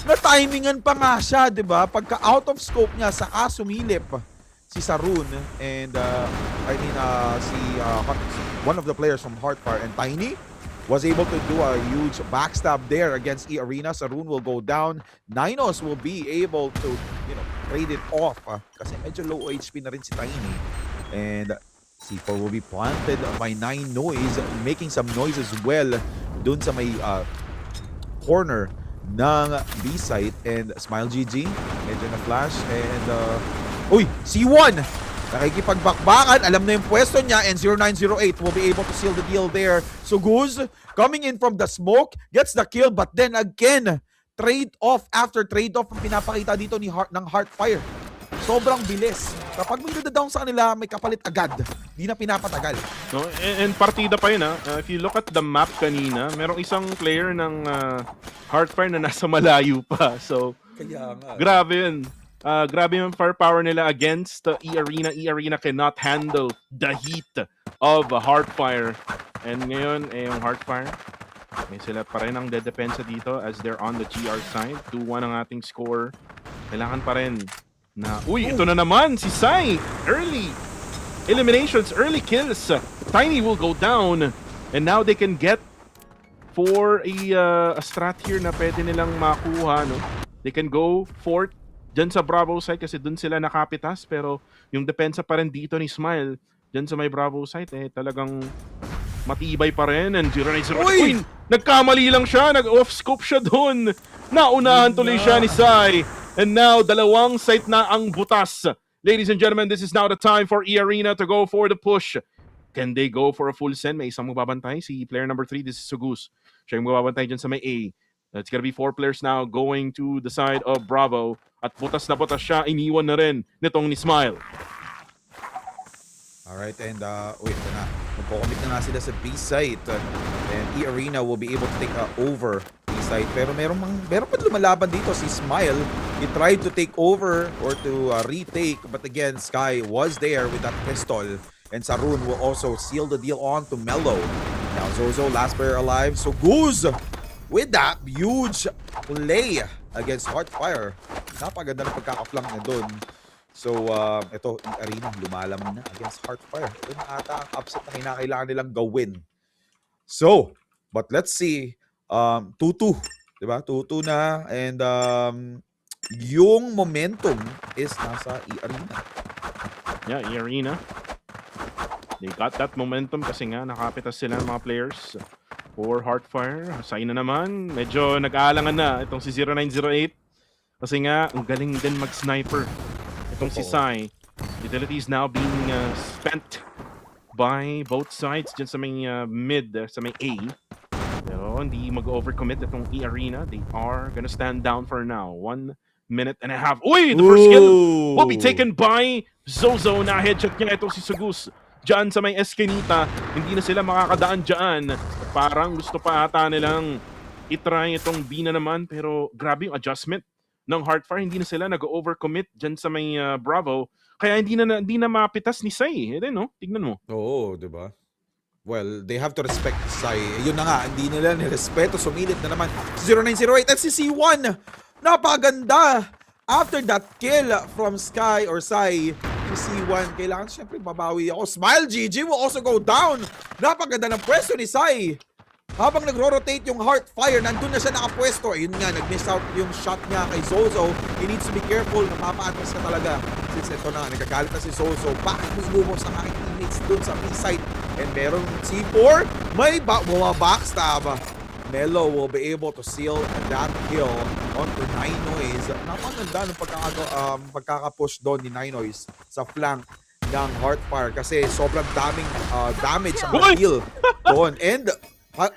Na-timingan pa nga siya, di ba? Pagka out of scope niya, saka sumilip si Sarun. And, one of the players from Heartfire and Tiny was able to do a huge backstab there against eArena. Sarun will go down. Ninos will be able to, trade it off. Kasi medyo low HP na rin si Tiny. And C4 will be planted by 9 Noise, making some noise as well dun sa may corner ng B-site. And Smile GG, medyo na flash. And, C1! Nakikipagbakbakan, alam na yung pwesto niya, and 0908 will be able to seal the deal there. So Guz, coming in from the smoke, gets the kill, but then again, trade-off after trade-off ang pinapakita dito ng Heartfire. Sobrang bilis. Kapag may down sa kanila, may kapalit agad. Di na pinapatagal. No, and partida pa yun, if you look at the map kanina, merong isang player ng Heartfire na nasa malayo pa. So, kaya nga, grabe yun. Grabe yung firepower nila against eArena. eArena cannot handle the heat of Heartfire. And ngayon, yung Heartfire, may sila pa rin ang dedepensa dito as they're on the GR side. 2-1 ang ating score. Kailangan pa rin na... Uy, ito na naman si Sai. Early eliminations, early kills. Tiny will go down. And now they can get for a strat here na pwede nilang makuha. No? They can go for dyan sa Bravo site kasi dun sila nakapitas, pero yung depensa pa rin dito ni Smile dyan sa may Bravo site talagang matibay pa rin. And 0908, uy! Nagkamali lang siya, nag-off scope siya dun. Naunahan tuloy siya ni Sai. And now, dalawang site na ang butas. Ladies and gentlemen, this is now the time for eArena to go for the push. Can they go for a full send? May isang magbabantay, si player number 3, this is Sugus. Siya yung magbabantay dyan sa may A. It's gonna be 4 players now going to the side of Bravo. At butas na butas siya, iniwan na rin nitong ni Smile. Alright, and ito na. Magpo-commit na sila sa B-site. And eArena will be able to take over B-site. Pero meron pa lumalaban dito si Smile. He tried to take over or to retake. But again, Sky was there with that pistol. And Sarun will also seal the deal on to Mellow. Now Zozo, last player alive. So Goose! With that huge play against Heartfire. Napaganda ng pagkakaflank na dun. So, ito, eArena, lumalamang na against Heartfire. Ito na ata ang upset na kinakailangan nilang gawin. So, but let's see. 2-2. Diba? 2-2 na. And yung momentum is nasa eArena. Yeah, eArena. They got that momentum kasi nga nakapitas sila ng mga players. For Heartfire, Sai na naman. Medyo nag-aalangan na itong si 0908. Kasi nga, ang galing din mag-sniper. Itong si Sai. Utility is now being spent by both sides dyan sa may mid, sa may A. Pero Pero hindi mag-overcommit itong eArena. They are gonna stand down for now. 1 minute and a half. Uy! The first kill will be taken by Zozo. Na headshot niya ito si Sugus. Diyan sa may Eskinita. Hindi na sila makakadaan dyan. Parang gusto pa ata nilang itry itong B na naman. Pero grabe yung adjustment ng Heartfire. Hindi na sila nag-overcommit dyan sa may Bravo. Kaya hindi na mapitas ni Sai. No? Tignan mo. Oo, di ba? Well, they have to respect Sai. Yun na nga, hindi nila nirespeto. Sumilit na naman 0908 at si C1. Napaganda. After that kill from Sky or Sai, si C1, kailangan siyempre babawi ako. Smile GG will also go down. Napaganda ng pwesto ni Sai. Habang nagro-rotate yung Heartfire, nandun na siya nakapwesto. Ayun nga, nag-miss out yung shot niya kay Zozo. He needs to be careful. Napapa-atras ka talaga. Since ito na, nagagalit na si Zozo. Bakit mo inubos ang aking teammates dun sa B-site? And merong C4, may backstab. Melo will be able to seal that kill onto Ninoys. Napaganda ng pagkakapush doon ni Ninoys sa flank ng Heartfire kasi sobrang daming damage ang deal doon. And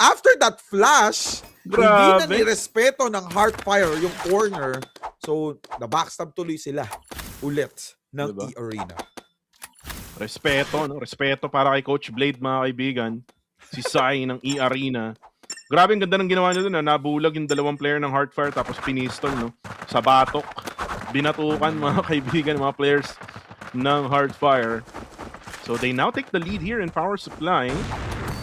after that flash, hindi na nirespeto ng Heartfire yung corner. So, na-backstab tuloy sila ulit ng eArena. Respeto, no? Respeto para kay Coach Blade, mga kaibigan. Si Sai ng eArena. Grabe, ang ganda ng ginawa niya doon. Nabulag yung dalawang player ng Heartfire tapos pinistol, no? Sa batok. Binatukan, mga kaibigan, mga players ng Heartfire. So they now take the lead here in power supply.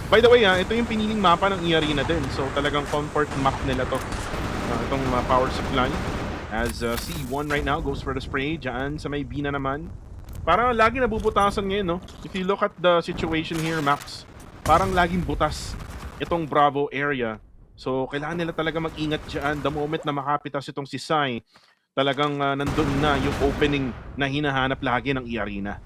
By the way, ito yung piniling mapa ng eArena din. So talagang comfort map nila to. Itong power supply. As C1 right now goes for the spray. Diyan sa may B na naman. Parang lagi nabubutasan ngayon, no? If you look at the situation here, Max, parang laging butas itong Bravo area. So, kailangan nila talaga mag-ingat dyan. The moment na makapitas itong si Sai, talagang nandun na yung opening na hinahanap lagi ng eArena.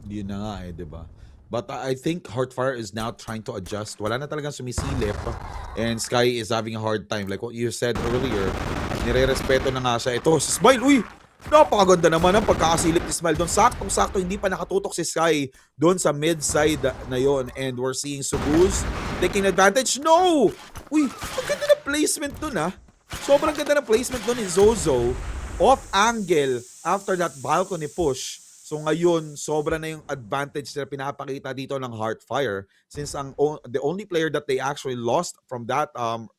Yun na nga diba? But I think Heartfire is now trying to adjust. Wala na talagang sumisilip. And Sky is having a hard time. Like what you said earlier, nire-respeto na nga siya. Ito, si Smile, uy! Napakaganda naman ang pagkakasilip ni Smile doon. Saktong-sakto, hindi pa nakatutok si Sky doon sa mid-side na yon. And we're seeing Subuz taking advantage. No! Uy, ang ganda na placement doon Sobrang ganda na placement doon ni Zozo. Off angle after that balcony push. So ngayon, sobra na yung advantage na pinapakita dito ng Heartfire. Since the only player that they actually lost from that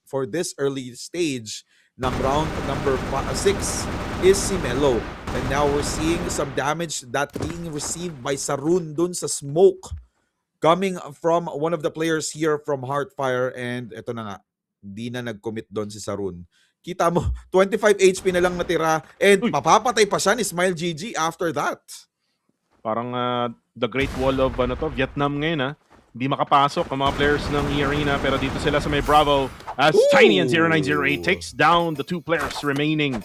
for this early stage ng round number 6 is si Melo. And now we're seeing some damage that being received by Sarun dun sa smoke coming from one of the players here from Heartfire. And ito na nga, hindi na nag-commit dun si Sarun. Kita mo, 25 HP na lang natira and mapapatay pa siya ni Smile GG after that. Parang the Great Wall of Vietnam ngayon Hindi makapasok ang mga players ng eArena pero dito sila sa may Bravo as Tiny and 0908 takes down the two players remaining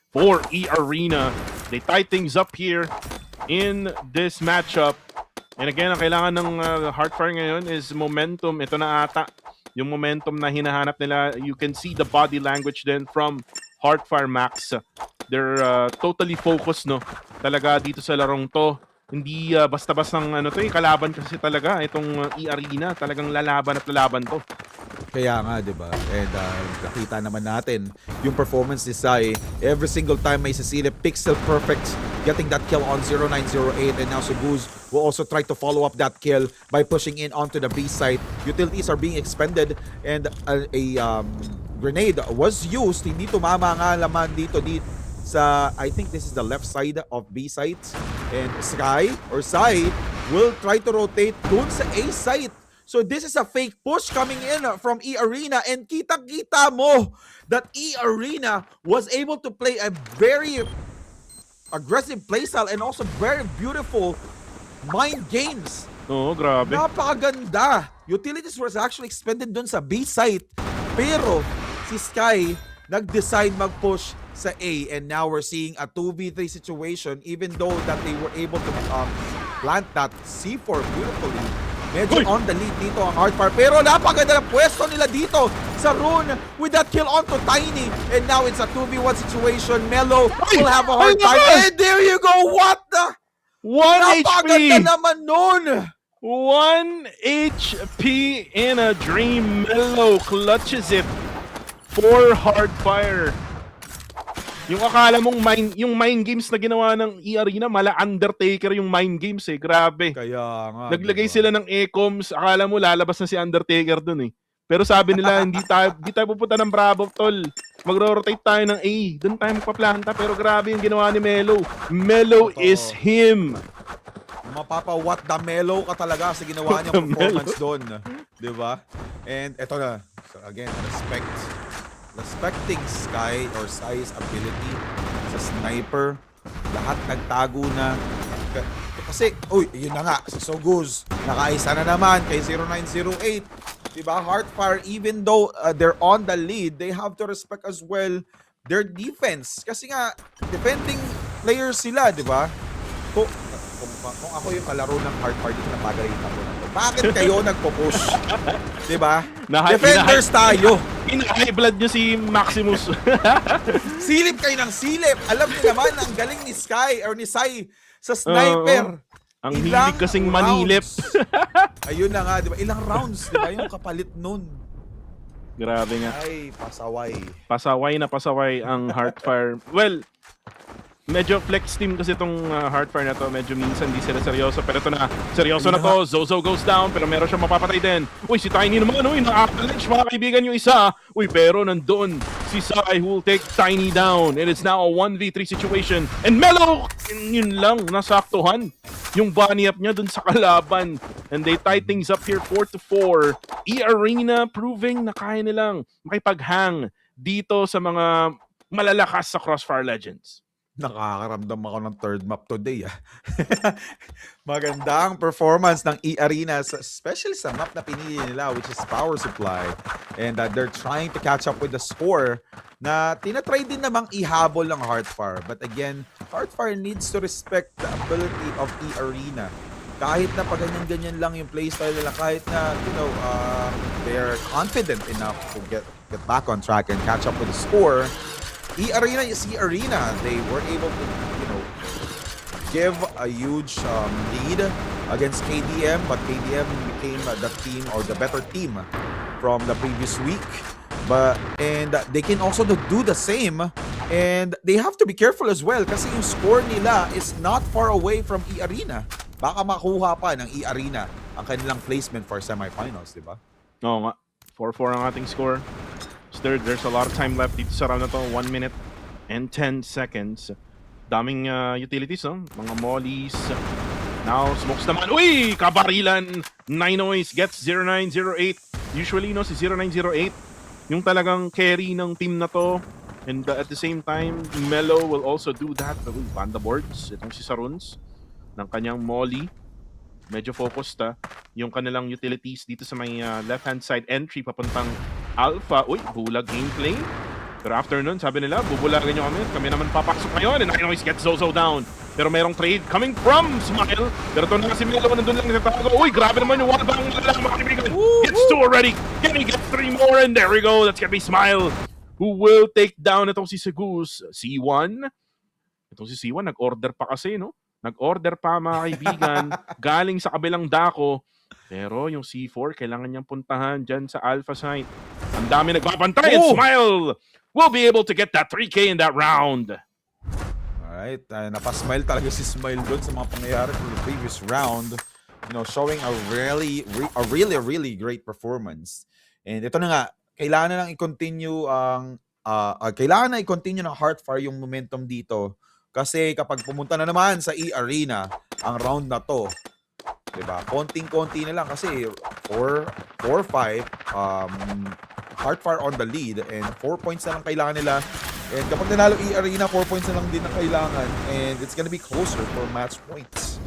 for eArena. They tie things up here in this matchup. And again, ang kailangan ng Heartfire ngayon is momentum. Ito na ata yung momentum na hinahanap nila. You can see the body language then from Heartfire, Max. They're totally focused, no? Talaga dito sa larong to. Hindi basta-bastang kalaban kasi talaga itong eArena. Talagang lalaban at lalaban to. Kaya nga, di ba? And nakita naman natin yung performance ni Sai. Every single time may sisilip, pixel perfect, getting that kill on 0908. And now Subuz will also try to follow up that kill by pushing in onto the B site. Utilities are being expended and a grenade was used. Hindi tumama nga laman dito sa, I think this is the left side of B site. And Sky or Sai will try to rotate dun sa A site. So this is a fake push coming in from eArena, and kita-kita mo that eArena was able to play a very aggressive playstyle and also very beautiful mind games. Oo, grabe. Napakaganda. Utilities was actually expended dun sa B site, pero si Sky nag-decide mag-push sa A, and now we're seeing a 2v3 situation even though that they were able to plant that C4 beautifully. Medyo on the lead dito ang Heartfire, pero napaganda ng pwesto nila dito sa Rune with that kill onto Tiny, and now it's a 2v1 situation. Melo will have a hard time, and there you go. What the? 1 HP! Napaganda naman nun! 1 HP in a dream. Mellow clutches it for Hardfire. Yung akala mong yung mind games na ginawa ng eArena, mala Undertaker yung mind games eh. Grabe. Kaya nga. Naglagay diba? sila ng ecoms, akala mo lalabas na si Undertaker dun eh. Pero sabi nila, hindi tayo pupunta ng Bravo, tol. Magro-rotate tayo ng A. Doon tayo magpaplanta. Pero grabe yung ginawa ni Melo. Melo is him. Mapapa what the mellow ka talaga sa ginawa niyang performance doon. Diba? And eto na. So again, respecting Sky or Sky's ability sa sniper. Lahat nagtago na. Kasi, yun na nga, si Soguz, nakaisa na naman kay 0908. Diba? Heartfire, even though they're on the lead, they have to respect as well their defense. Kasi nga, defending players sila, diba? Kung ako yung kalaro ng Heartfire dito, napagalitan ko na to. Bakit kayo nagpo-push? Diba? Defenders tayo. In-high blood nyo si Maximus. Silip kayo ng silip. Alam niyo naman, ang galing ni Sky or ni Sai sa sniper. Ang hilig kasing manilip. Ayun na nga, di ba? Ilang rounds, di ba? Yung kapalit nun. Grabe nga. Ay, pasaway. Pasaway ang Heartfire. Well, medyo flex team kasi itong Heartfire na to. Medyo minsan di sila seryoso. Pero ito na, seryoso na to. Zozo goes down, pero meron siyang mapapatay din. Uy, si Tiny naman. Uy, na-avalanche mga kaibigan yung isa. Uy, pero nandun si Sai who will take Tiny down. And it's now a 1v3 situation. And Melo, yun lang, nasaktuhan yung bunny up niya dun sa kalaban. And they tie things up here 4-4. eArena proving na kaya nilang makipaghang dito sa mga malalakas sa Crossfire Legends. Nakakaramdam ako ng third map today. Magandang performance ng eArena, especially sa map na pinili nila, which is Power Supply. And they're trying to catch up with the score na tinatry din namang ihabol ng Heartfire. But again, Heartfire needs to respect the ability of eArena. Kahit na paganyan-ganyan lang yung playstyle nila, kahit na, they're confident enough to get back on track and catch up with the score, eArena is eArena. They were able to, give a huge lead against KDM, but KDM became the team or the better team from the previous week. And they can also do the same, and they have to be careful as well kasi yung score nila is not far away from eArena. Baka makuha pa ng eArena ang kanilang placement for semifinals, di ba? Oo nga. 4-4 ang ating score. There's a lot of time left dito sa round na to. 1 minute and 10 seconds. Daming utilities, no? Mga mollies. Now, smokes naman. Uy! Kabarilan! Ninois gets 0908. Usually, si 0908, yung talagang carry ng team na to. And at the same time, Melo will also do that. Banda boards. Itong si Saruns ng kanyang molly. Medyo focused yung kanilang utilities dito sa may left-hand side entry papuntang Alpha. Uy, bulag gameplay. Pero after nun, sabi nila, bubulagan nyo kami. Kami naman papasok ngayon. And Ninois gets Zozo down. Pero merong trade coming from Smile. Pero ito na si Melo, nandun lang nagtatago. Uy, grabe naman yung wallbang lang mga kaibigan. Gets 2 already. Can he get 3 more? And there we go. That's gonna be Smile who will take down itong si Segus. C1. Itong si C1, nag-order pa kasi, no? Nag-order pa mga kaibigan. Galing sa kabilang dako. Pero yung C4, kailangan niyang puntahan dyan sa Alpha site. Ang dami nagbabantay. And Smile will be able to get that 3K in that round. Alright, napasmile talaga si Smile doon sa mga pangyayari from the previous round. Showing a really great performance. And ito na nga, kailangan na i-continue ng Heartfire yung momentum dito. Kasi kapag pumunta na naman sa eArena, ang round na to, diba? Konting-konti na lang kasi 4-5, Heartfire on the lead and 4 points na lang kailangan nila. And kapag nanalo eArena, 4 points na lang din ang kailangan and it's gonna be closer for match points.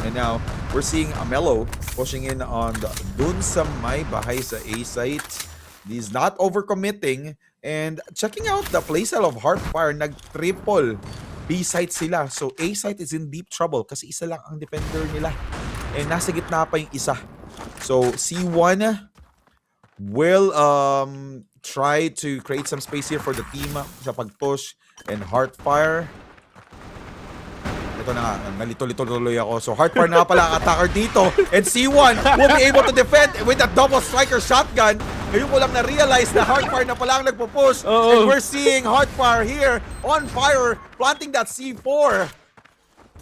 And now, we're seeing Amelo pushing in on dun sa may bahay sa A site. He's not overcommitting and checking out the playstyle of Heartfire, nag-triple B site sila. So A site is in deep trouble kasi isa lang ang defender nila. And nasa gitna pa yung isa. So C1 will try to create some space here for the team sa pag-push. And Heartfire, ito na nga, nalito-lito tuloy ako. So Heartfire na pala ang attacker dito. And C1 will be able to defend with a double striker shotgun. Ngayon ko lang na-realize na Heartfire na pala ang nagpo-push. And we're seeing Heartfire here on fire, planting that C4.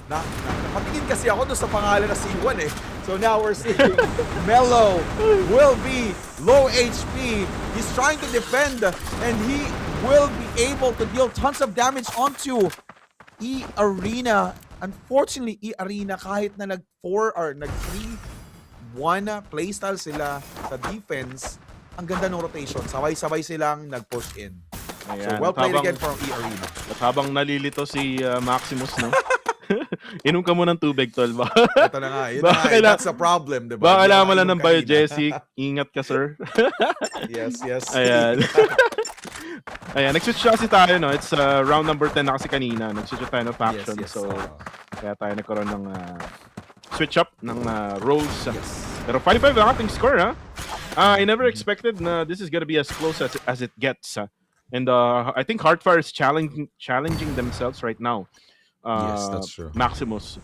Napatingin kasi ako doon sa pangalan na C1 eh. So now we're seeing Melo will be low HP. He's trying to defend and he will be able to deal tons of damage onto eArena. Unfortunately, eArena kahit na nag-4 or nag-3-1 playstyle sila sa defense, ang ganda ng rotation. Sabay-sabay silang nag-push in. So well played again from eArena. At habang nalilito si Maximus, no? Inom ka mo ng tubig, tol ba? Ito na nga. That's a problem, diba? Baka kailangan mo lang ng biogesic. Ingat ka, sir. Yes. Ayan. Ayan, nag-switch kasi tayo, no? It's round number 10 na kasi kanina. Nag-switch tayo ng faction. Yes. So, kaya tayo nagkaroon ng switch up ng roles. Pero 5-5 ang ating score, ha? I never expected na this is gonna be as close as it gets. And I think Heartfire is challenging themselves right now. Yes, that's true. Maximus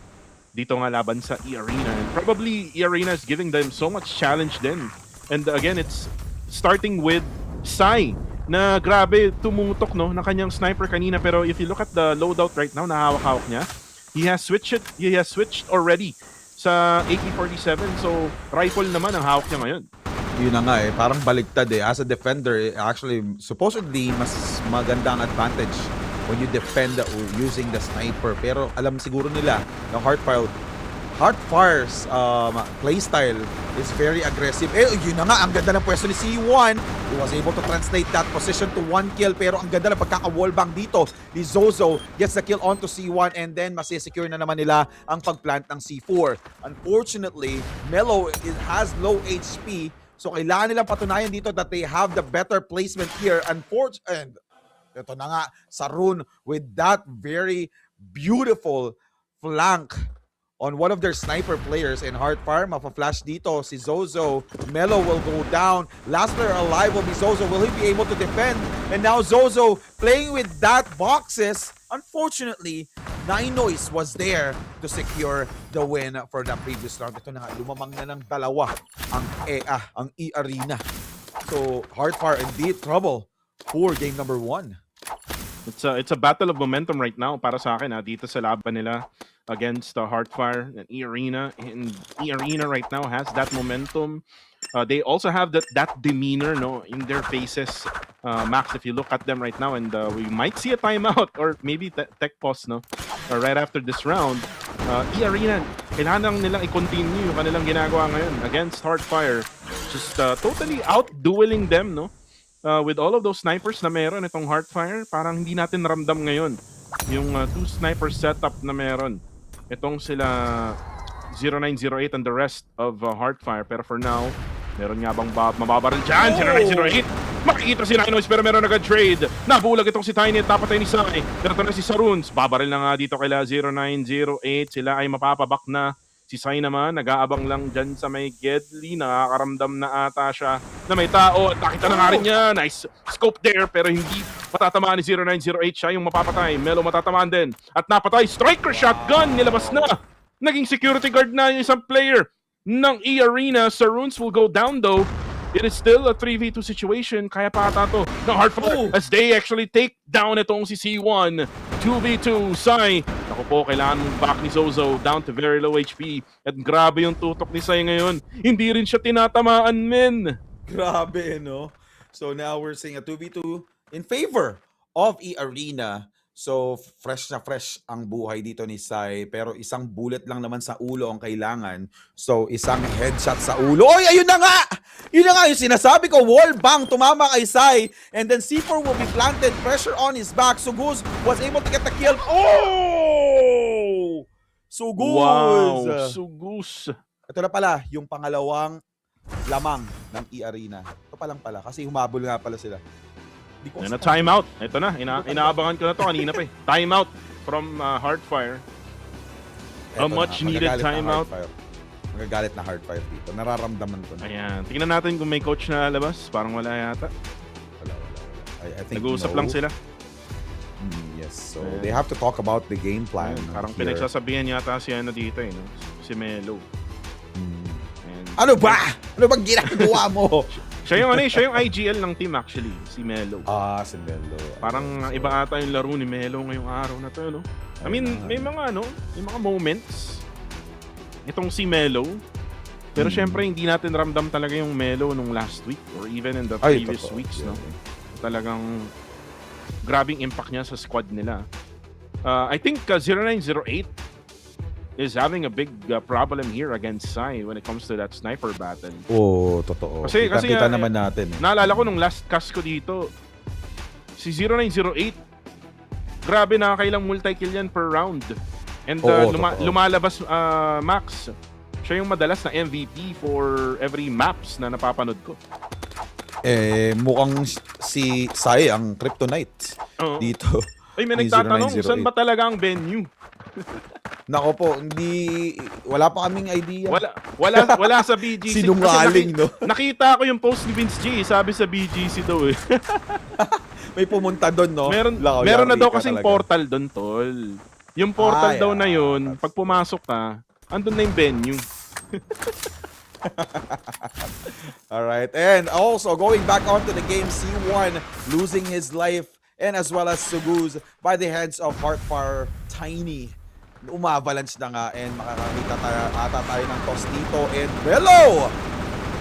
dito nga laban sa eArena, and probably eArena is giving them so much challenge then. And again, it's starting with Sai na grabe tumutok, no, na kanyang sniper kanina, pero if you look at the loadout right now na hawak-hawak niya, he has switched already sa AK-47, so rifle naman ang hawak niya ngayon. Yun na nga eh, parang baligtad eh. As a defender, actually, supposedly, mas magandang advantage when you defend using the sniper. Pero alam siguro nila na Heartfire's playstyle is very aggressive. Yun na nga, ang ganda ng pwesto ni C1. He was able to translate that position to 1 kill, pero ang ganda ng pagkaka-wallbang dito ni Zozo. Gets the kill onto C1 and then masisecure na naman nila ang pagplant ng C4. Unfortunately, Melo has low HP, so kailangan nilang patunayan dito that they have the better placement here. And ito na nga, Sarun with that very beautiful flank on one of their sniper players in Heartfire. Mapa-flash dito si Zozo. Melo will go down. Last player alive will be Zozo. Will he be able to defend? And now Zozo playing with that boxes. Unfortunately, Ninois was there to secure the win for the previous round. Ito na nga, lumamang na ng dalawa ang eArena. So Heartfire indeed trouble for game number 1. It's a battle of momentum right now para sa akin dito sa laban nila against Heartfire and eArena. And eArena right now has that momentum. They also have that demeanor, no, in their faces. Max, if you look at them right now, and we might see a timeout or maybe tech pause, no, right after this round. eArena, kailangan nilang i-continue yung kanilang ginagawa ngayon against Heartfire. Just totally out-dueling them, no? With all of those snipers na meron itong Heartfire, parang hindi natin ramdam ngayon yung 2 sniper setup na meron. Itong sila 0908 and the rest of Heartfire. Pero for now, meron nga bang mababaril dyan? 0908! Makikita si Ninois pero meron agad-trade. Nabulag itong si Tiny at napatay ni Sai. Pero ito na si Saruns. Babaril na nga dito kaila 0908. Sila ay mapapabak na. Si Sai naman, nag-aabang lang dyan sa may Gedli. Nakakaramdam na ata siya na may tao. At nakita na nga rin niya. Nice scope there. Pero hindi matatamaan ni 0908. Siya yung mapapatay. Melo matatamaan din. At napatay. Striker shotgun. Nilabas na. Naging security guard na yung isang player ng eArena. Saruns will go down though. It is still a 3v2 situation. Kaya pa ata to ng Heartfire as they actually take down itong si C1. 2v2, Sai. Ako po, kailangan mong back ni Zozo down to very low HP. At grabe yung tutok ni Sai ngayon. Hindi rin siya tinatamaan, men. Grabe, no? So now we're seeing a 2v2 in favor of eArena. So fresh na fresh ang buhay dito ni Sai, pero isang bullet lang naman sa ulo ang kailangan. So isang headshot sa ulo. Oy, ayun na nga! Yun na nga yung sinasabi ko, wall bang tumama kay Sai, and then C4 will be planted, pressure on his back. Sugus was able to get the kill. Oh! Sugus! Wow, Sugus. Ito na pala yung pangalawang lamang ng eArena. Ito pa lang pala kasi humabol nga pala sila. Yan na, timeout. Ito na, inaabangan ko na to kanina pa eh. Timeout from Heartfire. A much needed timeout. Magagalit na Heartfire dito. Nararamdaman ko na. Ayan, tingnan natin kung may coach na labas. Parang wala yata. Wala. I think Nag-uusap lang sila. Yes. So they have to talk about the game plan. Parang here. pinagsasabihan yata si ano dito no? Si Melo. And, Ano ba? Ano bang ginagawa mo? siya yung IGL ng team actually, si Melo. Si Melo. Parang iba ata yung laro ni Melo ngayong araw na to, no? I mean, may mga moments itong si Melo. Pero syempre hindi natin ramdam talaga yung Melo nung last week or even in the previous weeks, no? Talagang grabing impact niya sa squad nila. I think 0908 is having a big problem here against Sai when it comes to that sniper battle. Totoo. Kasi kita naman natin. Naalala ko nung last cast ko dito, si 0908, grabe nakakailang multi-kill yan per round. And lumalabas max. Siya yung madalas na MVP for every maps na napapanood ko. Mukhang si Sai ang kryptonite dito. Ay, may nagtatanong, saan ba talaga ang venue? Nako po, wala pa kaming idea. Wala sa BGC. Sinungaling, no? Nakita ko yung post ni Vince G, sabi sa BGC daw eh. May pumunta doon, no? Meron na daw kasing portal doon, tol. Yung portal daw na yun, pag pumasok ka, andun na yung venue. Alright, and also going back onto the game, C1 losing his life and as well as Suguz by the hands of Heartfire Tiny. Umavalanche na nga and makakamita tayo ng toss dito and Melo!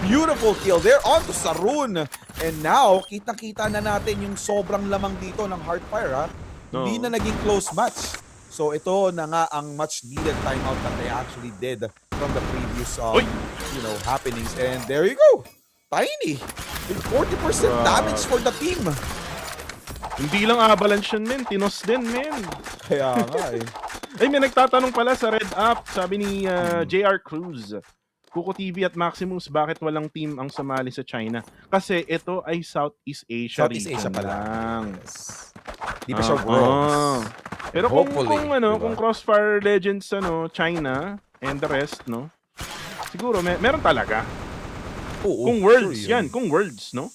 Beautiful kill there onto Sarun. And now, kitang-kita na natin yung sobrang lamang dito ng Heartfire, ha? Hindi na naging close match. So ito na nga ang much needed timeout that they actually did from the previous happenings. And there you go. Tiny with 40% damage for the team. Hindi lang avalanche yun, men. Tinos din, men. Kaya nga eh. Ay, may nagtatanong pala sa Red Up. Sabi ni JR Cruz, Kuko TV at Maximus, bakit walang team ang sumali sa China? Kasi ito ay Southeast Asia. Southeast Asia pa lang. Yes. Di pa siya Worlds. Pero kung diba? Kung Crossfire Legends China and the rest, no? Siguro meron talaga. Kung Worlds yan, kung Worlds, no?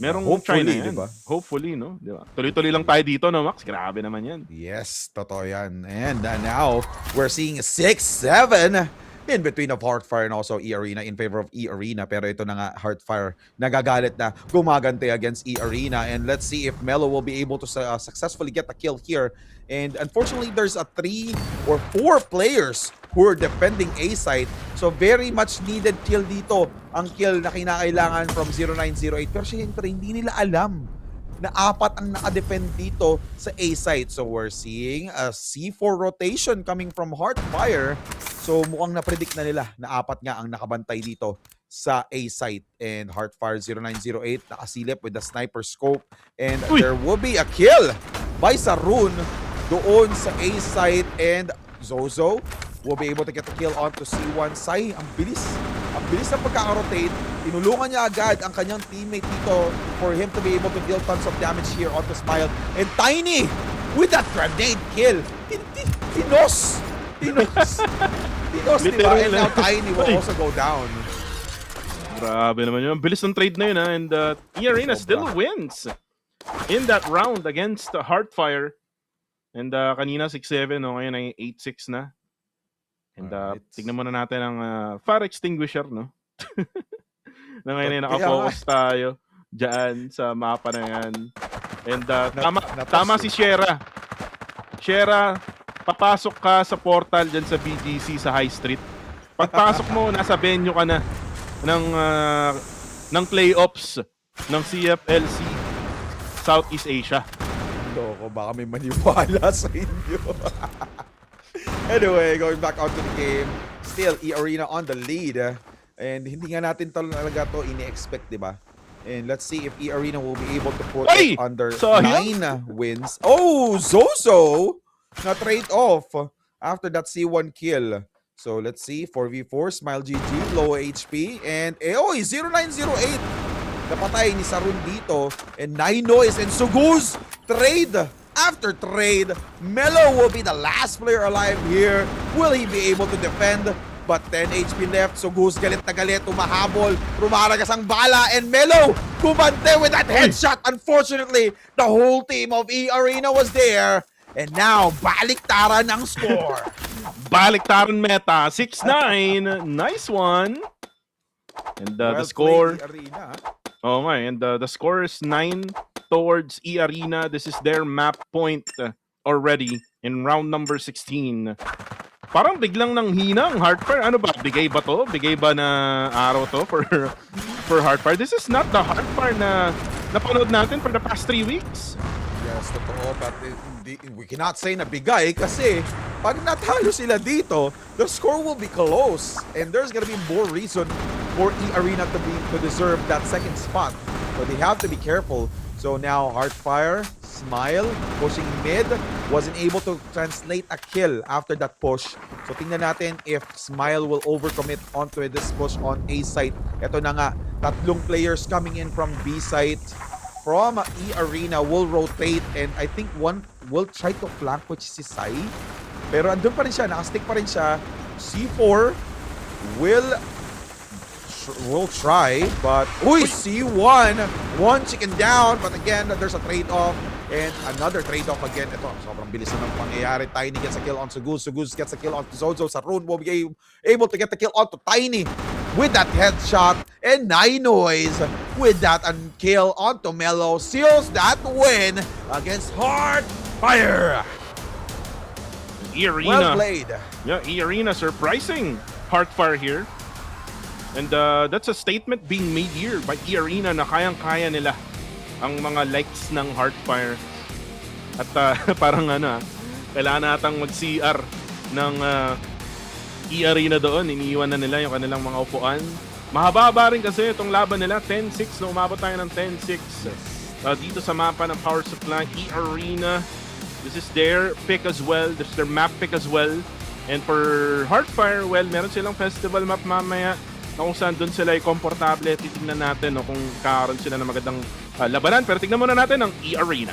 Merong China yan. Diba? Hopefully, no? Diba? Tuloy-tuloy lang tayo dito, no, Max? Grabe naman yan. Yes, totoo yan. And now, we're seeing 6-7 in between of Heartfire and also eArena in favor of eArena. Pero ito na nga, Heartfire nagagalit na gumagante against eArena. And let's see if Melo will be able to successfully get the kill here. And unfortunately, there's a 3 or 4 players who are defending A site. So very much needed kill dito. Ang kill na kinakailangan from 0908. Pero syempre, hindi nila alam na 4 ang naka-defend dito sa A site. So we're seeing a C4 rotation coming from Heartfire. So mukhang na-predict na nila na 4 nga ang nakabantay dito sa A site. And Heartfire 0908 nakasilip with the sniper scope. And there will be a kill by Sarun doon sa A site. And Zozo will be able to get the kill onto C1. Sai, ang bilis na pagkaka-rotate. Tinulungan niya agad ang kanyang teammate dito for him to be able to deal tons of damage here onto Smile. And Tiny with that grenade kill. Tinos, diba? And now Tiny will also go down. Grabe naman yun. Bilis ng trade na yun, ha? And eArena still wins in that round against Heartfire. And kanina 6-7, no? Ngayon ay 8-6 na. And tignan muna natin ang fire extinguisher, no? Na ngayon ay nakafocus tayo dyan sa mapa na yan. And tama si Shera. Shera, papasok ka sa portal dyan sa BGC sa High Street. Pagpasok mo, nasa venue ka na ng playoffs ng CFLC Southeast Asia. Loko, baka may maniwala sa inyo. Anyway, going back onto the game, still eArena on the lead. And hindi nga natin talaga to ini-expect, di ba? And let's see if eArena will be able to put it under 9 wins. Oh, Zozo na trade off after that C1 kill. So let's see, 4v4, Smile GG, low HP. And 0908. Napatay ni Sarun dito. And Ninois and Suguz trade. After trade, Melo will be the last player alive here. Will he be able to defend? But 10 HP left. Suguz galit na galit. Umahabol. Rumaragas ang bala. And Melo kumante with that headshot. Unfortunately, the whole team of eArena was there. And now, baliktaran ng score. Baliktaran meta, 6-9. Nice one. And the score... Arena. Oh nga, and the score is 9 towards eArena. This is their map point already in round number 16. Parang biglang nang hina ang Heartfire. Ano ba? Bigay ba to? Bigay ba na araw to for Heartfire? This is not the Heartfire na napanood natin for the past 3 weeks. Yes, totoo. But we cannot say na bigay kasi pag natalo sila dito, the score will be close. And there's gonna be more reason for eArena to deserve that second spot. So they have to be careful. So now Heartfire, Smile, pushing mid, wasn't able to translate a kill after that push. So tingnan natin if Smile will overcommit onto this push on A site. Ito na nga, tatlong players coming in from B site. From eArena will rotate and I think one will try to flank, which is si Sai. Pero andun pa rin siya, nakastick pa rin siya. C4 will try, but C1, one chicken down, but again, there's a trade-off, and another trade-off again. Ito, sobrang bilis na ng pangyayari. Tiny gets a kill on Suguz, Suguz gets a kill on Zozo. Sarun will be able to get the kill onto Tiny with that headshot, and Ninoys with that kill onto Melo seals that win against Heartfire. eArena. Well played. Yeah, eArena surprising Heartfire here. And that's a statement being made here by eArena na kayang-kaya nila ang mga likes ng Heartfire. At parang kailangan natang mag-CR ng eArena doon. Iniiwan na nila yung kanilang mga upuan. Mahaba-haba rin kasi itong laban nila. 10-6 na umabot tayo ng 10-6. Dito sa mapa ng Power Supply, eArena. This is their pick as well. This is their map pick as well. And for Heartfire, well, meron silang festival map mamaya na kung saan doon sila ay komportable. Titignan natin kung kakaroon sila ng magandang labanan. Pero tignan muna natin ang eArena.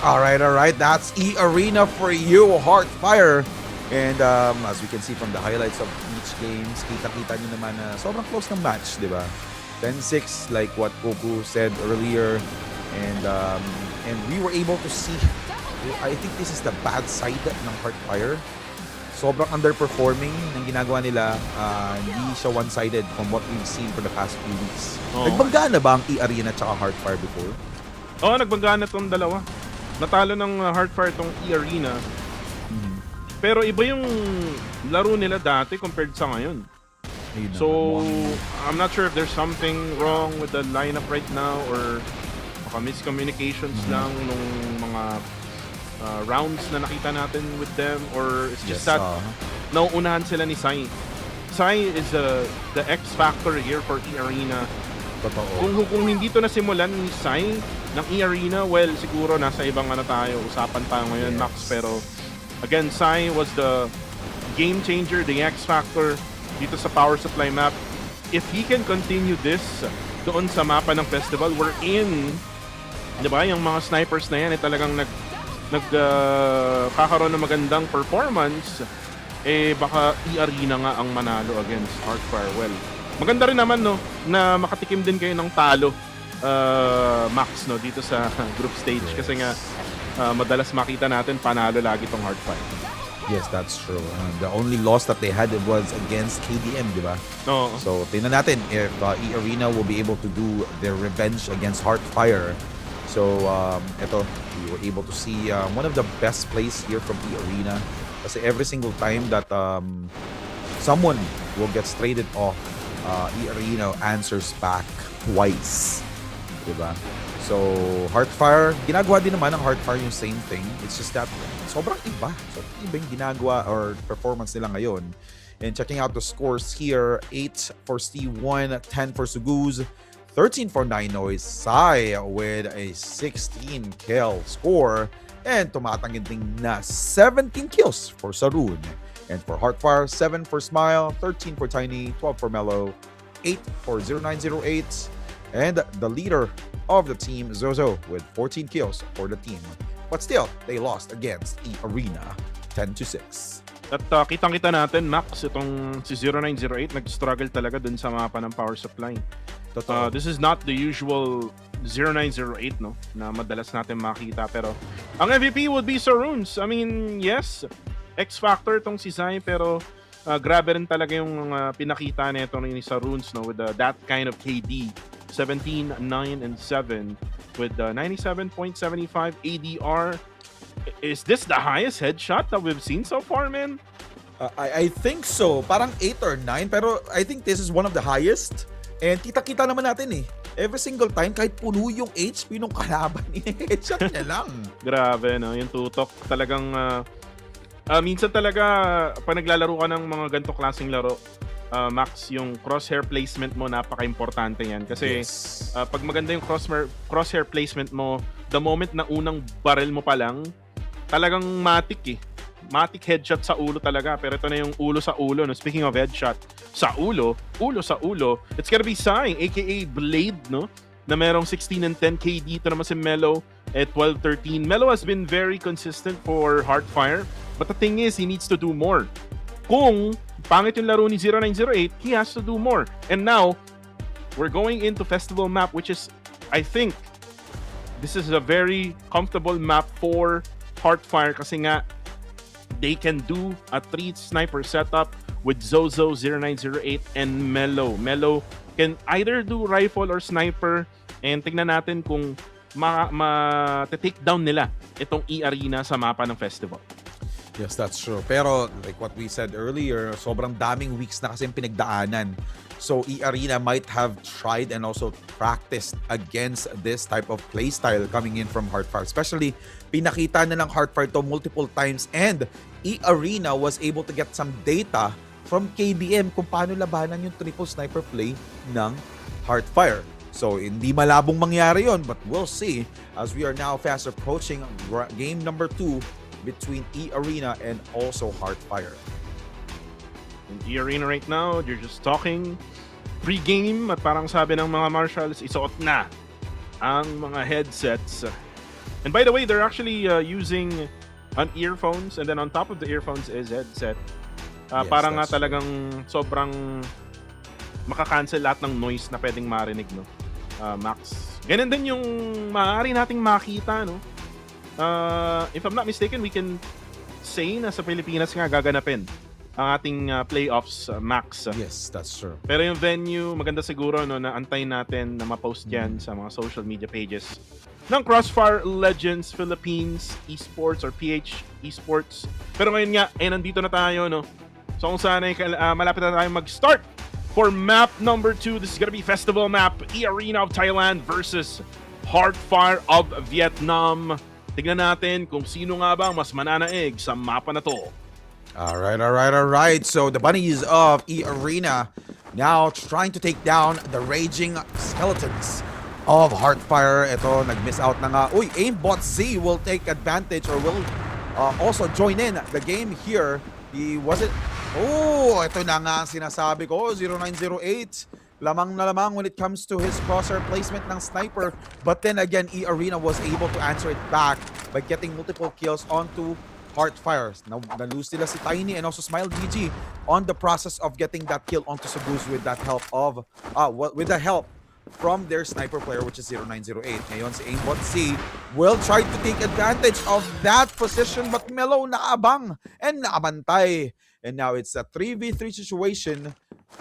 All right. That's eArena for you, Heartfire. And as we can see from the highlights of each games, kita-kita nyo naman na sobrang close ng match, di ba? 10-6, like what Goku said earlier. And we were able to see, I think this is the bad side ng Heartfire. Sobrang underperforming ng ginagawa nila. Hindi siya one-sided from what we've seen for the past few weeks. Nagbanggaan na ba ang eArena at Heartfire before? Oo, nagbanggaan na itong dalawa. Natalo ng Heartfire itong eArena. Pero iba yung laro nila dati compared sa ngayon. So, I'm not sure if there's something wrong with the lineup right now or baka miscommunications lang nung mga rounds na nakita natin with them, or it's just that nauunahan sila ni Sai. Sai is the X factor here for eArena. Kung hindi to nasimulan ni Sai ng eArena, well, siguro nasa ibang usapan tayo ngayon, Max. Pero again, Sai was the game changer, the X factor dito sa Power Supply map. If he can continue this doon sa mapa ng festival, we're in, di ba, yung mga snipers na yan talagang kakaroon ng magandang performance, baka eArena nga ang manalo against Heartfire. Well, maganda rin naman na makatikim din kayo ng talo, Max, dito sa group stage, kasi nga madalas makita natin panalo lagi tong Heartfire. Yes, that's true. The only loss that they had was against KDM, di ba? No. So, tingnan natin if eArena will be able to do their revenge against Heartfire. So, ito, we were able to see one of the best plays here from eArena. Kasi every single time that someone will get traded off, eArena answers back twice. Diba? So, Heartfire, ginagawa din naman ng Heartfire yung same thing. It's just that sobrang iba. Sobrang iba yung ginagawa or performance nila ngayon. And checking out the scores here, 8 for C1, 10 for Suguz, 13 for Ninoy. Sai with a 16 kill score. And tumatangginting na 17 kills for Sarun. And for Heartfire, 7 for Smile, 13 for Tiny, 12 for Mellow, 8 for 0908. And the leader of the team, Zozo, with 14 kills for the team. But still, they lost against eArena, 10-6. At kitang-kita natin, Max, itong si 0908 nag-struggle talaga dun sa mapa ng power supply. This is not the usual 0908, no, na madalas natin makita. Pero ang MVP would be Saruns. I mean, yes, X-Factor tong si Zai, pero grabe rin talaga yung pinakita nito ni Saruns, no, with that kind of KD. 17, 9, and 7 with 97.75 ADR. Is this the highest headshot that we've seen so far, man? I think so. Parang 8 or 9, pero I think this is one of the highest. And kita-kita naman natin eh. Every single time, kahit puno yung HP nung kalaban, headshot niya lang. Grabe, no? Yung tutok talagang... minsan talaga, pag naglalaro ka ng mga ganito klaseng laro, Max, yung crosshair placement mo, napaka-importante yan. Kasi Yes. pag maganda yung crosshair placement mo, the moment na unang barrel mo pa lang, talagang matik eh. Matik headshot sa ulo talaga. Pero ito na yung ulo sa ulo. No? Speaking of headshot, sa ulo sa ulo, it's gonna be Sai, aka Blade, no? Na merong 16 and 10 KD. Ito naman si Mellow at 12-13. Mellow has been very consistent for Heartfire. But the thing is, he needs to do more. Kung pangit yung laro ni 0908, he has to do more. And now, we're going into Festival map, which is, I think, this is a very comfortable map for Heartfire kasi nga, they can do a 3 sniper setup with Zozo, 0908, and Mellow. Mellow can either do rifle or sniper, and tingnan natin kung ma-take down nila itong eArena sa mapa ng festival. Yes, that's true. Pero like what we said earlier, sobrang daming weeks na kasi pinagdaanan. So eArena might have tried and also practiced against this type of playstyle coming in from Heartfire. Especially, pinakita na ng Heartfire to multiple times and eArena was able to get some data from KBM kung paano labanan yung triple sniper play ng Heartfire. So, hindi malabong mangyari yon, but we'll see as we are now fast approaching game number 2 between eArena and also Heartfire. In eArena right now, you're just talking pre-game at parang sabi ng mga marshals, isuot na ang mga headsets. And by the way, they're actually using an earphones, and then on top of the earphones is headset. Yes, parang nga that's talagang sobrang makakancel lahat ng noise na pwedeng marinig, no? Max. Ganun din yung maaari nating makita, no? If I'm not mistaken, we can say na sa Pilipinas nga gaganapin ang ating playoffs, Max. Yes, that's true. Pero yung venue, maganda siguro, no, na antayin natin na ma-post yan sa mga social media pages ng CrossFire Legends Philippines Esports or PH Esports. Pero ngayon nga, nandito na tayo, no? So kung saan ay malapit na tayo mag-start for map number 2. This is gonna be festival map, eArena of Thailand versus Heartfire of Vietnam. Tignan natin kung sino nga ba mas mananaig sa mapa na to. Alright. So the bunnies of eArena now trying to take down the raging skeletons of Heartfire. Ito, nag-miss out na nga. Uy, Aimbot Z will take advantage or will also join in the game here. Ito na nga ang sinasabi ko, 0908. Lamang na lamang when it comes to his crosshair placement ng sniper. But then again, eArena was able to answer it back by getting multiple kills onto Heartfire. Na-lose nila si Tiny and also Smile DG on the process of getting that kill onto Subuz with that help of with the help from their sniper player, which is 0908. Ngayon si Aimbot Z will try to take advantage of that position, but Mellow naabang and naabantay. And now it's a 3v3 situation.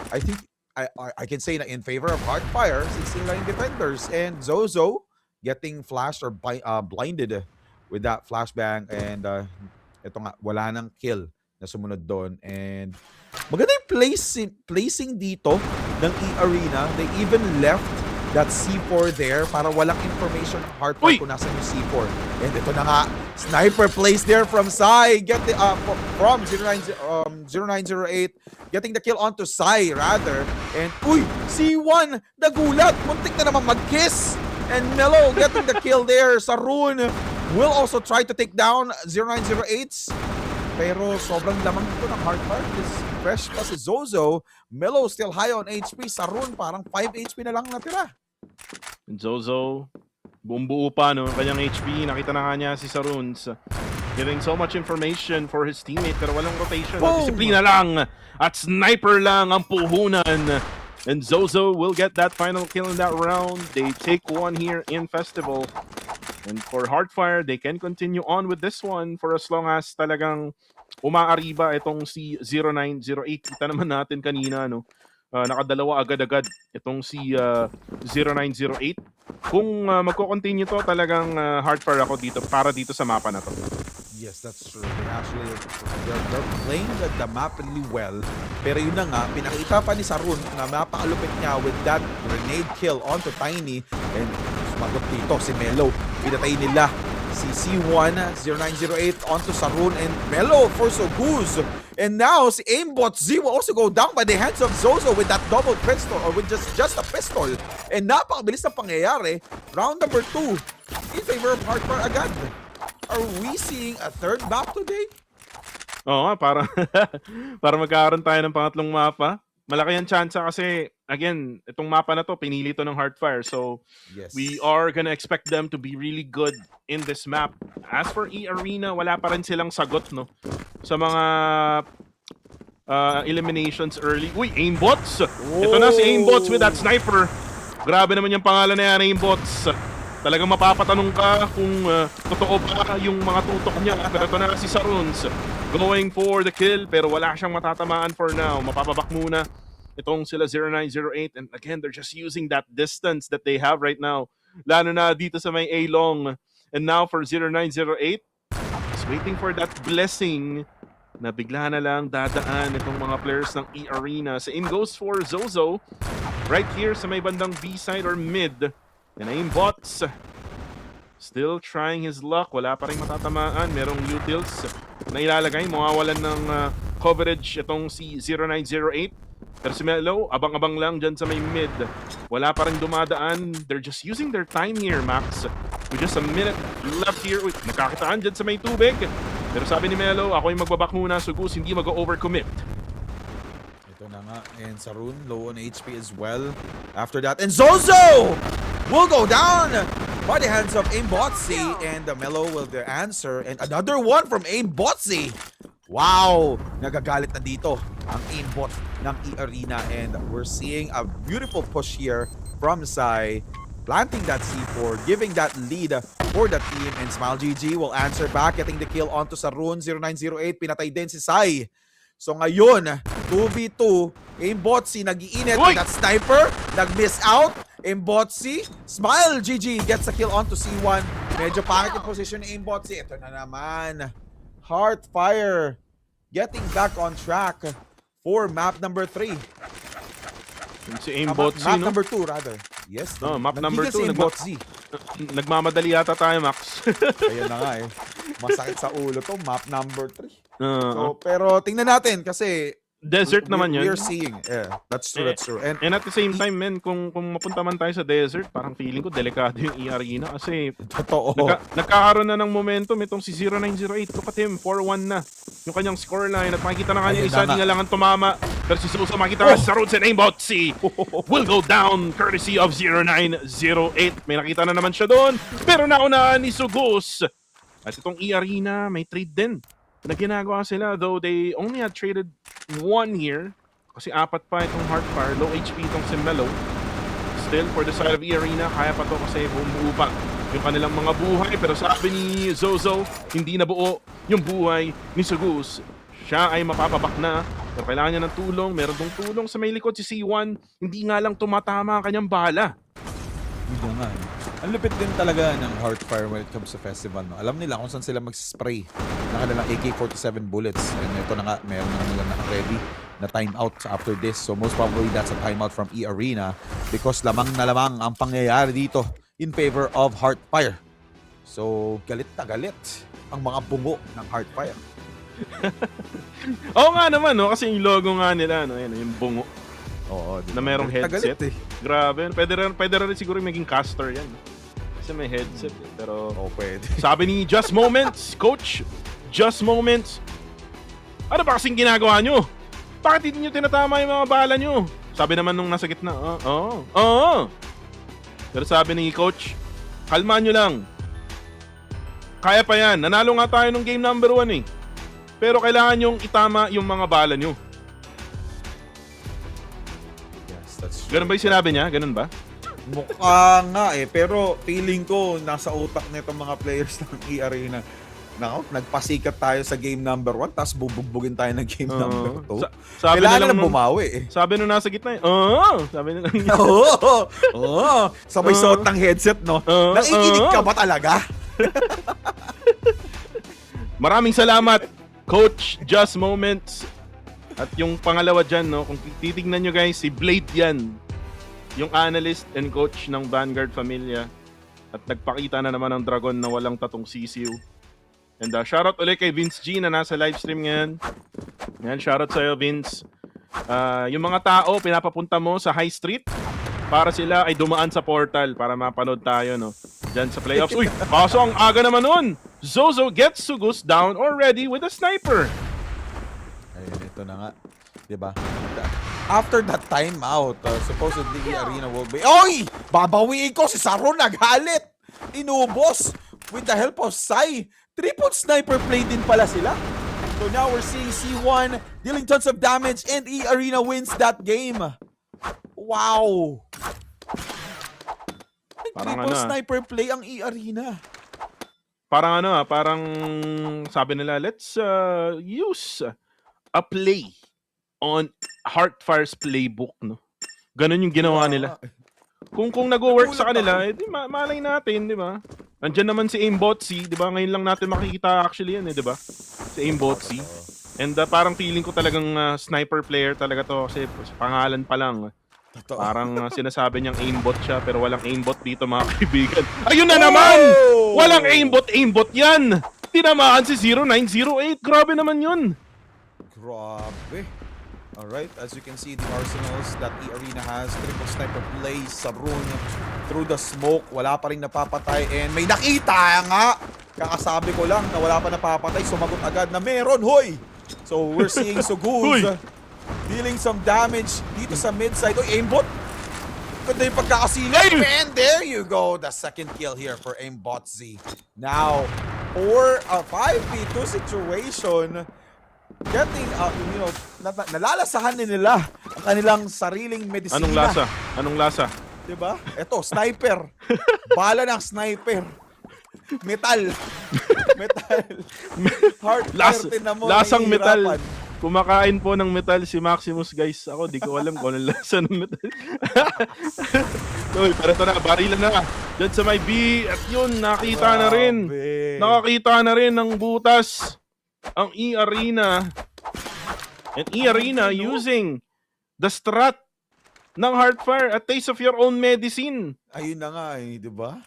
I think I can say na in favor of Heartfire since sila yung defenders, and Zozo getting flashed or blinded with that flashbang, and ito nga, wala nang kill na sumunod doon. And maganda yung placing dito ng eArena. They even left that C4 there para walang information ng Heartfire kung nasan yung C4. And ito na nga, Sniper plays there from Sai. Get the from 0908. Getting the kill onto Sai rather. And uy, C1 nagulat. Muntik na naman mag-kiss. And Melo getting the kill there. Sarun will also try to take down 0908's. Pero sobrang lamang dito ng Hardfire. This fresh pa si Zozo. Melo still high on HP. Sarun parang 5 HP na lang natira. Zozo, buong buo pa no, kanyang HP. Nakita na nga niya si Saruns. Giving so much information for his teammate pero walang rotation. Disiplina lang at sniper lang ang puhunan. And Zozo will get that final kill in that round. They take one here in Festival. And for Hardfire, they can continue on with this one for as long as talagang umaariba itong si 0908. Kita naman natin kanina, no? Nakadalawa agad-agad itong si 0908. Kung magko-continue to, talagang Hardfire ako dito para dito sa mapa na to. Yes, that's true. They're playing the map really well. Pero yun na nga, pinakita pa ni Sarun na mapakalupit niya with that grenade kill onto Tiny. And sumagot dito si Melo. Pinatay nila si C1, 0908 onto Sarun and Melo for Soguz. And now si Aimbot Z will also go down by the hands of Zozo with that double pistol or with just a pistol. And napakabilis na pangyayari. Round number 2 in favor of Hardfire agad. Are we seeing a third map today? Oo nga, para magkakaroon tayo ng pangatlong mapa. Malaki ang chance kasi, again, itong mapa na to, pinili to ng Hardfire. So, yes, we are gonna expect them to be really good in this map. As for eArena, wala pa rin silang sagot, no? Sa mga eliminations early. Uy, Aimbots! Ito na si Aimbots with that sniper. Grabe naman yung pangalan na yan, Aimbots. Talagang mapapatanong ka kung totoo ba yung mga tutok niya. Pero ito na si Saruns going for the kill pero wala siyang matatamaan for now. Mapapabak muna itong sila 0908 and again, they're just using that distance that they have right now. Lalo na dito sa may A-long. And now for 0908, just waiting for that blessing na bigla na lang dadaan itong mga players ng eArena. Sa in goes for Zozo right here sa may bandang B-side or mid. And Aimbots still trying his luck. Wala pa rin matatamaan. Merong utils na ilalagay. Mawawalan ng coverage itong si 0908. Pero si Melo, abang-abang lang dyan sa may mid. Wala pa rin dumadaan. They're just using their time here, Max. With just a minute left here. Uy, nakakataan dyan sa may tubig. Pero sabi ni Melo, ako yung magbabak muna. Sugus, hindi mag-overcommit. Ito na nga. And Sarun, low on HP as well. After that, and Zozo will go down by the hands of Aimbotzi, and the Melo will the answer, and another one from Aimbotzi. Wow! Nagagalit na dito ang Aimbot ng eArena, and we're seeing a beautiful push here from Sai, planting that C4, giving that lead for the team, and Smile GG will answer back, getting the kill onto Sarun, 0908, pinatay din si Sai. So ngayon, 2v2, Aimbotzi nag-iinit with that sniper, nag-miss out, Aimbotzi, Smile GG gets a kill onto C1. Medyo pangit yung position ni Aimbotzi. Ito na naman. Hardfire getting back on track for map number 3. Si Aimbotzi, map no? number 2 rather. Yes. No, map number 2. Si Aimbotzi. Nagmamadali yata tayo, Max. Ayun na nga eh. Masakit sa ulo to. Map number 3. So, pero tingnan natin kasi desert naman yun. We're seeing. Yeah, that's true, that's true. And at the same time, men, kung mapunta man tayo sa desert, parang feeling ko delikado yung eArena kasi totoo. Nagkakaroon na ng momentum itong si 0908. Look at him, 4-1 na yung kanyang scoreline at makikita na kanya isa, di nga lang ang tumama. Pero si Zozo makikita na si Saruns and Aimbotzi will go down courtesy of 0908. May nakita na naman siya doon, pero naunahan ni Sugus. At itong eArena, may trade din na ginagawa sila, though they only had traded one here kasi 4 pa itong Hardfire, low HP itong si Melo. Still for the side of eArena, kaya pa to kasi bumuo pa yung kanilang mga buhay, pero sabi ni Zozo, hindi na buo yung buhay ni Sugus. Siya ay mapapabak na, pero kailangan niya ng tulong. Meron tong tulong sa may likod si C1, hindi nga lang tumatama ang kanyang bala. Hindi nga. Ang lupit din talaga ng Hardfire when it comes to festival. No? Alam nila kung saan sila mag-spray ng kanilang AK-47 bullets. And ito na nga, meron na nila naka-ready na timeout after this. So most probably that's a timeout from eArena because lamang na lamang ang pangyayari dito in favor of Hardfire. So galit na galit ang mga bungo ng Heartfire. Oo nga naman, no? Kasi yung logo nga nila, no? Yan, yung bungo Oo, na merong headset. Tagalit, eh. Grabe. Pwede rin siguro maging caster yan. Kasi may headset. Pero pwede. sabi ni Just Moments, Coach, Just Moments, ano ba kasing ginagawa nyo? Bakit hindi nyo tinatama yung mga bala nyo? Sabi naman nung nasa gitna, oo. Pero sabi ni Coach, kalma nyo lang. Kaya pa yan. Nanalo nga tayo nung game number 1 eh. Pero kailangan nyong itama yung mga bala nyo. Yes, that's true. Ganun ba yung sinabi niya? Ganun ba? Mukha nga eh. Pero feeling ko, nasa utak nitong mga players ng eArena. Nako, nagpasikat tayo sa game number 1, tapos bubugbugin tayo ng game number 2. Sabi Kailangan na lang na bumawi eh. Sabi nung nasa gitna eh. Sabi na lang. Oo. Sabay suot ng headset, no? Nakikinig ka ba talaga? Maraming salamat, Coach Just Moments. At yung pangalawa dyan, no? Kung titignan nyo guys, si Blade yan. Yung analyst and coach ng Vanguard Familia. At nagpakita na naman ng dragon na walang tatong sisiw. And shoutout ulit kay Vince G na nasa livestream ngayon. Yan, shoutout sa'yo, Vince. Yung mga tao, pinapapunta mo sa High Street para sila ay dumaan sa portal para mapanood tayo, no? Diyan sa playoffs. Uy, kaso ang aga naman nun. Zozo gets Sugus down already with a sniper. Ayun, ito na nga. Diba? After that timeout, supposedly eArena will be... Oy! Babawiin ko si Saron, naghalit! Inubos with the help of Sai. Triple sniper play din pala sila. So now we're seeing C1 dealing tons of damage and eArena wins that game. Wow! Triple sniper play ang eArena. Parang sabi nila, let's use a play on Heartfire's playbook, no? Ganun yung ginawa nila. Kung nag-work sa kanila, di malay natin, di ba? Nandiyan naman si Aimbotzy, di ba? Ngayon lang natin makikita actually yan, di ba? Si Aimbotzy. And parang feeling ko talagang sniper player talaga to kasi pangalan pa lang. Parang sinasabi niyang aimbot siya pero walang aimbot dito mga kaibigan. Ayun na naman! Walang aimbot yan! Tinamaan si 0908. Grabe naman yun. Grabe. Alright, as you can see, the arsenals that eArena has, triple sniper plays, Sabrun through the smoke, wala pa rin napapatay, and may nakita nga! Kakasabi ko lang na wala pa napapatay, sumagot agad na meron, hoy! So we're seeing Suguz dealing some damage dito sa mid-side. Oy, aimbot! Ganda yung pagkakasilip, and there you go, the second kill here for Aimbotzy. Now, for a 5v2 situation, getting, nalalasahan nila ang kanilang sariling medisina. Anong lasa? Diba? Eto, sniper. Bala ng sniper. Metal. Heart Lasang metal. Kumakain po ng metal si Maximus, guys. Ako, di ko alam kung anong lasa ng metal. Uy, pero ito na, barilan na. Diyan sa may B. At yun, nakita na rin. Nakakita na rin ng butas ang eArena. And eArena using the strat ng Heartfire, a taste of your own medicine. Ayun na nga eh, di ba?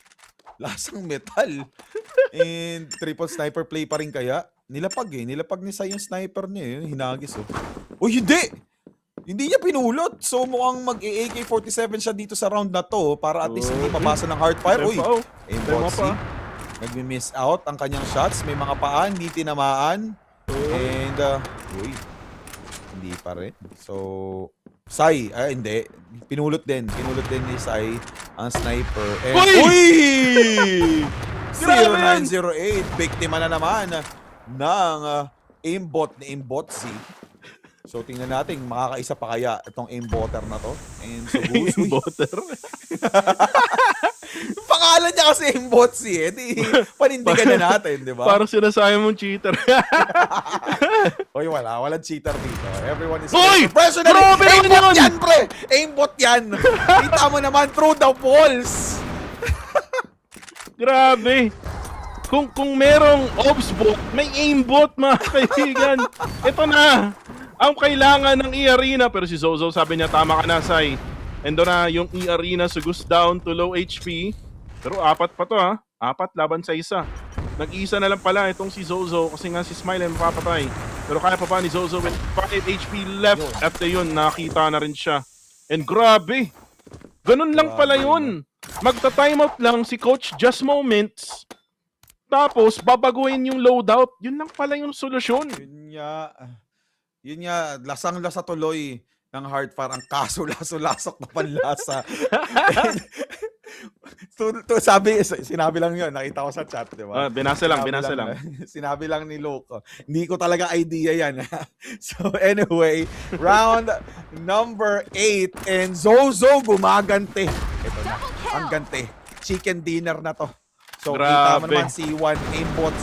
Lasang metal. And triple sniper play pa rin kaya. Nilapag ni Sai yung sniper niya. Hinagis oh. Uy, hindi! Hindi niya pinulot. So mukhang mag-AK-47 siya dito sa round na to para at least hindi mabasa ng Heartfire. Uy, Aimbotzy. Nagmi-miss out ang kanyang shots. May mga paan, hindi tinamaan. And, hindi pa rin. So, Sai, hindi. Pinulot din ni Sai ang sniper. And, uy! 0908, biktima na naman ng aimbot ni Aimbotzy. So, tingnan natin, makakaisa pa kaya itong aimbotter na to. And so, Aimbotter? pangalan niya kasi Aimbotzy eh. Di, panindigan na natin, di ba? Parang sinasabi mong cheater. Oy, walang cheater dito. Everyone is professional. Grabe aimbot yan, pre! Aimbot yan! Kita mo naman through the walls! Grabe! Kung merong obsbot, may aimbot, mga kaibigan. Ito na! Ang kailangan ng eArena. Pero si Zozo sabi niya, tama ka na, Sai. And doon na yung eArena, Sugus down to low HP. Pero 4 pa to, ha? 4 laban sa 1. Nag-iisa na lang pala itong si Zozo kasi nga si Smile ay mapapatay. Pero kaya pa ni Zozo with 5 HP left. After yun, nakita na rin siya. And grabe! Ganun lang pala yun. Magta-timeout lang si Coach Just Moments. Tapos, babaguhin yung loadout. Yun lang pala yung solusyon. Yun nga, lasang-lasa tuloy ng Hardfire. Ang kaso, laso-lasok na panlasa. Sinabi lang yun, nakita ko sa chat, di ba? Binasa lang. Sinabi lang ni Loco. Hindi ko talaga idea yan. So anyway, round number 8 and Zozo gumagante. Ito na, ang gante. Chicken dinner na to. So kita mo naman si One aimbot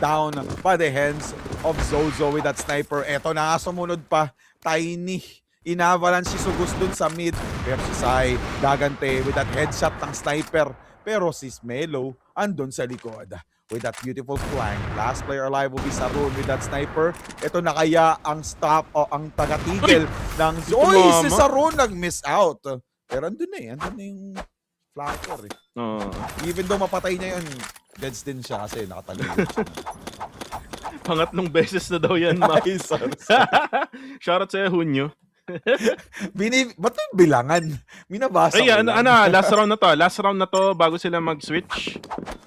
down by the hands of Zozo with that sniper. Ito na, sumunod pa, Tiny. Inavalanche si Sugus dun sa mid. Pero si Sai gagante with that headshot ng sniper. Pero si Melo andun sa likod with that beautiful flank. Last player alive will be Sarun with that sniper. Ito na kaya ang stop o ang tagatigil ng Zoy. Si Sarun nag-miss out. Pero andun na yung flanker eh. Even though mapatay niya yun, deads din siya kasi nakatalo. Pangatlong beses na daw yan, ma. Shoutout sa'yo, Hunyo. Ba't yung bilangan? Minabasa ko lang. Last round na to bago sila mag-switch.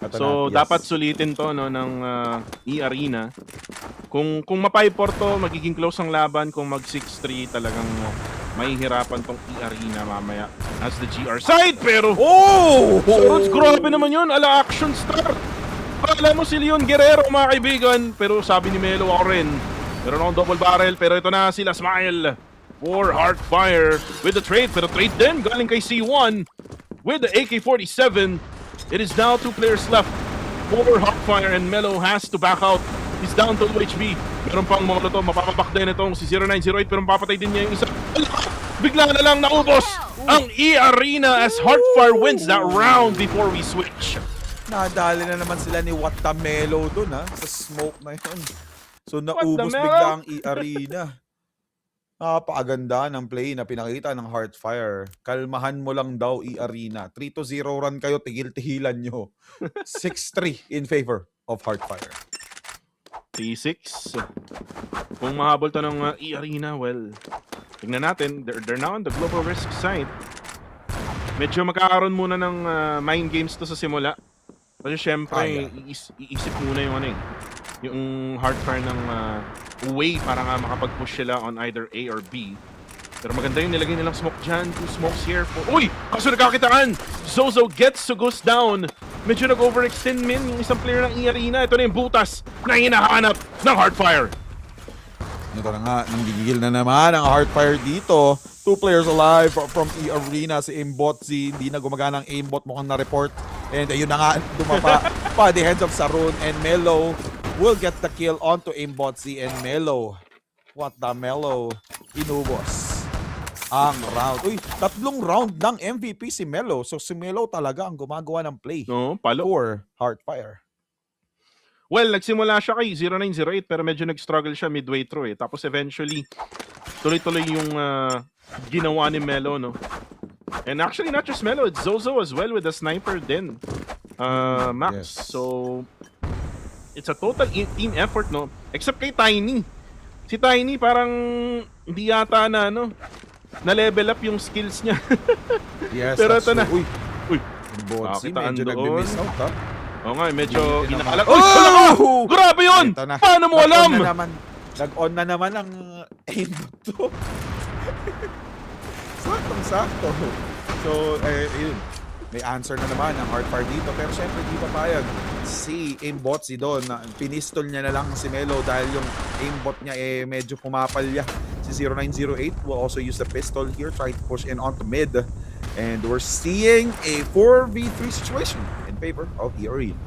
So, dapat sulitin to no, ng eArena. Kung ma-5-4 to, magiging close ang laban. Kung mag-6-3, talagang mahihirapan tong eArena mamaya as the GR side. Pero, so, grabe naman yun. Ala action start. Kala mo si Leon Guerrero, mga kaibigan. Pero sabi ni Melo, ako rin. Meron akong double barrel. Pero ito na sila, Smile. For Hardfire with the trade. Pero trade din galing kay C1 with the AK-47. It is now 2 players left for Hardfire and Melo has to back out. He's down to 2 HP. Meron pang Molotov. Mapapabak din itong si 0908 pero mapapatay din niya yung isa. Bigla na lang naubos ang eArena as Hardfire wins that round before we switch. Nadali na naman sila ni Watamelo dun sa smoke na yun. So naubos bigla ang eArena. Napakaganda ng play na pinakita ng Hardfire. Kalmahan mo lang daw eArena. 3-0 run kayo, tigil-tigilan nyo. 6-3 in favor of Hardfire. 3-6. Kung mahabol to ng eArena, well, tingnan natin. They're now on the global risk side. Medyo magkakaroon muna ng mind games to sa simula. Kasi syempre, iisip muna yung yung Hardfire ng way para nga makapag-push sila on either A or B. Pero maganda yung nilagay nilang smoke dyan. 2 smokes here for... Uy! Kaso nagkakitaan! Zozo gets Sugus down. Medyo nag-overextend yung isang player ng eArena. Ito na yung butas na hinahanap ng Hardfire. Ito na nga, nanggigil na naman ang Hardfire dito. 2 players alive from eArena. Si Aimbot, hindi na gumagana ang Aimbot, mukhang na-report. And ayun na nga, dumapa pa the hands of Sarun and Melo will get the kill onto Aimbotzi and Melo. What the Melo? Inubos ang round. Uy, 3 round ng MVP si Melo. So si Melo talaga ang gumagawa ng play for Hardfire. Well, nagsimula siya kay 0908 pero medyo nag-struggle siya midway through eh. Tapos eventually, tuloy-tuloy yung ginawa ni Melo, no? And actually, not just Melo, it's Zozo as well with the sniper din. Max. Yes. So, it's a total team effort, no? Except kay Tiny. Si Tiny parang hindi yata na-level up yung skills niya. Yes, pero ito na. Uy! Botsi, medyo nag-miss out, ha? Oo nga, medyo inakalag. Oh! Grabe yun! Paano mo alam? Nag-on na naman ang aim to. Saktong-sakto. So, yun. May answer na naman ang Hardfire dito. Pero syempre, di pa payag si Aimbotzi doon. Pinistol niya na lang si Melo dahil yung aimbot niya medyo pumapalya. Si 0908 will also use the pistol here, trying to push in onto mid. And we're seeing a 4v3 situation in favor of eArena.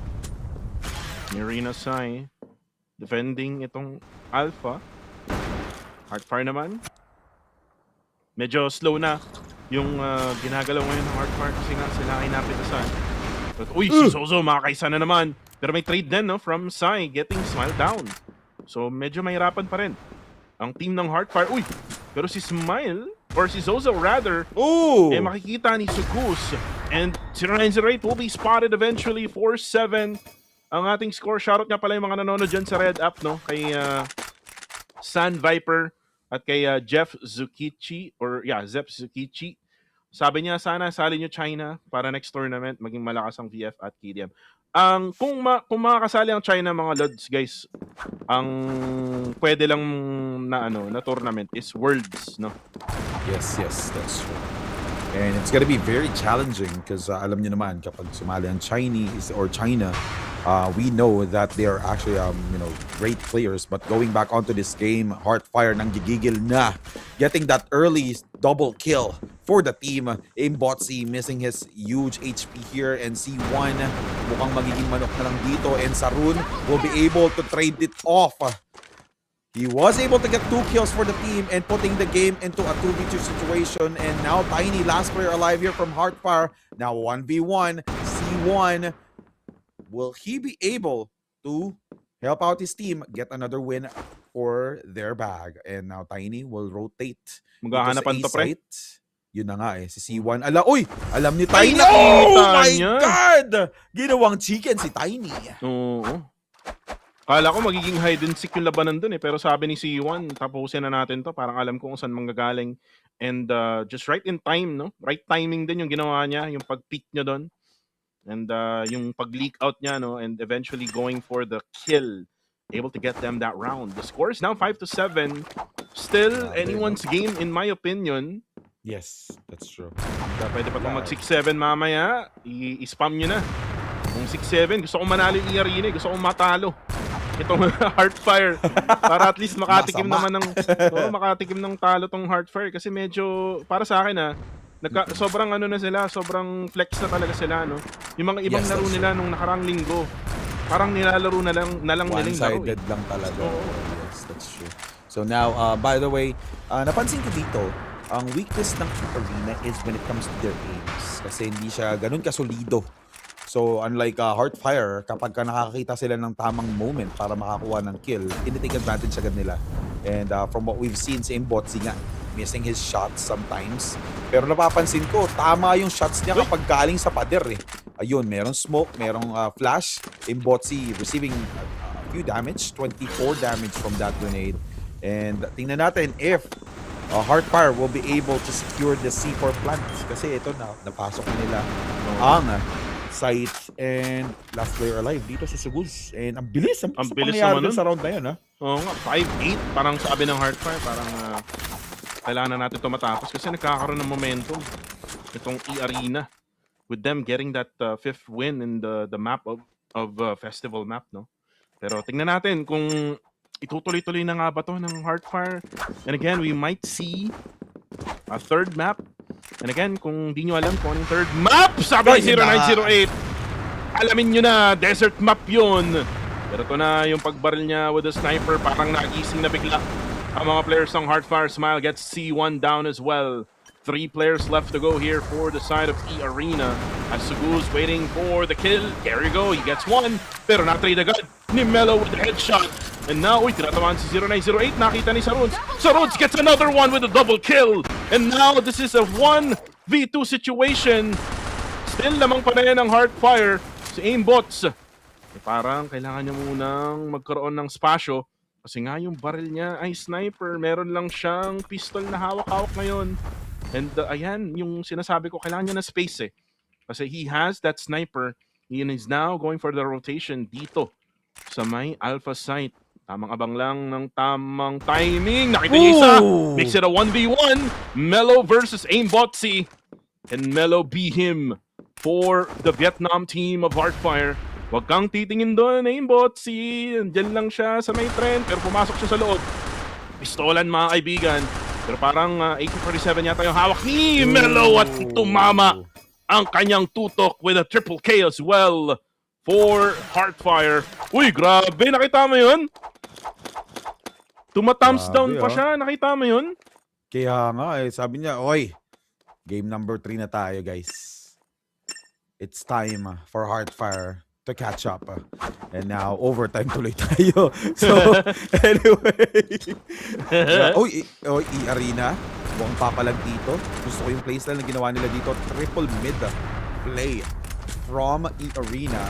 eArena Sai defending itong Alpha. Hardfire naman. Medyo slow na yung ginagalaw ngayon ng Hardfire kasi nga sila ay napitasan. But, uy, si Zozo makakaisa na naman. Pero may trade din, no, from Sai getting Smile down. So, medyo mahirapan pa rin ang team ng Hardfire. Uy, pero si Smile, or si Zozo rather, makikita ni Sugus. And 0908 will be spotted eventually. 4-7. ang ating score. Shoutout nga pala yung mga nanonood dyan sa Red App, no? Kay San Viper at kay Jeff Zukichi Zep Zukichi. Sabi niya sana sali niyo China para next tournament maging malakas ang VF at KDM. Kung makakasali ang China mga lods guys, ang pwede lang na tournament is Worlds, no? Yes, that's true. And it's gonna be very challenging because alam niyo naman kapag sumali ang Chinese or China, we know that they are actually great players. But going back onto this game, Heartfire nang gigigil na, getting that early double kill for the team. Aimbotsi missing his huge HP here, and C1 mukhang magiging manok na lang dito, and Sarun will be able to trade it off. He was able to get 2 kills for the team and putting the game into a 2v2 situation. And now Tiny, last player alive here from Heartfire. Now 1v1, C1. Will he be able to help out his team get another win for their bag? And now Tiny will rotate. Maghahanapan to, pre. Yun na nga si C1. Alam ni Tiny. Oh my God! Ginawang chicken si Tiny. Oo. Kala ko magiging hide and seek yung labanan dun pero sabi ni C1, tapusin na natin to. Parang alam ko kung saan manggagaling. And just right in time, no? Right timing din yung ginawa niya, yung pag-peek niya dun. And yung pag-leak out niya, no? And eventually going for the kill. Able to get them that round. The score is now 5-7. Still anyone's game in my opinion. Yes, that's true. Pwede pa itong mag 6-7 mamaya. I-spam nyo na. Kung 6-7, gusto kong manalo yung eArena. Gusto kong matalo itong Heartfire para at least makatikim naman ng makatikim ng talo tong Heartfire kasi medyo para sa akin sobrang na sila, sobrang flex na talaga sila, no. Yung mga ibang laro nila nung nakarang linggo parang nilalaro na lang nila yung laro. One-sided lang talaga. Yes, that's true. So now, by the way, napansin ko dito, ang weakness ng eArena is when it comes to their aims kasi hindi siya ganun kasolido. So unlike Heartfire, kapag nakakita sila ng tamang moment para makakuha ng kill, tinitake advantage agad nila. And from what we've seen sa Aimbotsi nga, missing his shots sometimes. Pero napapansin ko, tama yung shots niya kapag galing sa pader eh. Ayun, merong smoke, merong flash. Aimbotsi receiving a few damage, 24 damage from that grenade. And tingnan natin if Heartfire will be able to secure the C4 plant. Kasi ito na, napasok na nila ang site and last player alive dito sa Sugus. And ang bilis naman sa round na yun, ha? Oo nga, 5-8. Parang sabi ng Heartfire, parang kailangan na natin ito matapos kasi nagkakaroon ng momentum itong eArena with them getting that 5th win in the map of festival map, no? Pero tingnan natin kung itutuloy-tuloy na nga ba to ng Heartfire. And again, we might see a 3rd map. And again, kung di nyo alam kung anong 3rd map, sabi ni 0908, alamin nyo na, desert map yun. Pero ito na yung pagbaril niya with the sniper, parang nagising na bigla. Ang mga players ng Heartfire. Smile gets C1 down as well. 3 players left to go here for the side of eArena. As Sugu's waiting for the kill. There you go, he gets 1. Pero na-trade agad ni Melo with the headshot. And now, tinatamaan si 0908. Nakita ni Saruns. Saruns gets another one with a double kill. And now, this is a 1v2 situation. Still lamang pa na yan ang Heartfire. Si Aimbots. Parang kailangan niya munang magkaroon ng spasyo. Kasi nga yung baril niya ay sniper. Meron lang siyang pistol na hawak-hawak ngayon. And ayan, yung sinasabi ko, kailangan niya na space eh. Kasi he has that sniper. He is now going for the rotation dito sa may alpha site. Tamang abang lang ng tamang timing. Nakita niya isa. Makes it a 1v1. Melo versus Aimbotsi. And Melo beat him for the Vietnam team of Heartfire. Huwag kang titingin doon, Aimbotsi. Diyan lang siya sa may trend. Pero pumasok siya sa loob. Pistolan mga kaibigan. Pero parang AK-47 yata yung hawak ni Melo at tumama ang kanyang tutok with a triple K as well for Heartfire. Uy, grabe. Nakita mo yun? Tuma-thumbs down pa siya. Nakita mo yun? Kaya nga, sabi niya, oy, game number 3 na tayo, guys. It's time for Heartfire to catch up. And now, overtime tuloy tayo. So, anyway. eArena. Buwang papalag dito. Gusto ko yung playstyle na ginawa nila dito. Triple mid play from eArena.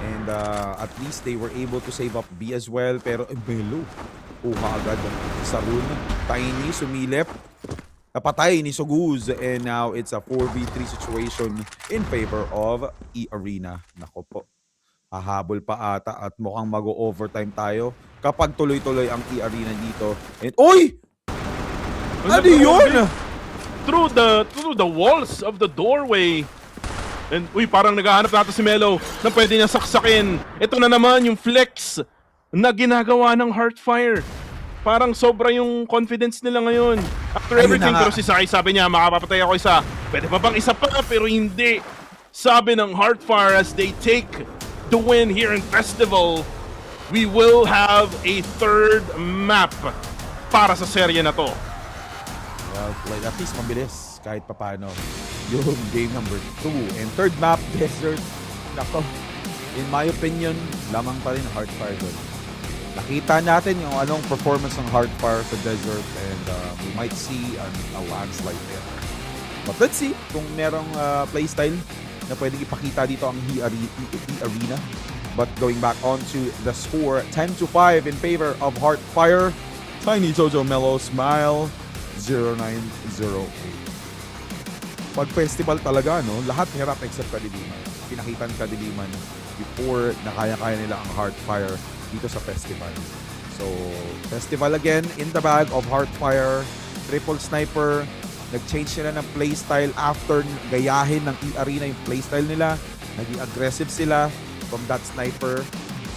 And at least they were able to save up B as well. Pero Melo, kuha agad sa rune. Tiny, sumilip. Napatay ni Soguz. And now it's a 4v3 situation in favor of eArena. Nako po. Hahabol pa ata at mukhang mag-overtime tayo kapag tuloy-tuloy ang eArena dito. And Uy! Ano yun? Through the walls of the doorway. And uy, parang naghahanap natin si Melo na pwede niya saksakin. Ito na naman yung flex na ginagawa ng Heartfire. Parang sobra yung confidence nila ngayon. After Ayun everything, na nga. pero si Sai sabi niya, makapapatay ako isa. Pwede pa bang isa pa? Pero hindi. Sabi ng Heartfire as they take the win here in Festival, we will have a third map para sa serye na to. Well, like, at least mabilis kahit papano yung game number 2. And third map, Desert. Nako, in my opinion, lamang pa rin Heartfire doon. Nakita natin yung anong performance ng Heartfire sa Desert and we might see a landslide there. But let's see kung merong playstyle na pwedeng ipakita dito ang eArena. But going back on to the score, 10-5 in favor of Heartfire. Tiny Jojo Mellow Smile, 0908. Pag festival talaga, no, lahat hirap except Kadiliman. Pinakita ng Kadiliman before na kaya-kaya nila ang Heartfire dito sa festival. So, festival again in the bag of Heartfire. Triple Sniper. Nag-change sila ng playstyle after gayahin ng eArena yung playstyle nila. Naging aggressive sila from that sniper.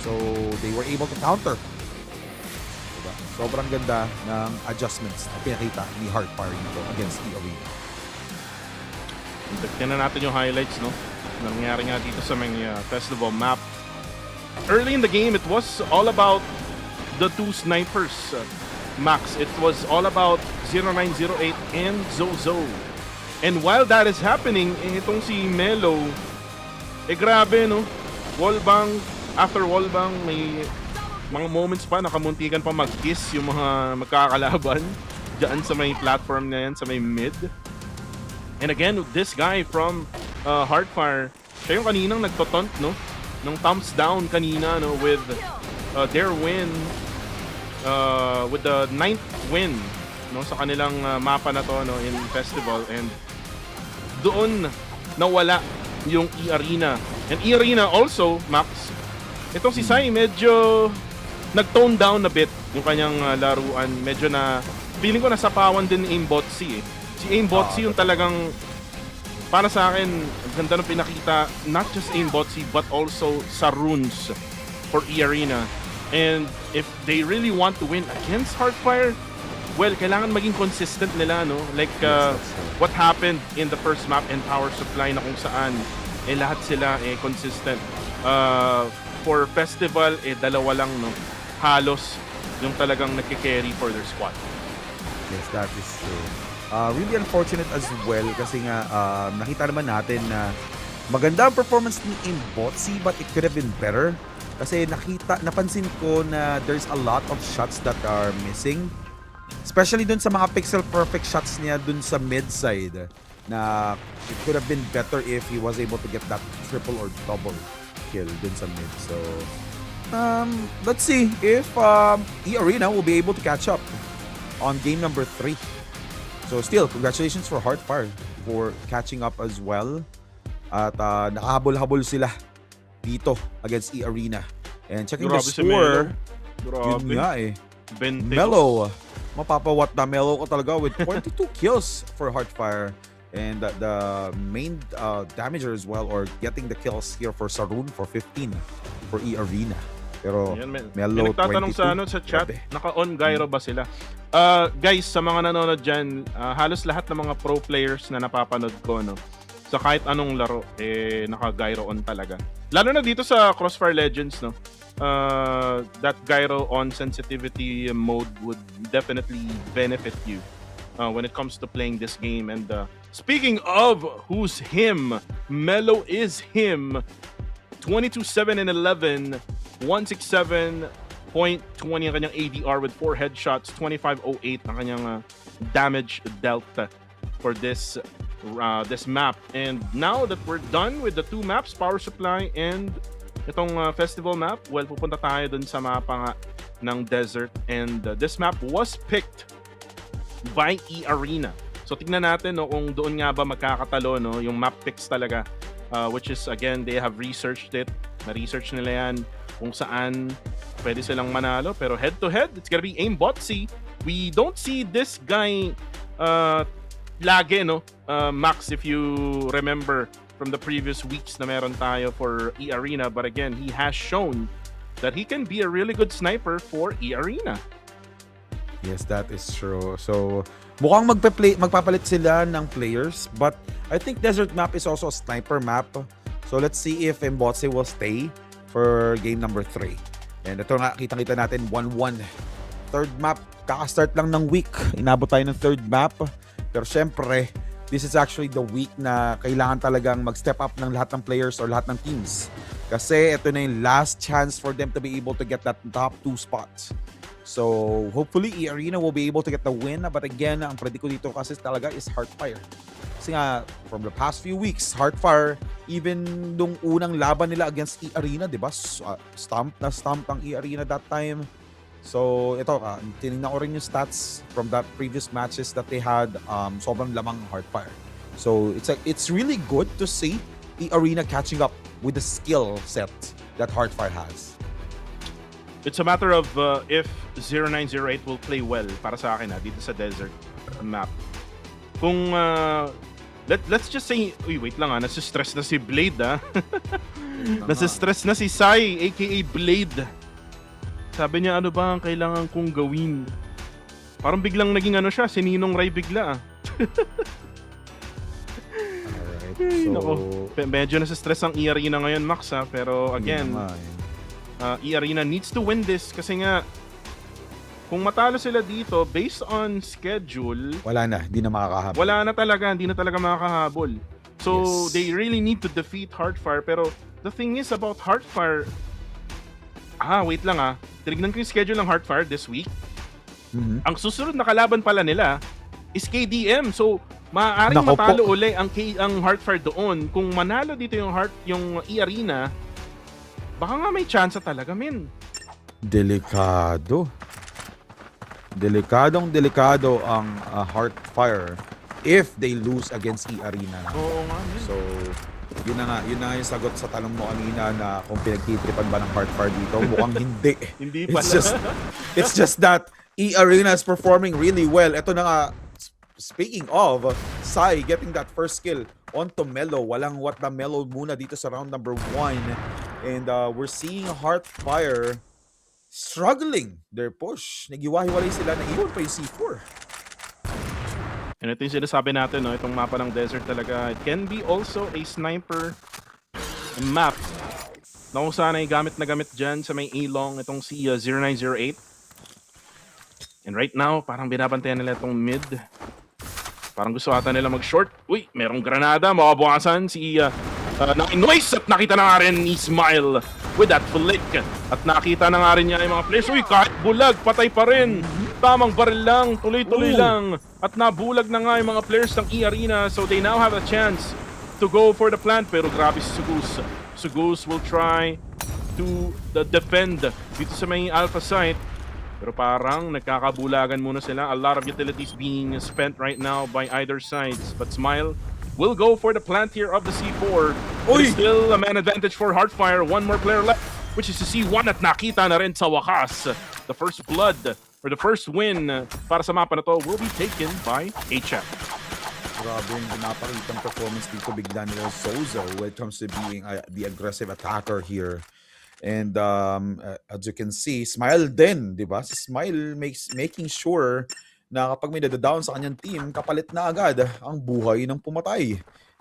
So, they were able to counter. Diba? Sobrang ganda ng adjustments na pinakita ni Heartfire dito against eArena. Tignan na natin yung highlights, no? Nangyari nga dito sa mga festival map. Early in the game, it was all about the two snipers, Max. It was all about 0908 and Zozo. And while that is happening, itong si Melo, grabe, no? Wallbang, after wallbang, may mga moments pa, nakamuntikan pa mag-kiss yung mga magkakalaban dyan sa may platform na yan, sa may mid. And again, this guy from Heartfire, siya yung kaninang nagtotont, no? Nung thumbs down kanina, no? With their win, with the 9th win, no? Sa kanilang mapa na to, no? In Festival. And doon nawala yung eArena. And eArena also, Max, itong si Sai medyo nag-tone down a bit yung kanyang laruan. Medyo na, feeling ko nasapawan din ni Aimbotsi, eh. Si Aimbotsi yung talagang, para sa akin, ang ganda ng pinakita, not just Aimbotsi, but also sa runes for eArena. And if they really want to win against Heartfire, well, kailangan maging consistent nila, no? Like, what happened in the first map in Power Supply na kung saan, lahat sila, consistent. For Festival, dalawa lang, no? Halos yung talagang nagkikerry for their squad. Yes, that is true. Really unfortunate as well kasi nga nakita naman natin na maganda ang performance ni Aimbotsi but it could have been better kasi napansin ko na there's a lot of shots that are missing, especially dun sa mga pixel perfect shots niya dun sa mid side na it could have been better if he was able to get that triple or double kill dun sa mid. So let's see if eArena will be able to catch up on game number 3. So still, congratulations for Heartfire for catching up as well. At nakahabol-habol sila dito against eArena. And checking the Grabe si score, Melo. yun nga eh. Benteos. Melo, mapapawat na Melo ko talaga with 22 kills for Heartfire. And the main damager as well, or getting the kills here for Sarun for 15 for eArena. Pero Yan, Melo, nagtatanong 22. sa chat, Grabe. naka-on gyro ba sila? Guys, sa mga nanonood dyan, halos lahat ng mga pro players na napapanood ko, no, sa kahit anong laro, naka-gyro on talaga. Lalo na dito sa CrossFire Legends, no, that gyro on sensitivity mode would definitely benefit you when it comes to playing this game. And speaking of who's him, Melo is him. 22-7 and 11, 167.20 ang kanyang ADR with 4 headshots, 2508 ang kanyang damage delta for this map. And now that we're done with the two maps, Power Supply and itong festival map, well, pupunta tayo dun sa mapa nga ng desert. And this map was picked by eArena. So tingnan natin no, kung doon nga ba magkakatalo no, yung map picks talaga. Which is, again, they have researched it. Na-research nila yan kung saan pwede silang manalo. Pero head-to-head, it's gonna be Aimbotsy. We don't see this guy lagi, no? Max, if you remember from the previous weeks na meron tayo for eArena. But again, he has shown that he can be a really good sniper for eArena. Yes, that is true. So, mukhang magpapalit sila ng players, but I think Desert Map is also a sniper map. So, let's see if Mbotse will stay for game number 3. And ito nga, kitang-kita natin, 1-1. Third map, kaka-start lang ng week. Inabot tayo ng third map. Pero syempre, this is actually the week na kailangan talagang mag-step up ng lahat ng players or lahat ng teams. Kasi ito na yung last chance for them to be able to get that top 2 spots. So, hopefully, eArena will be able to get the win. But again, ang predict ko dito kasi talaga is Heartfire. Kasi nga, from the past few weeks, Heartfire, even nung unang laban nila against eArena, di ba? Stomp ang eArena that time. So, ito, tinignan ko rin yung stats from that previous matches that they had. Sobrang lamang Heartfire. So, it's really good to see eArena catching up with the skill set that Heartfire has. It's a matter of if 0908 will play well para sa akin dito sa desert map. Kung let's just say, wait lang nasa-stress na si Blade nasa-stress na si Sai aka Blade. Sabi niya, ano ba ang kailangan kong gawin? Parang biglang naging siya, si Ninong Ray bigla Alright, so, so... medyo nasa-stress ang eArena ngayon, Max pero again, eArena needs to win this kasi nga kung matalo sila dito based on schedule, wala na, hindi na makakahabol. Hindi na talaga makakahabol. So Yes. they really need to defeat Heartfire. Pero the thing is about Heartfire, wait lang tinignan ko yung schedule ng Heartfire this week. Ang susunod na kalaban pala nila is KDM. So maaaring Nako matalo po. uli ang Heartfire doon. Kung manalo dito yung eArena, baka nga may chance talaga, men. Delikado ang Heartfire if they lose against eArena. Oo nga, men. So, yun na nga yung sagot sa tanong mo kanina na kung pinagtitripan ba ng Heartfire dito. Mukhang hindi. Hindi pala. It's just that eArena is performing really well. Ito na nga, speaking of, Sai getting that first kill onto Melo. Walang what the Melo muna dito sa round number 1. And we're seeing Heartfire struggling their push. Nagiwahiwalay sila, naiwan pa yung C4. And ito yung sinasabi natin, no? Itong mapa ng desert talaga, it can be also a sniper map na kung saan ay gamit na gamit dyan sa may A-long itong si 0908. And right now, parang binabantayan nila itong mid. Parang gusto ata nila mag-short. Uy, merong granada, makabukasan si noise at nakita na nga rin ni Smile with that flick. At nakita na nga rin niya yung mga players. Uy, kahit bulag, patay pa rin. Tamang baril lang, tuloy-tuloy lang. At nabulag na nga yung mga players ng eArena. So they now have a chance to go for the plant. Pero grabe si Sugus. Sugus will try to defend dito sa may alpha site. Pero parang nagkakabulagan muna sila. A lot of utilities being spent right now by either sides. But Smile will go for the plant here of the C4. There's still a man advantage for Heartfire. One more player left, which is the C1 at nakita na rin sa wakas. The first blood, or the first win para sa mapa na to will be taken by HF. Grabe yung pinapakitang performance dito bigla nila Sozo when it comes to being the aggressive attacker here. And as you can see, Smile din, di ba? Si Smile making sure na kapag may nadadown sa kanyang team, kapalit na agad ang buhay ng pumatay.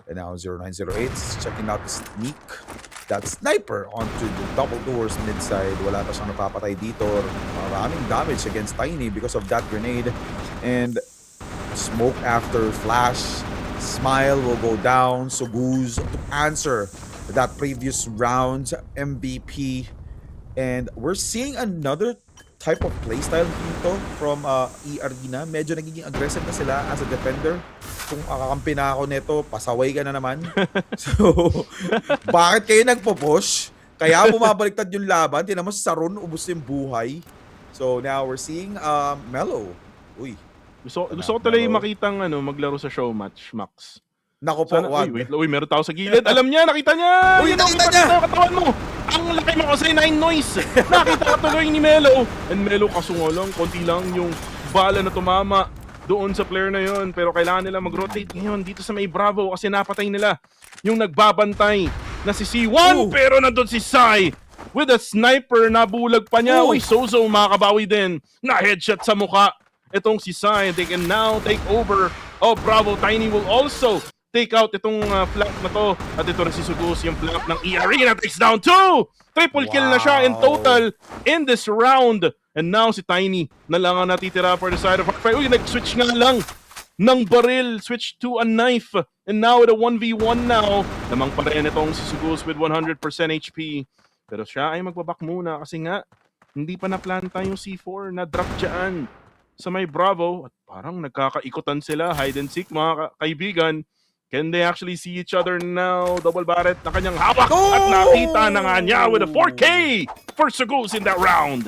And now 0908 checking out the sneak. That sniper onto the double doors mid-side. Wala pa siyang napapatay dito. Maraming damage against Tiny because of that grenade. And smoke after flash. Smile will go down. Suguz to answer that previous round MVP. And we're seeing another type of playstyle dito from eArena. Medyo nagiging aggressive na sila as a defender. Kung akakampi na ako nito, pasaway ka na naman. So, bakit kayo nagpo-push? Kaya bumabaliktad yung laban. Tingnan mo si Saron, ubos yung buhay. So now we're seeing Melo. Uy. Gusto ko talaga makitang maglaro sa show match, Max. Nako po, wag. Wait, meron tao sa gilid. Alam niya, nakita niya! Uy, nakita niya! Yung katawan mo! Ang laki mo kasi 9 noise! Nakita ka tuloy ni Melo. And Melo, kaso nga lang, konti lang yung bala na tumama doon sa player na yon. Pero kailangan nila mag-rotate ngayon dito sa may Bravo kasi napatay nila yung nagbabantay na si C1. Pero nandun si Sai with a sniper, nabulag pa niya. Uy, Zozo makakabawi din. Na-headshot sa mukha. Itong si Sai, they can now take over. Bravo, Tiny will also take out itong flank na to. At ito rin si Sugus, yung flank ng eArena takes down 2! Triple kill na siya in total in this round. And now si Tiny na lang ang natitira for the side of Hardfire. Uy, nag-switch nga lang ng baril. Switch to a knife. And now with a 1v1 now. Lamang pa rin itong si Sugus with 100% HP. Pero siya ay magbabak muna kasi nga hindi pa naplanta yung C4 na drop dyan sa may Bravo. At parang nagkakaikutan sila. Hide and seek mga kaibigan. Can they actually see each other now? Double barret na kanyang hawak at nakita na nga niya with a 4K for Sugus in that round.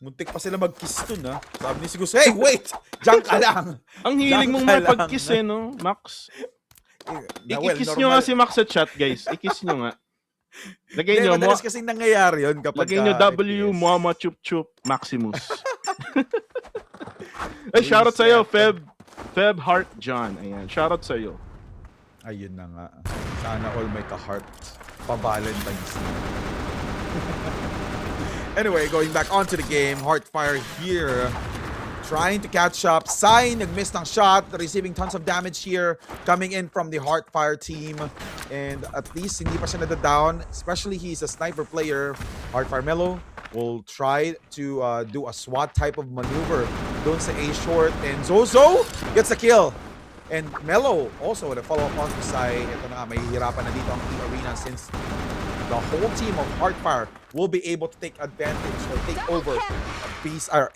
Muntik pa sila mag-kiss dun, ha? Sabi ni Sugus, hey, wait! Diyan ka lang! Ang hiling mong mapag-kiss no, Max? I-kiss nyo nga si Max sa chat, guys. I-kiss nyo nga. Lagay nyo, madalas kasing nangyayari yun kapag... Lagay nyo W, Muama, Chup Chup, Maximus. Ay, shoutout sa'yo, Feb Heart John. Ayan, shoutout sa'yo. Ayun na nga. Sana all may ka-heart. Pa-Valentine's Day. Anyway, going back onto the game. Heartfire here. Trying to catch up. Sai nag-miss ng shot. Receiving tons of damage here. Coming in from the Heartfire team. And at least hindi pa siya nadadown. Especially he's a sniper player. Heartfire Melo will try to do a SWAT type of maneuver doon sa A-short. And Zozo gets a kill. And Melo also with a follow-up on to Sai. Ito na nga, may hirapan na dito ang eArena since the whole team of Heartfire will be able to take advantage or take over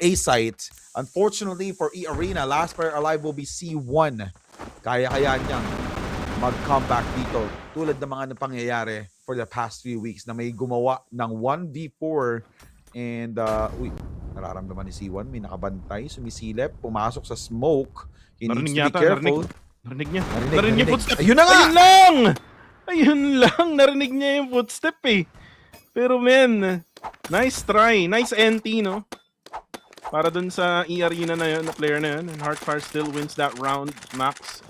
A site. Unfortunately for eArena, last player alive will be C1. Kaya-kaya niyang mag-comeback dito. Tulad ng mga pangyayari for the past few weeks na may gumawa ng 1v4 and nararamdaman ni C1, may nakabantay, sumisilip, pumasok sa smoke. He needs to be careful. Narinig niya yung footstep. Ayun na nga! Ayun lang! Narinig niya yung footstep eh. Pero men, nice try. Nice NT, no? Para dun sa eArena na yun, na player na yun. And Heartfire still wins that round, Max.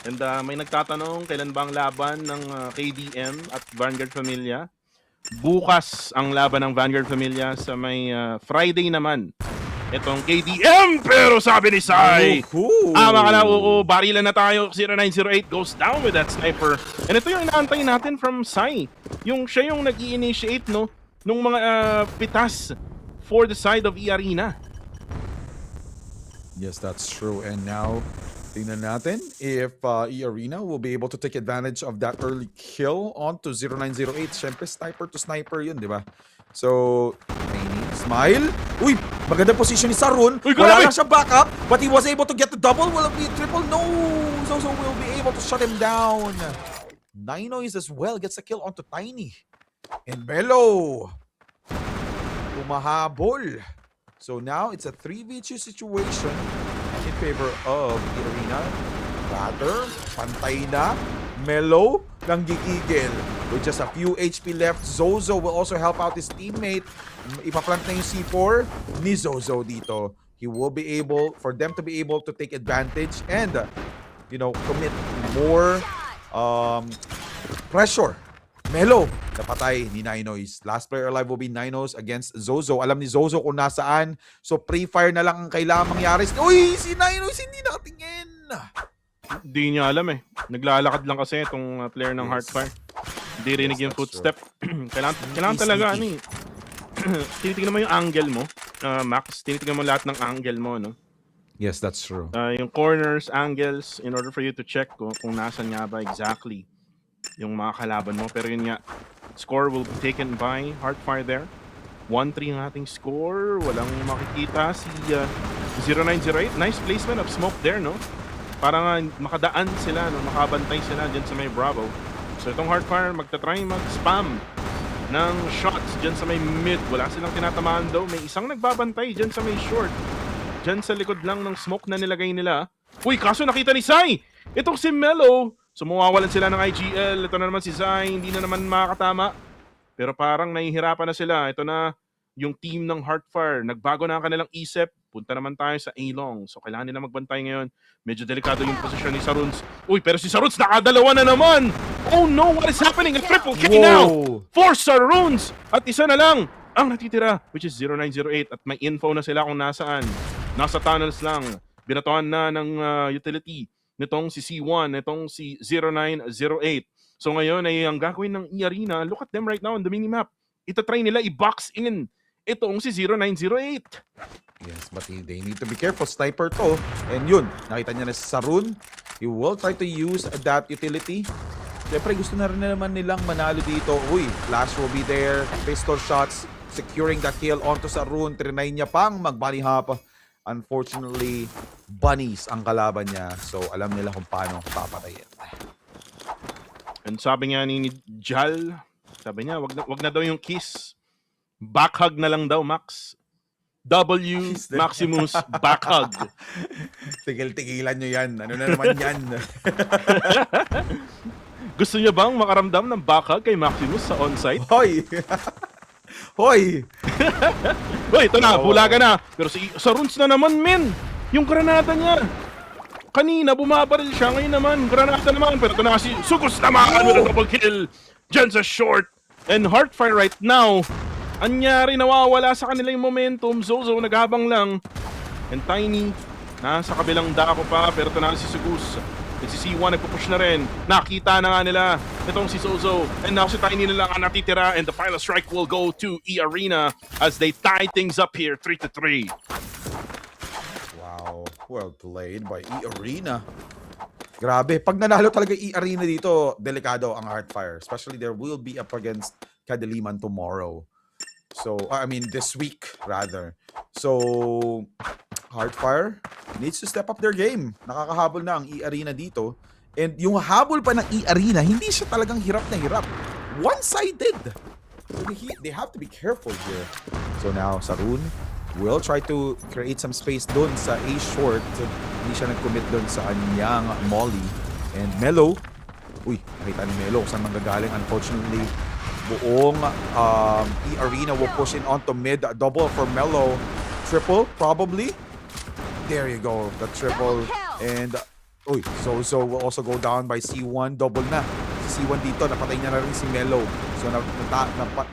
And may nagtatanong, kailan ba ang laban ng KDM at Vanguard Familia? Bukas ang laban ng Vanguard Familia sa may Friday naman. Itong KDM, pero sabi ni Sai, makala, barilan na tayo. 0908 goes down with that sniper. And ito yung inaantay natin from Sai. Siya yung nag-i-initiate, no, nung mga pitas for the side of eArena. Yes, that's true. And now, tingnan natin if eArena will be able to take advantage of that early kill onto 0908. Siyempre, sniper to sniper yun, di ba? So, Smile. Uy, maganda position ni Sarun. Wala lang siya backup, but he was able to get the double. Will it be a triple? No! Zozo will be able to shut him down. Ninois as well gets a kill onto Tiny. And Melo umahabol. So now it's a 3v2 situation in favor of eArena. Rather, pantay na. Melo nang gigigil. With just a few HP left, Zozo will also help out his teammate. Ipaplant na yung C4 ni Zozo dito. He will be able, for them to be able to take advantage and, commit more pressure. Melo, napatay ni Ninois. Last player alive will be Ninos against Zozo. Alam ni Zozo kung nasaan. So, pre-fire na lang ang kailangan mangyari. Uy, si Ninois hindi nakatingin. Hindi niya alam eh. Naglalakad lang kasi itong player ng Heartfire. Hindi rinig yung footstep. kailangan talaga tinitingnan mo yung angle mo, Max. Tinitingnan mo lahat ng angle mo, no? Yes, that's true. Yung corners, angles, in order for you to check kung nasan nga ba exactly yung mga kalaban mo. Pero yun nga, score will be taken by Heartfire there. 1-3 ang ating score. Walang makikita si 0908. Nice placement of smoke there, no? Para nga makadaan sila, no? Makabantay sila dyan sa may Bravo. So itong Heartfire magta-try mag-spam ng shots dyan sa may mid. Wala silang tinatamaan daw. May isang nagbabantay dyan sa may short. Dyan sa likod lang ng smoke na nilagay nila. Uy, kaso nakita ni Sai! Itong si Melo. So mawawalan sila ng IGL. Ito na naman si Sai. Hindi na naman makakatama. Pero parang nahihirapan na sila. Ito na yung team ng Heartfire. Nagbago na ang kanilang isip. Punta naman tayo sa A-Long. So kailangan nila magbantay ngayon. Medyo delikado yung posisyon ni Saruns. Uy, pero si Saruns nakadalawa na naman! Oh no, what is happening? A triple kick now for Saruns! At isa na lang ang natitira, which is 0908. At may info na sila kung nasaan. Nasa tunnels lang. Binatuan na ng utility nitong si C1, nitong si 0908. So ngayon ay ang gagawin ng eArena, look at them right now on the minimap. Itatry nila i-box in itong si 0908. Yes, but they need to be careful. Sniper to. And yun, nakita niya na si Sarun. He will try to use that utility. Siyempre, gusto na rin naman nilang manalo dito. Uy, flash will be there. Pistol shots. Securing the kill onto Sarun. Trinay niya pang mag-bunny hop. Unfortunately, bunnies ang kalaban niya. So, alam nila kung paano papatayin. And sabi nga ni Jal, sabi niya, wag na daw yung kiss. Backhug na lang daw, Max. W Maximus backhug. Tigil-tigilan nyo yan. Ano na naman yan? Gusto niya bang makaramdam ng backhug kay Maximus sa onsite? Hoy! Hoy! Hoy, ito na, bulaga na. Pero si Saruns na naman, men. Yung granada niya. Kanina, bumabaril siya. Ngayon naman, granada naman. Pero ito na si Sugos naman with a double kill. Diyan sa short. And Heartfire right now, anyari, nawawala sa kanila yung momentum. Zozo naghabang lang. And Tiny, nasa kabilang dako pa. Pero ito na si Sugus. At si C1 nagpupush na rin. Nakita na nga nila itong si Zozo. And now si Tiny na lang ang natitira. And the final strike will go to eArena as they tie things up here 3-3. Wow, well played by eArena. Grabe, pag nanalo talaga eArena dito, delikado ang Heartfire. Especially there will be up against Kadiliman tomorrow. So, I mean this week rather. So, Heartfire needs to step up their game. Nakakahabol na ang eArena dito. And yung habol pa ng eArena, hindi siya talagang hirap na hirap. One-sided. So they have to be careful here. So now, Sarun will try to create some space doon sa A short. So, hindi siya nag-commit doon sa kanyang molly. And Melo, uy, nakita ni Melo saan manggagaling. Unfortunately, buong eArena will push in onto mid. Double for Melo. Triple, probably. There you go, the triple. And, uy, so will also go down by C1. Double na. Si C1 dito, napatay niya na rin si Melo. So,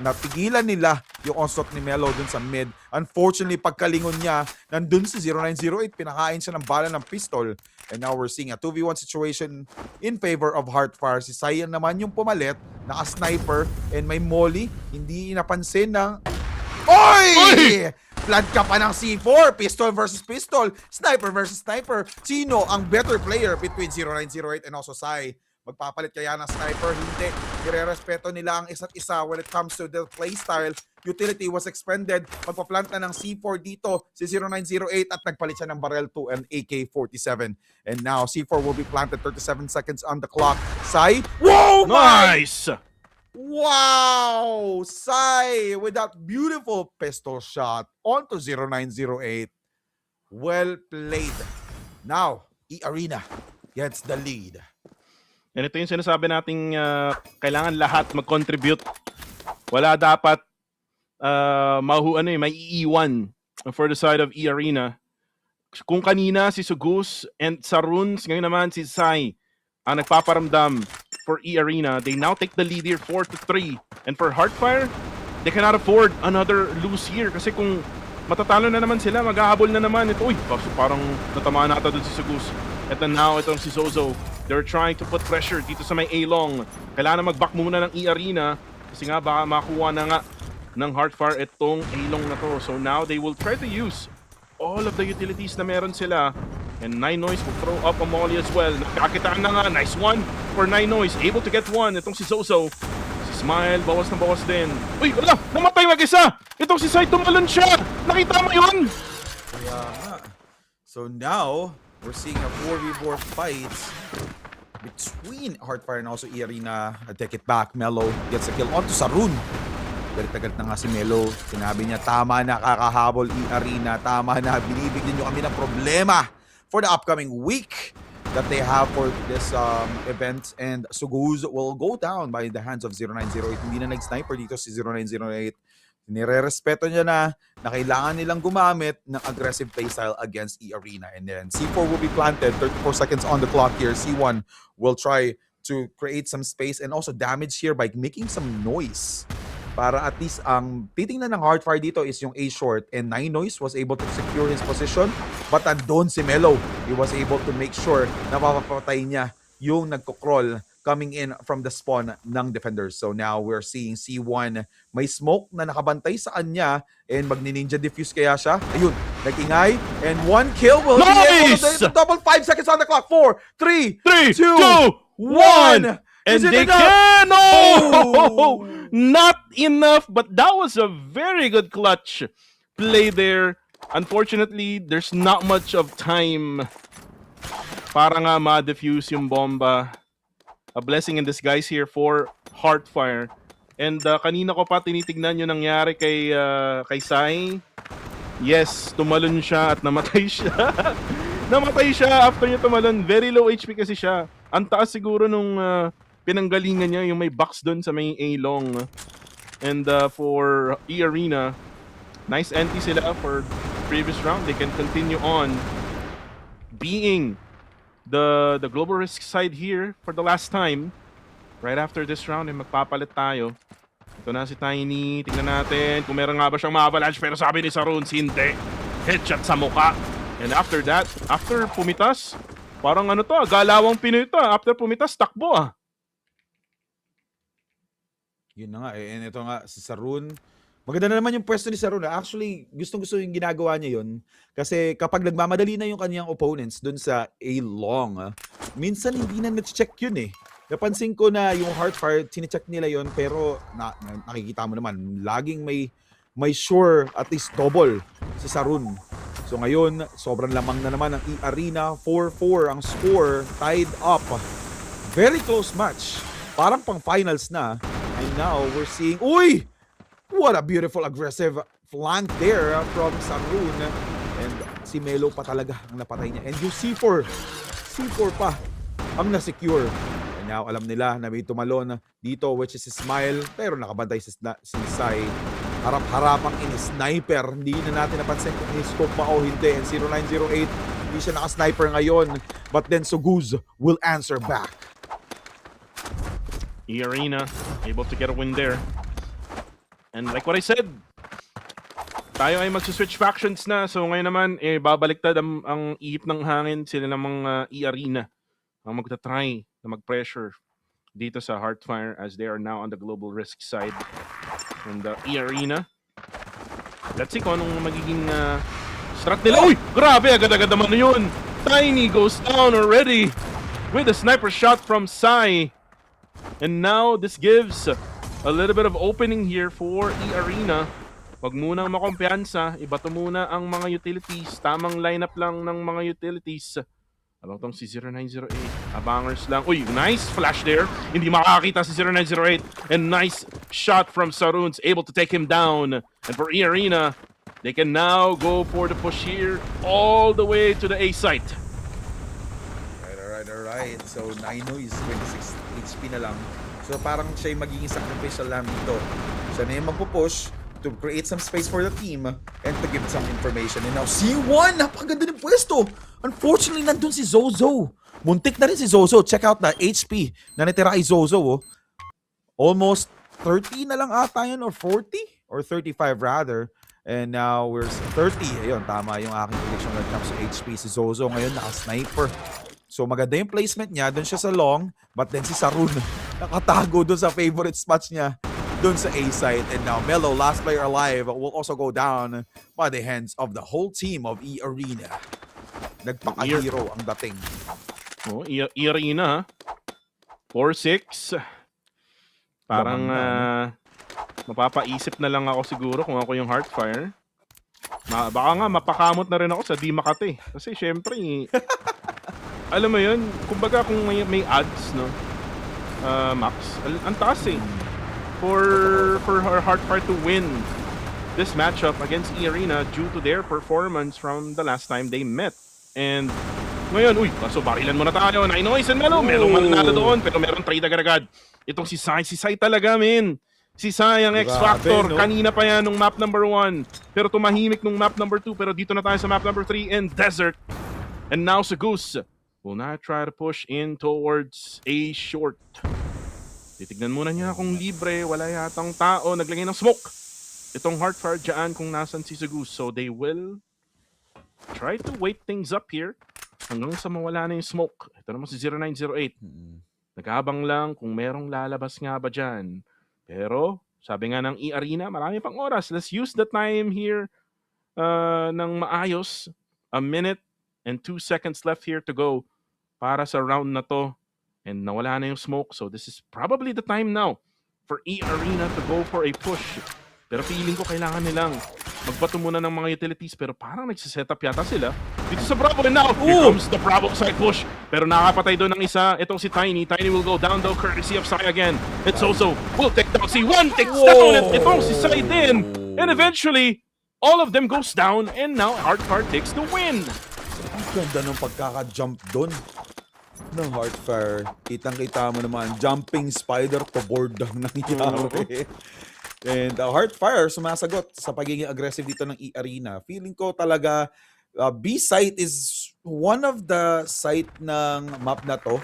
napigilan nila yung onslaught ni Melo dun sa mid. Unfortunately, pagkalingon niya, nandun si 0908, pinakain siya ng bala ng pistol. And now we're seeing a 2v1 situation in favor of Heartfire. Si Sayan naman yung pumalit, naka-sniper, and may molly. Hindi napansin ng... Oy! Flood ka pa ng C4. Pistol versus pistol. Sniper versus sniper. Sino ang better player between 0908 and also Sai? Magpapalit kaya ng sniper? Hindi. Irerespeto nila ang isa't isa when it comes to the playstyle. Utility was expended. Magpaplanta ng C4 dito si 0908 at nagpalit siya ng barrel 2 and AK-47. And now C4 will be planted 37 seconds on the clock. Sai. Whoa! Nice! Wow! Sai with that beautiful pistol shot onto 0908. Well played. Now, eArena gets the lead. And ito yung sinasabi nating kailangan lahat mag-contribute. Wala dapat may iiwan for the side of eArena. Kung kanina si Sugus and Saruns, ngayon naman si Sai ang nagpaparamdam for eArena. They now take the lead here 4-3. And for Heartfire, they cannot afford another lose here. Kasi kung matatalo na naman sila, maghahabol na naman. Ito, uy, parang natamaan nata doon si Sugus. And then now, itong si Zozo. They're trying to put pressure dito sa may A-Long. Kailangan mag-back muna ng eArena. Kasi nga, baka makuha na nga ng Heartfire itong A-Long na to. So now, they will try to use all of the utilities na meron sila. And Nine Noise will throw up a molly as well. Nakakitaan na nga. Nice one for Nine Noise. Able to get one. Itong si Zozo. Si Smile, bawas na bawas din. Uy, wala! Namatay mag-isa! Itong si Sai, tumalon siya! Nakita mo yun? Kaya nga. So now, we're seeing a 4v4 fight between Heartfire and also eArena. I take it back. Melo gets a kill onto Sarun. Galit na galit na nga si Melo. Sinabi niya, tama na kakahabol eArena. Tama na, binibigyan nyo kami ng problema for the upcoming week that they have for this event. And Suguz will go down by the hands of 0908. Hindi na nag-sniper dito si 0908. Nire-respeto niya na kailangan nilang gumamit ng aggressive playstyle against eArena. And then C4 will be planted. 34 seconds on the clock here. C1 will try to create some space and also damage here by making some noise. Para at least ang titingnan ng Hardfire dito is yung A short, and Nine Noise was able to secure his position, but andun si Melo. He was able to make sure na mapapatay niya yung nagko-crawl coming in from the spawn ng defenders. So now we're seeing C1 may smoke na nakabantay sa kanya, and magni-ninja diffuse kaya siya. Ayun, nag-ingay, and one kill will be able to double. 5 seconds on the clock. 4, 3, 2, 1. And Is it they enough? can! Oh! Not enough, but that was a very good clutch play there. Unfortunately, there's not much of time para nga ma-defuse yung bomba. A blessing in disguise here for Heartfire. And kanina ko pa tinitignan yung nangyari kay Sai. Yes, tumalon siya at namatay siya. Namatay siya after niya tumalon. Very low HP kasi siya. Ang taas siguro nung pinanggalingan niya, yung may box doon sa may A-long. And for eArena, nice anti sila for previous round. They can continue on being the global risk side here for the last time. Right after this round, magpapalit tayo. Ito na si Tiny. Tingnan natin kung meron nga ba siyang ma-avalanche, pero sabi ni Saruns, hindi. Headshot sa muka. And after that, after pumitas, parang ano to, galawang Pinoy to. After pumitas, takbo Yun na nga eh. And ito nga, si Sarun. Maganda na naman yung pwesto ni Sarun. Actually, gustong-gusto yung ginagawa niya yun. Kasi kapag nagmamadali na yung kanyang opponents dun sa A-long, minsan hindi na na-check yun eh. Napansin ko na yung Heartfire, tine-check nila yun, pero nakikita mo naman, laging may sure at least double si Sarun. So ngayon, sobrang lamang na naman ng eArena. 4-4 ang score, tied up. Very close match. Parang pang finals na. And now we're seeing, uy! What a beautiful aggressive flank there from Sarun. And si Melo pa talaga ang napatay niya. And yung C4 pa ang na-secure. And now alam nila na may tumalon dito, which is si Smile. Pero nakabantay si Sai. Harap-harapang in-sniper. Hindi na natin napansin kung ni-scope pa o hindi. And 0908, hindi siya naka-sniper ngayon. But then Suguz will answer back. eArena able to get a win there. And like what I said, tayo ay magsuswitch factions na. So ngayon naman, babaliktad ang ihip ng hangin. Sila namang eArena ang magta-try na mag-pressure dito sa Heartfire as they are now on the global risk side. And eArena, let's see kung anong magiging strat nila. Uy! Grabe! Agad-agad naman na yun! Tiny goes down already with a sniper shot from Sai. And now this gives a little bit of opening here for eArena. Wag munang makumpiyansa, ibato muna ang mga utilities. Tamang lineup lang ng mga utilities. Ano tong si 0908? Abangers lang. Uy, nice flash there. Hindi makakita si 0908. And nice shot from Saruns, able to take him down. And for eArena, they can now go for the push here all the way to the A site. Alright. So, Naino is 26 HP na lang. So, parang siya yung magiging sacrificial lamb dito. Siya na yung magpupush to create some space for the team and to give some information. And now, C1! Napakaganda ng pwesto! Unfortunately, nandun si Zozo. Muntik na rin si Zozo. Check out the HP na natira kay Zozo. Oh. Almost 30 na lang ata yun, or 40? Or 35 rather. And now, we're 30. Ayun, tama yung aking prediction when it comes to HP. Si Zozo ngayon naka-sniper. So maganda yung placement niya, doon siya sa long, but then si Sarun nakatago doon sa favorite spots niya doon sa A side. And now Melo, last player alive, will also go down by the hands of the whole team of eArena. Nagpaka-hero ang dating. Oh, eArena, 4-6. Parang mapapaisip na lang ako siguro kung ako yung Heartfire. Baka nga mapakamot na rin ako sa di Makati. Kasi syempre alam mo yun, kumbaga kung may ads, no? Max, ang taas eh. for Heartfire to win this matchup against eArena due to their performance from the last time they met. And ngayon, kaso barilan muna tayo. Nainois and Melo. Merong mananalo doon, pero meron trade agad-agad. Itong si Sai talaga, men. Si Sai ang X-Factor. no? Kanina pa yan nung map number 1. Pero tumahimik nung map number 2. Pero dito na tayo sa map number 3 in Desert. And now si Goose will now try to push in towards A short. Titignan muna niya kung libre. Wala yatang tao. Naglagay ng smoke. Itong Heartfire dyan kung nasan si Goose. So they will try to wait things up here hanggang sa mawala na yung smoke. Ito naman si 0908. Nag-aabang lang kung merong lalabas nga ba dyan. Pero sabi nga ng eArena, marami pang oras. Let's use the time here ng maayos. 1 minute and 2 seconds left here to go para sa round na to. And nawala na yung smoke. So this is probably the time now for eArena to go for a push. Pero feeling ko kailangan nilang magbato muna ng mga utilities. Pero parang nagsiset up yata sila dito sa Bravo. And now, here comes the Bravo side push. Pero nakapatay doon ng isa. Itong si Tiny. Tiny will go down though, courtesy of Sai again. It's also will take down. C1 takes down. And itong si Sai din. And eventually, all of them goes down. And now, Heartfire takes the win. Ang ganda ng pagkaka-jump doon ng Heartfire. Kitang-kita mo naman, jumping spider to board ang nangyari. And Heartfire sumasagot sa pagiging aggressive dito ng eArena. Feeling ko talaga B site is one of the site ng map na to,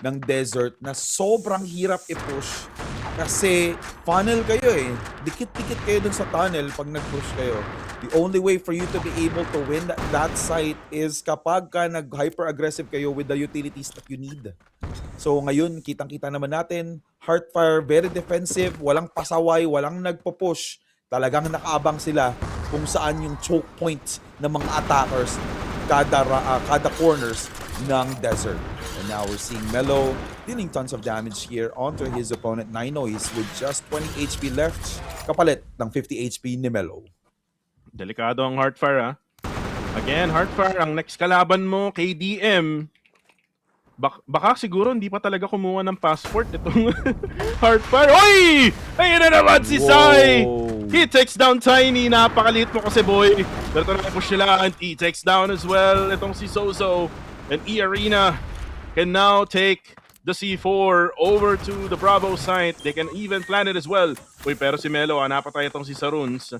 ng Desert, na sobrang hirap i-push. Kasi funnel kayo eh. Dikit-dikit kayo dun sa tunnel pag nag-push kayo. The only way for you to be able to win that site is kapag ka nag-hyper-aggressive kayo with the utilities that you need. So ngayon, kitang-kita naman natin, Heartfire, very defensive, walang pasaway, walang nagpo-push. Talagang nakaabang sila kung saan yung choke points ng mga attackers kada corners ng Desert. And now we're seeing Melo dealing tons of damage here onto his opponent, Nainois, with just 20 HP left, kapalit ng 50 HP ni Melo. Delikado ang Heartfire, ha? Again, Heartfire, ang next kalaban mo, KDM. Baka siguro hindi pa talaga kumuha ng passport itong Heartfire. Oy! Ayun na naman si Sai! He takes down Tiny. Napakaliit mo kasi, boy. Pero ito na push nila. And he takes down as well itong si Sozo. And eArena can now take the C4 over to the Bravo site. They can even plan it as well. Uy, pero si Melo, napatay itong si Saruns.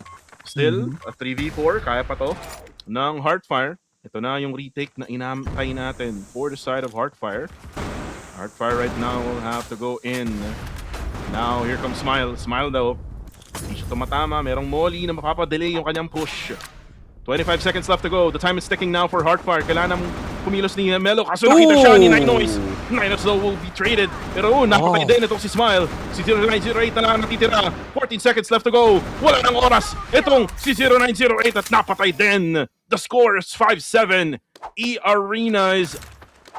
Still, a 3v4. Kaya pa to ng Heartfire. Ito na yung retake na inamtay natin for the side of Heartfire. Heartfire right now will have to go in. Now, here comes Smile. Smile daw. Hindi siya tumatama. Merong molly na mapapadelay yung kanyang push. 25 seconds left to go. The time is ticking now for Heartfire. Kailangan kumilos ni Melo. Kaso nakita siya ni Nainois. Nainois though will be traded. Pero napatay din itong si Smile. Si 0908 na lang natitira. 14 seconds left to go. Wala nang oras. Itong si 0908 at napatay din. The score is 5-7. eArena is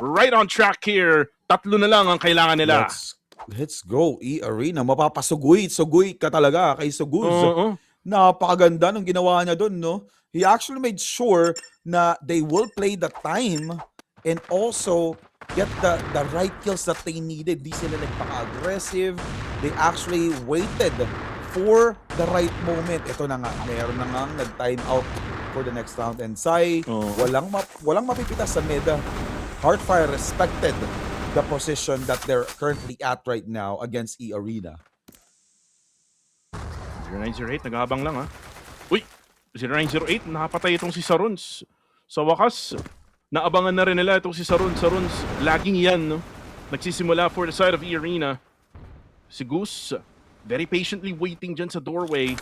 right on track here. Tatlo na lang ang kailangan nila. Let's go, eArena. Mapapasuguy ka talaga kay Suguz. Napakaganda ng ginawa niya doon, no? He actually made sure na they will play the time and also get the right kills that they needed. Di sila nagpaka-aggressive. They actually waited for the right moment. Ito na nga, meron na nga nag-time out for the next round. And Sai, walang mapipitas sa meta. Heartfire respected the position that they're currently at right now against eArena. 0908, naghahabang lang, ha? Uy! 0908, nakapatay itong si Saruns. Sa wakas, naabangan na rin nila itong si Saruns. Saruns, laging yan, no? Nagsisimula for the side of eArena. Si Goose, very patiently waiting dyan sa doorway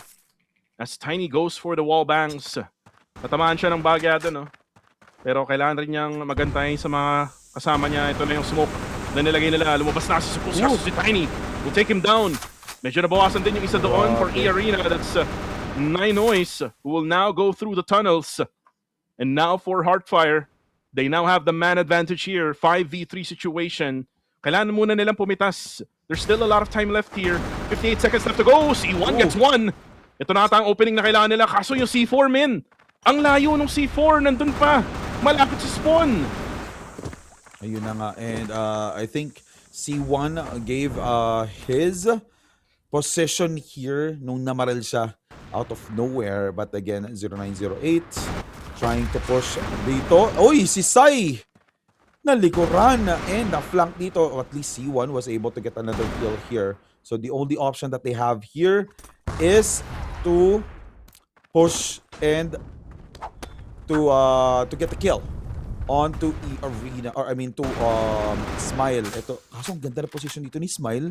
as Tiny goes for the wall bangs. Natamaan siya ng bagyado, no? Pero kailangan rin niyang magantay sa mga kasama niya. Ito na yung smoke na nilagay nila. Lumabas na si Tiny. Will take him down. Medyo nabawasan din yung isa doon for eArena. That's Nainois who will now go through the tunnels. And now for Heartfire, they now have the man advantage here. 5v3 situation. Kailangan muna nilang pumitas. There's still a lot of time left here. 58 seconds left to go. C1 gets one. Ito na ata ang opening na kailangan nila. Kaso yung C4, men. Ang layo ng C4. Nandun pa. Malapit sa spawn. Ayun na nga. And I think C1 gave his position here nung namaril siya out of nowhere. But again, 0908 trying to push dito. Oy, si Sai! Nalikuran and na-flank dito. Or at least C1 was able to get another kill here. So the only option that they have here is to push and to get the kill onto eArena, or I mean to Smile. Ito, kaso ang ganda na position dito ni Smile.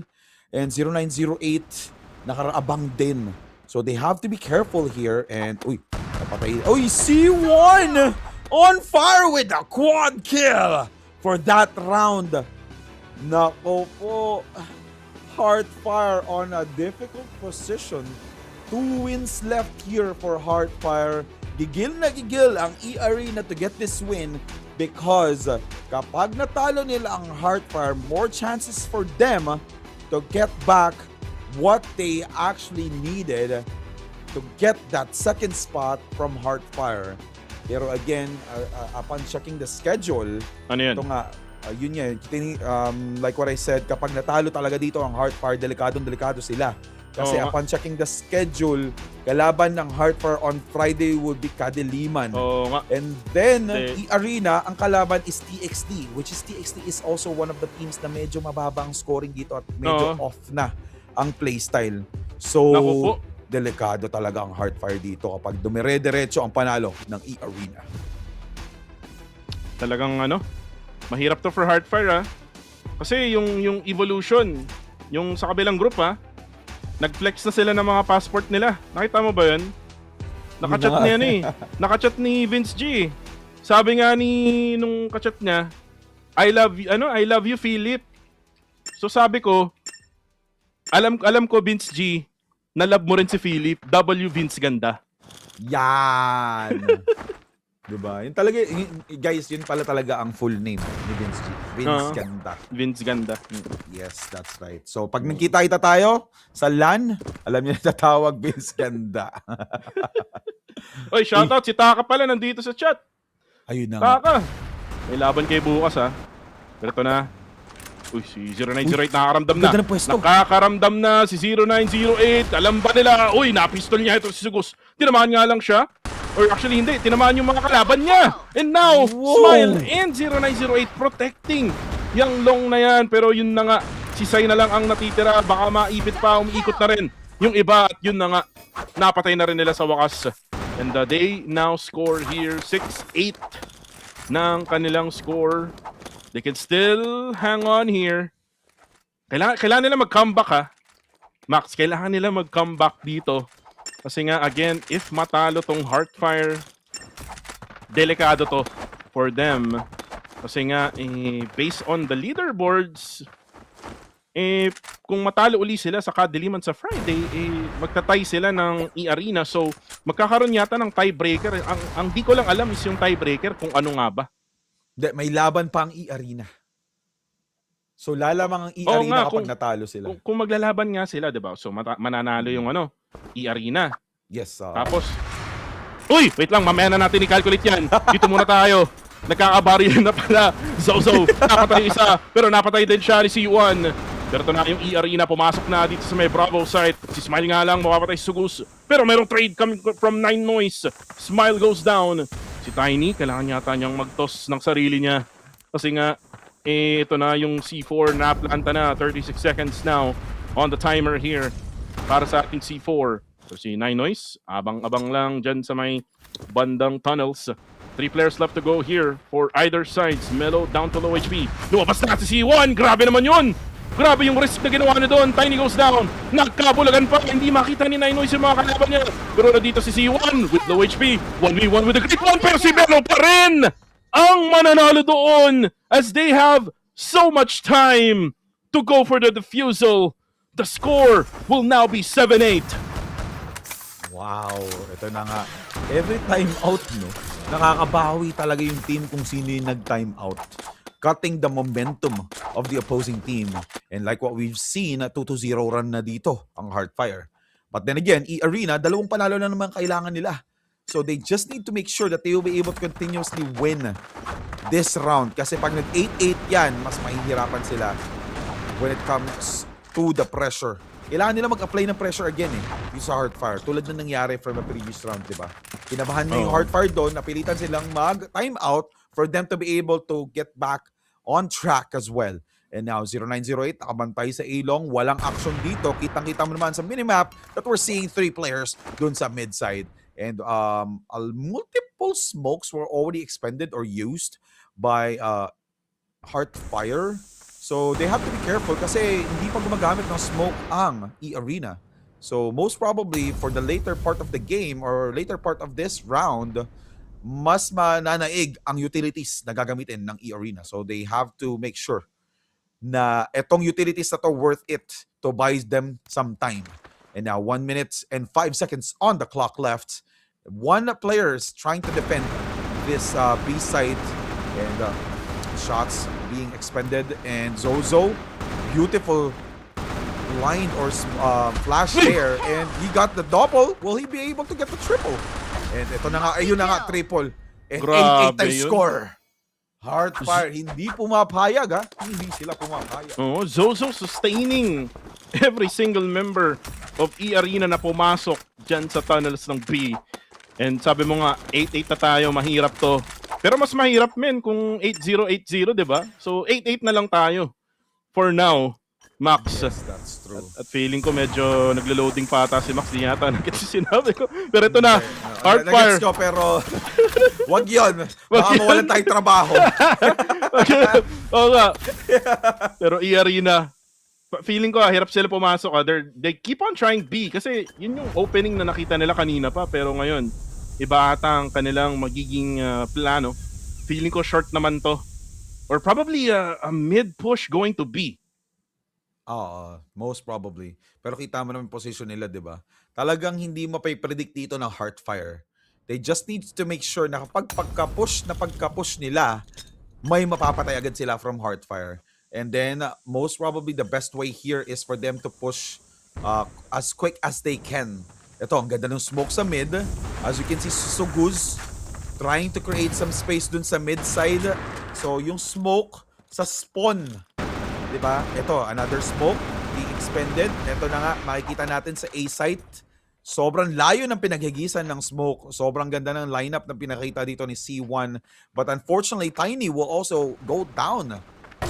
And 0908 nakaraabang din. So they have to be careful here. And uy, napatay. Uy, C1 on fire with a quad kill for that round. Nako po, Heartfire on a difficult position. 2 wins left here for Heartfire. Gigil na gigil ang eArena to get this win because kapag natalo nila ang Heartfire, more chances for them to get back what they actually needed to get that second spot from Heartfire. Pero again, upon checking the schedule, Ano yan? ito nga, yun nga, like what I said, kapag natalo talaga dito ang Heartfire, delikado sila. Kasi Oo nga. upon checking the schedule, kalaban ng Heartfire on Friday would be Kadiliman. Oo nga. And then, Hindi. eArena, ang kalaban is TXT, which is TXT is also one of the teams na medyo mababa ang scoring dito at medyo off na ang playstyle. So, Naku po. delikado talaga ang Heartfire dito kapag dumire-diretso ang panalo ng eArena. Talagang mahirap to for Heartfire Kasi yung evolution, yung sa kabilang group nag-flex na sila ng mga passport nila. Nakita mo ba yun? Nakachat niya Nakachat ni Vince G. Sabi nga nung kachat niya, I love you Philip. So sabi ko, alam ko Vince G, na love mo rin si Philip. W Vince ganda. Yan! Diba? Yun talaga, guys, yun pala talaga ang full name ni Vince G. Vince Ganda. Vince ganda. Yes, that's right. So, pag nagkita-kita tayo sa LAN, alam niyo na tatawag Vince Ganda. Oy, shoutout si Taka pala nandito sa chat. Ayun na nga. Taka, may laban kayo bukas Pero ito na. Uy, si 0908 nakakaramdam na. Ganda ng pwesto. Nakakaramdam na si 0908. Alam ba nila? Uy, napistol niya ito si Sugus. Tinamaan nga lang siya. Or actually hindi, tinamaan yung mga kalaban niya. And now, Smile and 0908 protecting yung long na yan. Pero yun na nga, si Sai na lang ang natitira. Baka maipit pa, umiikot na rin yung iba. At yun na nga, napatay na rin nila sa wakas. And they now score here 6-8 ng kanilang score. They can still hang on here. Kailangan nila mag-comeback Max, kailangan nila mag-comeback dito. Kasi nga, again, if matalo tong Heartfire, delikado to for them. Kasi nga, based on the leaderboards, kung matalo uli sila sa Kadiliman sa Friday, magtatay sila ng eArena. So, magkakaroon yata ng tiebreaker. Ang di ko lang alam is yung tiebreaker kung ano nga ba. May laban pa ang eArena. So, lalamang ang eArena kapag natalo sila. Kung maglalaban nga sila, diba? So, mananalo yung eArena. Yes. Tapos, uy! Wait lang, mamaya na natin i-calculate yan. Dito muna tayo. Nagkakabaril na pala. Zozo, napatay isa. Pero napatay din siya ni C1. Pero ito na yung eArena. Pumasok na dito sa may Bravo site. Si Smile nga lang, mapapatay si Sugus. Pero merong trade coming from 9 Noise. Smile goes down. Si Tiny, kailangan yata niyang mag-toss ng sarili niya. Kasi nga, ito na yung C4 na planta na. 36 seconds now on the timer here para sa ating C4. So si 9 Noise, abang-abang lang dyan sa may bandang tunnels. 3 players left to go here for either sides. Melo down to low HP. Lumabas na si C1. Grabe naman yun. Grabe yung risk na ginawa niya doon. Tiny goes down. Nagkabulagan pa. Hindi makita ni 9 Noise yung mga kalaban niya. Pero na dito si C1 with low HP. 1v1 with the great one. Pero si Melo pa rin ang mananalo doon as they have so much time to go for the defusal. The score will now be 7-8. Wow, ito na nga. Every time out, nakakabawi talaga yung team kung sino yung nag-time out. Cutting the momentum of the opposing team. And like what we've seen, 2-0 run na dito ang Heartfire. But then again, eArena, 2 panalo na naman kailangan nila. So they just need to make sure that they will be able to continuously win this round. Kasi pag nag-8-8 yan, mas mahihirapan sila when it comes to the pressure kailangan nila mag-apply ng pressure again yung sa Heartfire. Tulad na nangyari from the previous round, di ba? Kinabahan na yung Heartfire doon, napilitan silang mag-time out for them to be able to get back on track as well. And now, 0908, nakabantay sa A-Long. Walang action dito. Kitang-kita mo naman sa minimap that we're seeing 3 players doon sa mid-side. And multiple smokes were already expended or used by Heartfire. So, they have to be careful kasi hindi pa gumagamit ng smoke ang eArena. So, most probably, for the later part of the game or later part of this round, mas mananaig ang utilities na gagamitin ng eArena. So, they have to make sure na etong utilities na to worth it to buy them some time. And now 1 minute and 5 seconds on the clock left. One player is trying to defend this B side and shots being expended. And Zozo, beautiful line or flash there, and he got the double. Will he be able to get the triple? And ito na nga, ayun na nga, triple. And 8-8 yun. score. Heartfire, hindi pumapayag ha. Hindi sila pumapayag. Oh, Zozo sustaining every single member of eArena na pumasok dyan sa tunnels ng B. And sabi mo nga, 8-8 na tayo, mahirap to. Pero mas mahirap men kung 8-0, 8-0, di ba? So 8-8 na lang tayo for now, Max. Yes, that's true. At feeling ko medyo naglo-loading pa ata si Max, di yata nagkita sinabi ko. Pero ito na, Heartfire. Nagets ko, pero wag yun. Baka mawalan tayong trabaho. Oo nga. Pero eArena, feeling ko hirap sila pumasok. They keep on trying B kasi yun yung opening na nakita nila kanina pa. Pero ngayon, iba ata ang kanilang magiging plano. Feeling ko short naman to. Or probably a mid push going to B. Most probably. Pero kita mo naman yung position nila, di ba? Talagang hindi mapay-predict dito ng Heartfire. They just need to make sure na kapag pagka-push nila, may mapapatay agad sila from Heartfire. And then, most probably the best way here is for them to push as quick as they can. Ito, ang ganda ng smoke sa mid. As you can see, Suguz trying to create some space dun sa mid side. So, yung smoke sa spawn, di ba? Ito, another smoke being expended. Ito na nga, makikita natin sa A site. Sobrang layo ng pinaghigisan ng smoke. Sobrang ganda ng lineup na pinakita dito ni C1. But unfortunately, Tiny will also go down.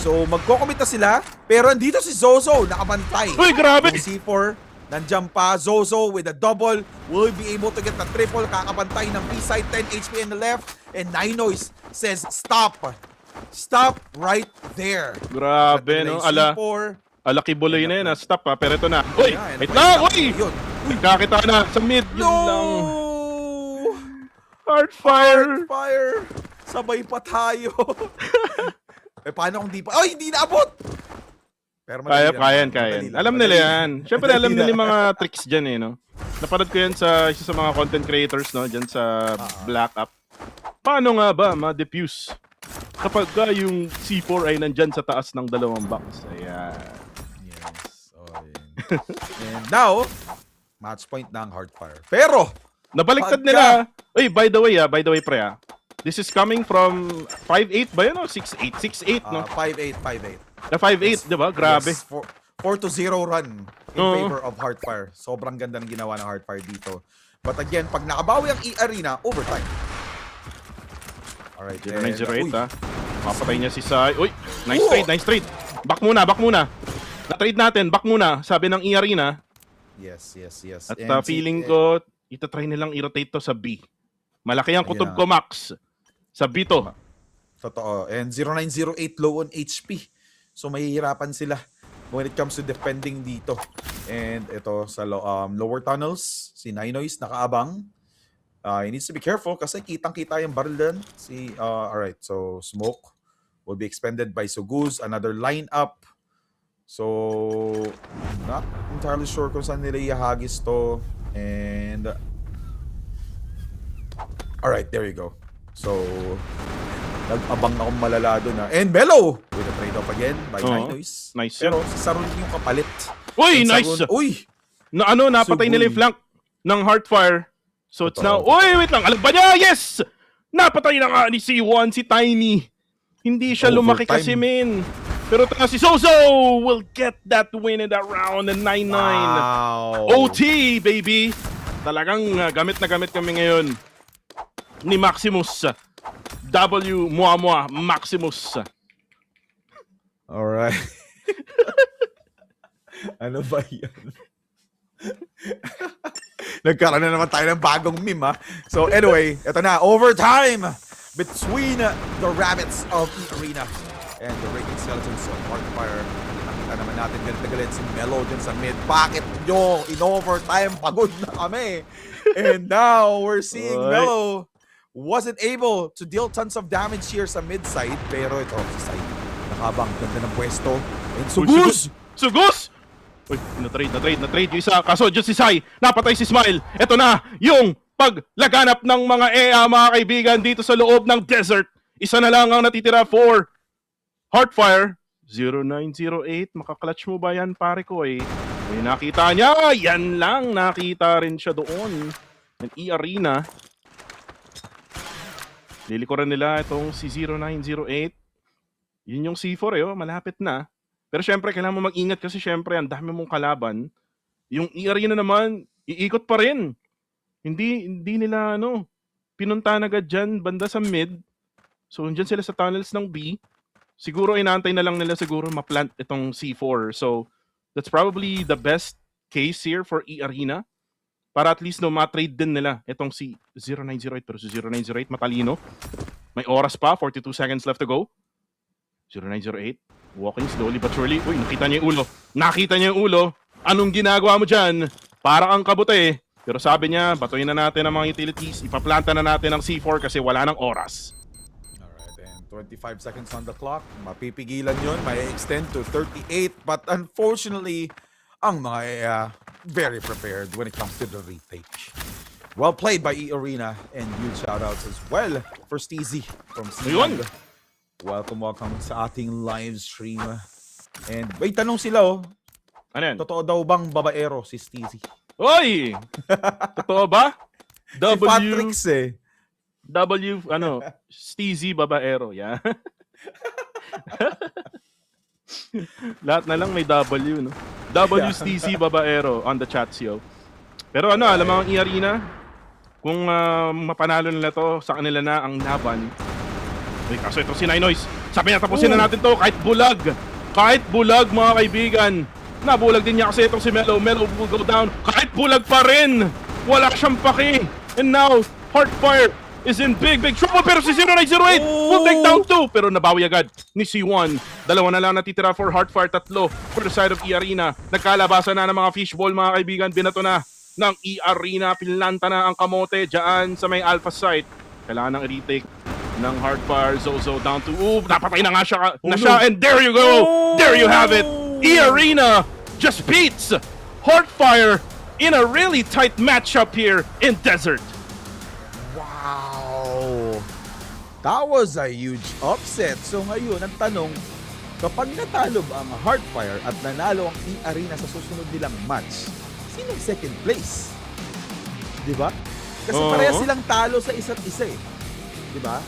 So, magko-commit na sila. Pero andito si Zozo, nakabantay. Uy, grabe! Yung C4, nandiyan pa. Zozo with a double. Will be able to get the triple. Kakabantay ng B-side, 10 HP in the left. And Ninois says, stop. Stop right there. Grabe, no? Ala kibuloy na yun, stop ha. Pero ito na. Uy! Wait lang! Uy! Kakita na sa mid. Yun lang. Heartfire! Heartfire! Sabay pa tayo. Paano kung di pa? Ay, hindi naabot! Pero Kaya. Alam nila yan. Siyempre, alam nila yung mga tricks dyan eh, no? Napanood ko yan sa isa sa mga content creators, no? Dyan sa Black App. Paano nga ba ma-defuse kapag yung C4 ay nandyan sa taas ng 2 box? Ayan. Yes. And now, match point ng Heartfire. Pero, nabaliktad nila. Uy, by the way, pre, this is coming from 5-8 ba yun, o? 6-8, 6-8, no? 5-8. Na 5-8, di ba? Grabe. Yes, 4-0 run in favor of Heartfire. Sobrang ganda ng ginawa ng Heartfire dito. But again, pag nakabawi ang eArena, overtime. Alright, 0908, ha? Mapatay niya si Sai. Uy, nice trade. Back muna. Na-trade natin, back muna. Sabi ng eArena. Yes. At feeling ko, itatry nilang i-rotate to sa B. Malaki ang kutob ko, Max. Sa B to. Totoo. And 0908 low on HP. So mahihirapan sila when it comes to defending dito. And ito sa lower tunnels, si Ninois nakaabang. He needs to be careful kasi kitang-kita yung barrel din. Alright, so smoke will be expended by Suguz. Another lineup. So, not entirely sure kung saan nila ihagis to. And alright, there you go. So, nag-abang akong malala doon na. And Melo with a trade-off again by Ninois. Nice. Pero si Sarun yung kapalit. Uy, And nice! Sarun, uy! Napatay nila yung flank ng Heartfire. So it's now, uy, wait lang, alam ba niya? Yes! Napatay na nga ni C1, si Tiny. Hindi siya lumaki kasi, men. Pero si Zozo will get that win in that round and 9-9. Wow. OT, baby. Talagang gamit na gamit kami ngayon ni Maximus. W Muamua Maximus. Alright. Ano ba yan? Nagkaroon na naman tayo ng bagong meme, ha? So anyway, ito na, overtime between the Rabbits of eArena and the Raking Skeletons of Hardfire. Nakita naman natin galit na galit si Melo dyan sa mid. Bakit nyo? In overtime, pagod na kami. And now, we're seeing Melo wasn't able to deal tons of damage here sa mid side. Pero ito, si Sai, nakabang, ganda ng pwesto. And Sugus! Sugus! Uy, na-trade yung isa. Kaso, dyan si Sai, napatay si Smile. Ito na, yung paglaganap ng mga EA, mga kaibigan, dito sa loob ng desert. Isa na lang ang natitira for Heartfire. 0908, makaklatch mo ba yan, pare ko eh? May nakita niya, yan lang, nakita rin siya doon. Ng eArena. Lilikuran nila itong si 0908. Yun yung C4 eh, oh, malapit na. Pero syempre, kailangan mo mag-ingat kasi syempre, ang dami mong kalaban. Yung eArena naman, iikot pa rin. Hindi nila, pinuntahan agad dyan, banda sa mid. So, dyan sila sa tunnels ng B. Siguro, inaantay na lang nila siguro ma-plant itong C4. So, that's probably the best case here for eArena. Para at least, ma-trade din nila itong si 0908. Pero si 0908, matalino. May oras pa, 42 seconds left to go. 0908. Walking slowly but surely. Uy, nakita niya yung ulo. Nakita niya yung ulo. Anong ginagawa mo dyan? Para kang kabute. Pero sabi niya, batuin na natin ang mga utilities. Ipaplanta na natin ang C4 kasi wala ng oras. Alright, and 25 seconds on the clock. Mapipigilan yun. May extend to 38. But unfortunately, ang mga very prepared when it comes to the retake. Well played by eArena. And huge shoutouts as well for Steezy from Ayun. Sealand. Welcome sa ating live stream. And may tanong sila, oh. Ano yan? Totoo daw bang babaero si Steezy? Oy! Totoo ba? Si Patrix eh. Steezy babaero. Yeah. Lahat na lang may W, no? W Steezy babaero on the chat, yo. Pero alam mo ang eArena, kung mapanalo nila to, sa kanila na ang laban. Uy, kaso ito si Ninoys. Sabi niya, tapusin na natin to kahit bulag. Kahit bulag, mga kaibigan. Nabulag din niya kasi itong si Melo. Melo will go down. Kahit bulag pa rin. Wala siyang paki. And now, Heartfire is in big trouble. Pero si 0908 will take down 2. Pero nabawi agad ni C1. Dalawa na lang natitira for Heartfire. 3 for the side of eArena. Nagkalabasan na ng mga fishball, mga kaibigan. Binato na ng eArena. Pinlanta na ang kamote dyan sa may alpha site. Kailangan ng retake ng Heartfire. Zozo down to, napatay na nga siya, and there you go! There you have it! eArena just beats Heartfire in a really tight matchup here in Desert. Wow! That was a huge upset. So ngayon, ang tanong, kapag natalo ba ang Heartfire at nanalo ang eArena sa susunod nilang match, sinong second place? Diba? Kasi pareha silang talo sa isa't isa eh. Diba?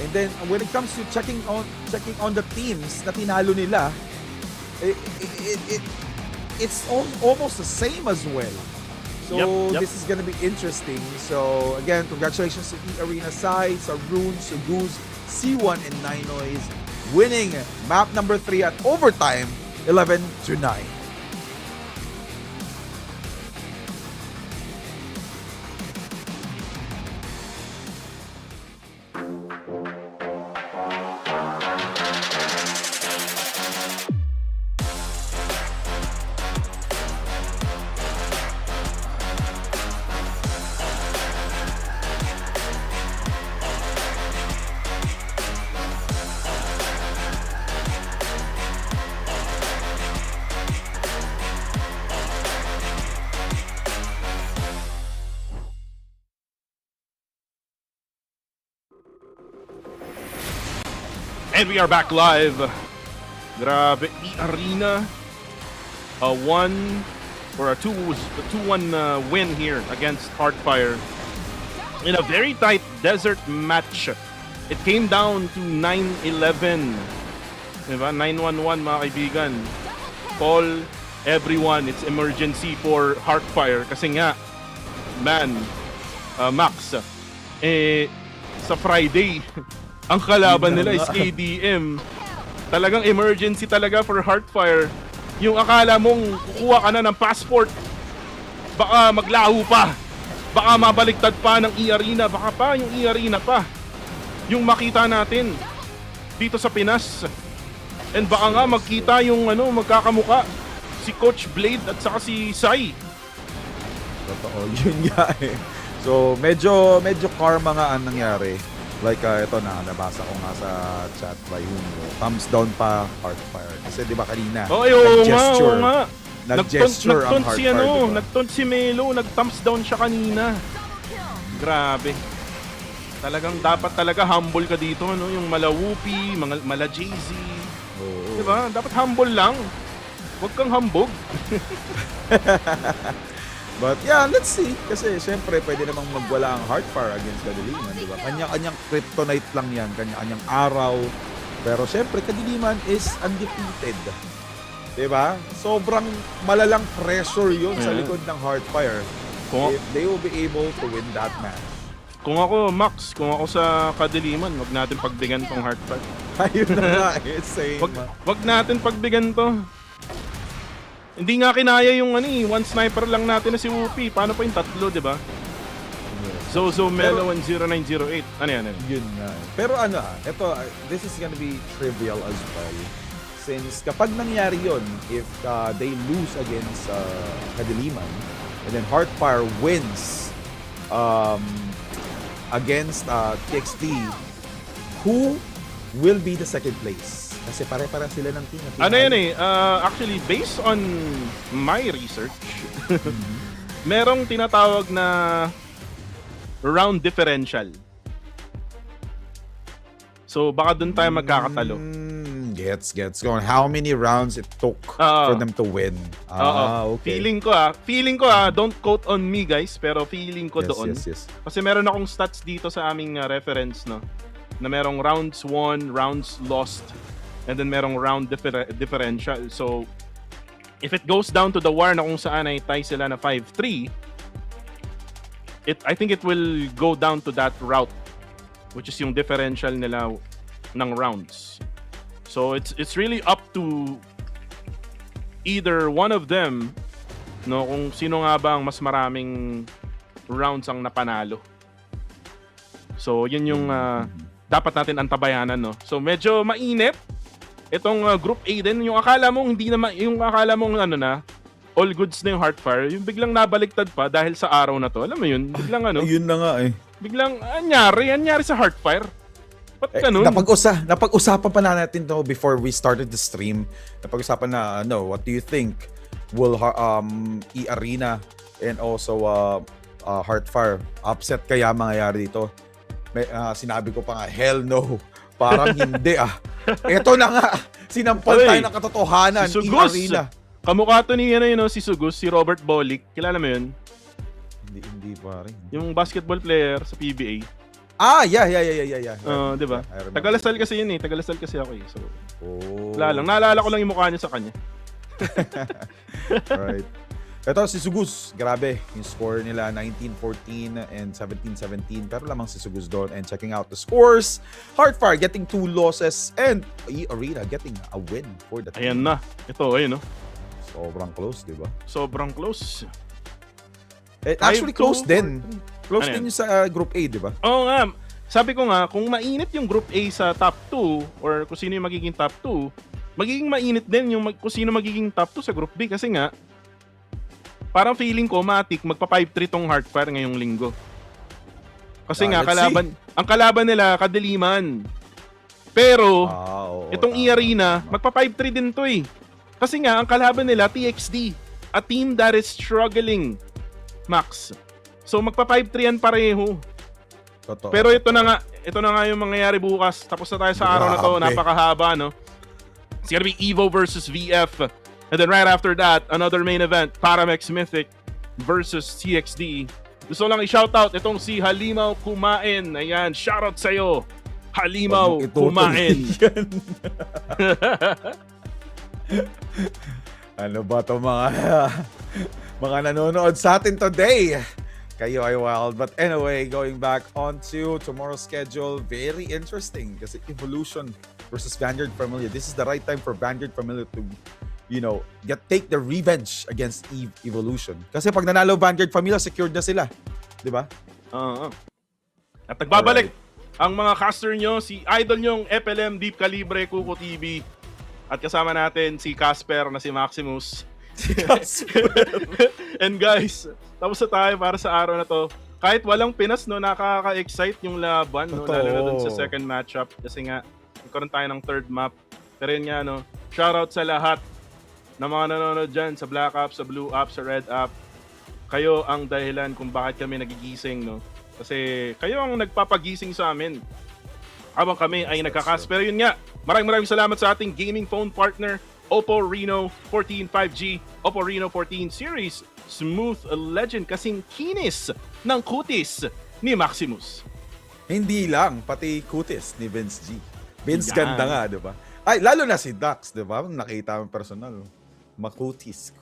And then when it comes to checking on the teams na tinalo nila, it's almost the same as well. So Yep. this is gonna be interesting. So again, congratulations to eArena Sai, Sarun, Suguz, C1 and Ninoys winning map number 3 at overtime 11-9. And we are back live. Grabe, eArena. A 2-1 win here against Heartfire in a very tight desert match. It came down to 9-11 Diba? 911 mga kaibigan. Call everyone. It's emergency for Heartfire. Kasi nga, man, Max, sa Friday, ang kalaban nila is KDM. Talagang emergency talaga for Heartfire. Yung akala mong kukuha ka na ng passport, baka maglaho pa. Baka mabaliktad pa ng eArena. Baka pa yung eArena pa. Yung makita natin dito sa Pinas. And baka nga magkita yung magkakamuka. Si Coach Blade at saka si Sai. Totoo, yun nga eh. So, medyo karma nga ang nangyari. Like, ito na, nabasa ko nga sa chat by Hugo. Thumbs down pa, Heartfire. Kasi di ba kanina, Oo nga. nag-gesture ang Nagtont si Heartfire, diba? nagtont si Melo, nag-thumbs down siya kanina. Grabe. Talagang dapat talaga humble ka dito, yung malawupi, mala Jay-Z. Oo. Diba? Dapat humble lang. Huwag kang hambog. But yeah, let's see. Kasi syempre, pwede namang magwala ang Heartfire against Kadiliman, di ba? Kanya-kanyang kryptonite lang yan, kanya-kanyang araw. Pero syempre, Kadiliman is undefeated. Di ba? Sobrang malalang pressure yun sa likod ng Heartfire. If they will be able to win that match. Kung ako, Max, kung ako sa Kadiliman, wag natin pagbigan tong Heartfire. Ayun na nga, same. Wag natin pagbigan to. Hindi nga kinaya yung one sniper lang natin na si Whoopi. Paano pa yung tatlo, di ba? Yes. Zozo, Melo, and 0908. Ano yan? Yun nga. Pero ito, this is gonna be trivial as well. Since kapag nangyari yun, if they lose against Kadiliman, and then Heartfire wins against TXT, who will be the second place? Kasi pare-para sila ng team. Actually, based on my research, merong tinatawag na round differential. So, baka dun tayo magkakatalo. Gets going. How many rounds it took for them to win? Okay. Feeling ko, don't quote on me guys, pero feeling ko doon. Yes. Kasi meron akong stats dito sa aming reference, no, na merong rounds won, rounds lost, and then merong round differential. So, if it goes down to the wire na kung saan ay tie sila na 5-3, I think it will go down to that route, which is yung differential nila ng rounds. So, it's really up to either one of them, no, kung sino nga ba ang mas maraming rounds ang napanalo. So, yun yung dapat natin antabayanan, no. So, medyo mainit itong Group A din. Yung akala mong all goods na yung Heartfire, yung biglang nabaliktad pa dahil sa araw na to. Alam mo yun? Biglang Yun na nga eh. Biglang anyari sa Heartfire. Ba't ganun? Napag-usapan pa na natin to before we started the stream. Napag-usapan na, what do you think will eArena and also Heartfire upset kaya mangyayari dito? Sinabi ko pa nga, hell no. Parang hindi Ito na nga, sinampal tayo ng katotohanan, si Sugus, eArena. Kamukha to ni si Sugus, si Robert Bolick. Kilala mo yun? Hindi pa rin. Yung basketball player sa PBA. Yeah. Di ba? Tagalasal kasi yun eh. Tagalasal kasi ako eh. So, wala lang. Oh. Naalala ko lang yung mukha niya sa kanya. Right. Ito si Sugus, grabe. Yung score nila 19-14 and 17-17. Pero lamang si Sugus doon. And checking out the scores, Heartfire getting 2 losses and eArena getting a win for the team. Ayan na. Ito, ayun no. Sobrang close, di ba? Sobrang close. Actually, close din. Close Ano din yung sa Group A, di ba? Oo nga. Sabi ko nga, kung mainit yung Group A sa top 2 or kung sino yung magiging top 2, magiging mainit din yung kung sino magiging top 2 sa Group B. Kasi nga, parang feeling ko, matik, magpa 5-3 tong Heartfire ngayong linggo. Kasi nga, ang kalaban nila, Kadiliman. Pero, itong eArena, magpa 5-3 din to eh. Kasi nga, ang kalaban nila, TXD. A team that is struggling, Max. So, magpa 5-3 yan pareho. Totoo. Pero ito na nga yung mangyayari bukas. Tapos na tayo sa araw na to, napakahaba, no? It's gonna be EVO versus VF. And then right after that, another main event, Paramex Mythic versus TXD. Gusto lang i-shoutout itong si Halimaw Kumain. Ayan, shoutout sa'yo. Halimaw, Huwag mong itutuloy kumain. yan. Ano ba to mga nanonood sa atin today? Kayo ay wild. But anyway, going back on to tomorrow's schedule, very interesting kasi Evolution versus Vanguard Familia. This is the right time for Vanguard Familia to, take the revenge against Evolution. Kasi pag nanalo Vanguard Familia, secured na sila. Di ba? At nagbabalik ang mga caster nyo, si idol nyong FLM Deep Calibre, Kuko TV. At kasama natin si Casper na si Maximus. And guys, tapos na tayo para sa araw na to. Kahit walang Pinas, no, nakaka-excite yung laban, no, lalo na dun sa second matchup. Kasi nga, nagkaroon tayo ng third map. Pero yun nga, no, shoutout sa lahat ng mga nanonood dyan, sa Black Ops, sa Blue Ops, sa Red Ops. Kayo ang dahilan kung bakit kami nagigising, no. Kasi kayo ang nagpapagising sa amin habang kami ay nagkakas. Pero yun nga, maraming salamat sa ating gaming phone partner, Oppo Reno 14 5G, Oppo Reno 14 series, smooth legend kasing kinis ng kutis ni Maximus. Hindi lang, pati kutis ni Vince G. Vince Yan. ganda nga, di ba? Ay, lalo na si Dax, di ba? Nakita mo personal. Makutis.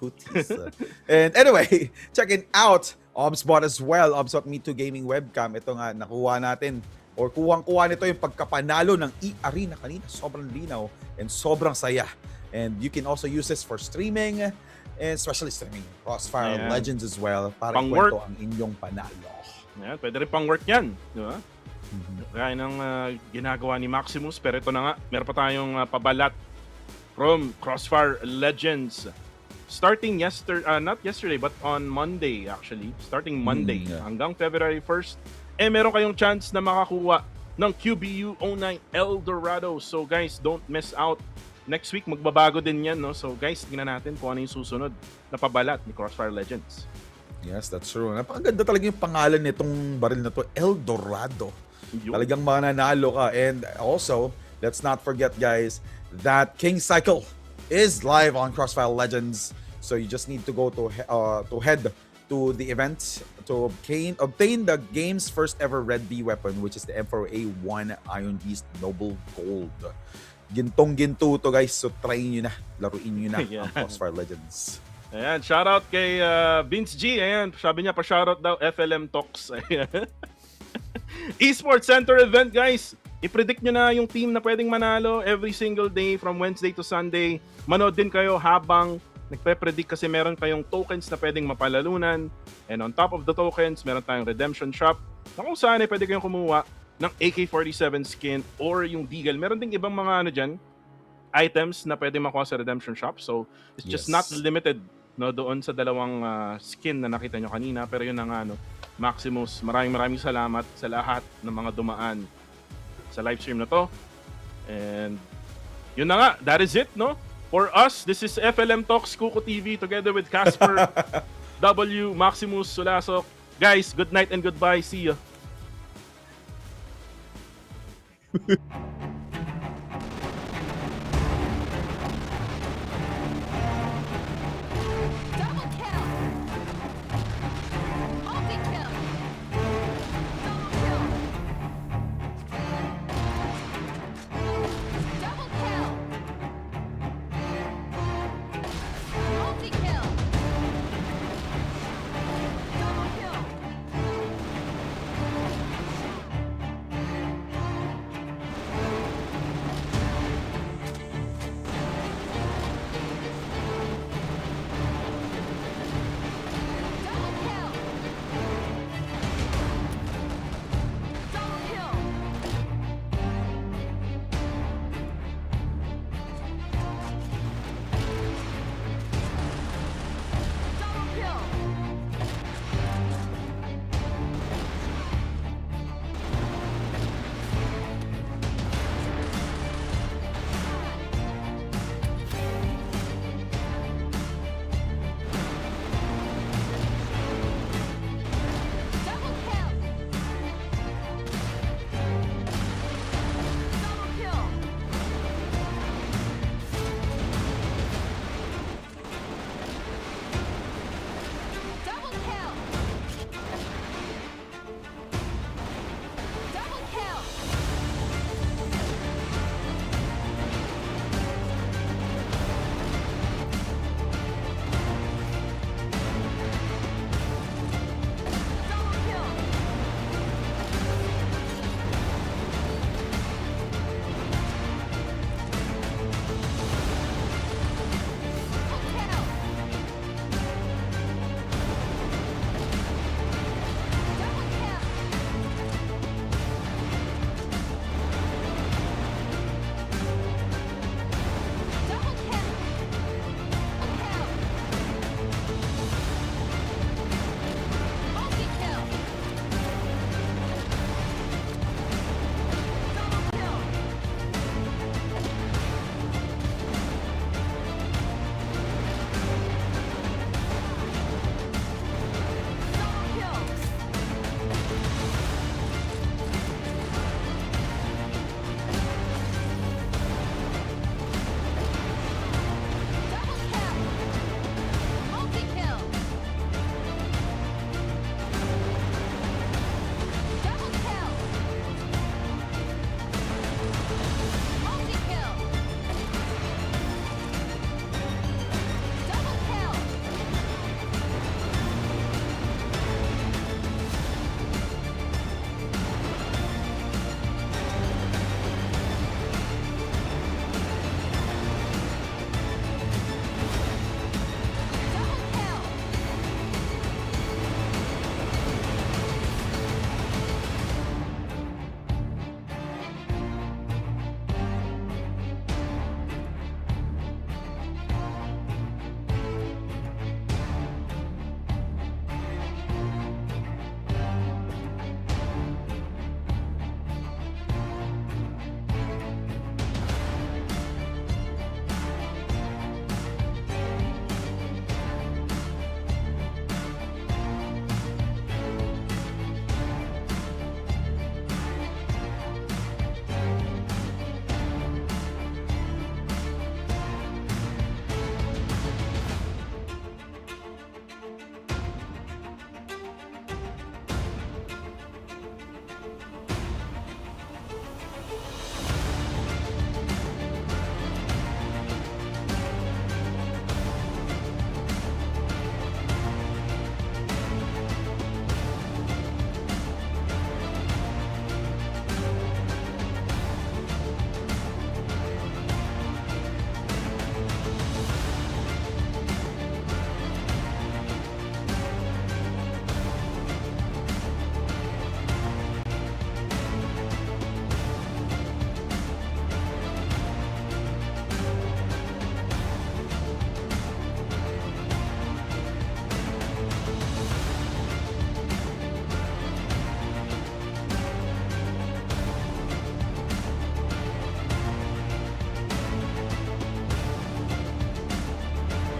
And anyway, checking out Obsbot as well. Obsbot Me2 Gaming Webcam. Ito nga, nakuha natin or kuwang-kuha nito yung pagkapanalo ng eArena kanina. Sobrang linaw and sobrang saya. And you can also use this for streaming and especially streaming CrossFire Legends as well para ikwento ang inyong panalo. Ayan, pwede rin pang work yan. Di ba? Kaya ng ginagawa ni Maximus. Pero ito na nga, meron pa tayong pabalat from CrossFire Legends. Starting not yesterday, but on Monday actually. Starting Monday hanggang February 1st. Meron kayong chance na makakuha ng QBU 09 Eldorado. So guys, don't miss out. Next week, magbabago din yan, no? So guys, tingnan natin kung ano yung susunod na pabalat ni CrossFire Legends. Yes, that's true. Napakaganda talaga yung pangalan nitong baril na to, Eldorado. Talagang mananalo ka. And also, let's not forget guys, that King Cycle is live on CrossFire Legends. So you just need to go to head to the event to obtain the game's first ever Red B weapon, which is the M4A1 Iron Beast Noble Gold. Gintong-ginto to guys, so try nyo na, laruin nyo na ang CrossFire Legends. Ayan, shoutout kay Vince G. Ayan, sabi niya pa shoutout daw FLM Talks. Ayan. Esports Center event guys. I-predict nyo na yung team na pwedeng manalo every single day from Wednesday to Sunday. Manood din kayo habang nagpe-predict kasi meron kayong tokens na pwedeng mapalalunan. And on top of the tokens, meron tayong redemption shop na kung saan ay pwede kayong kumuha ng AK-47 skin or yung Deagle. Meron ding ibang mga items na pwede makuha sa redemption shop. So, it's just not limited doon sa dalawang skin na nakita nyo kanina. Pero yun na nga, Maximus, maraming salamat sa lahat ng mga dumaan sa live stream na to. And yun na nga, that is it, no? For us, this is FLM Talks Kuko TV together with Casper, W, Maximus, Sulasok. Guys, good night and goodbye. See ya.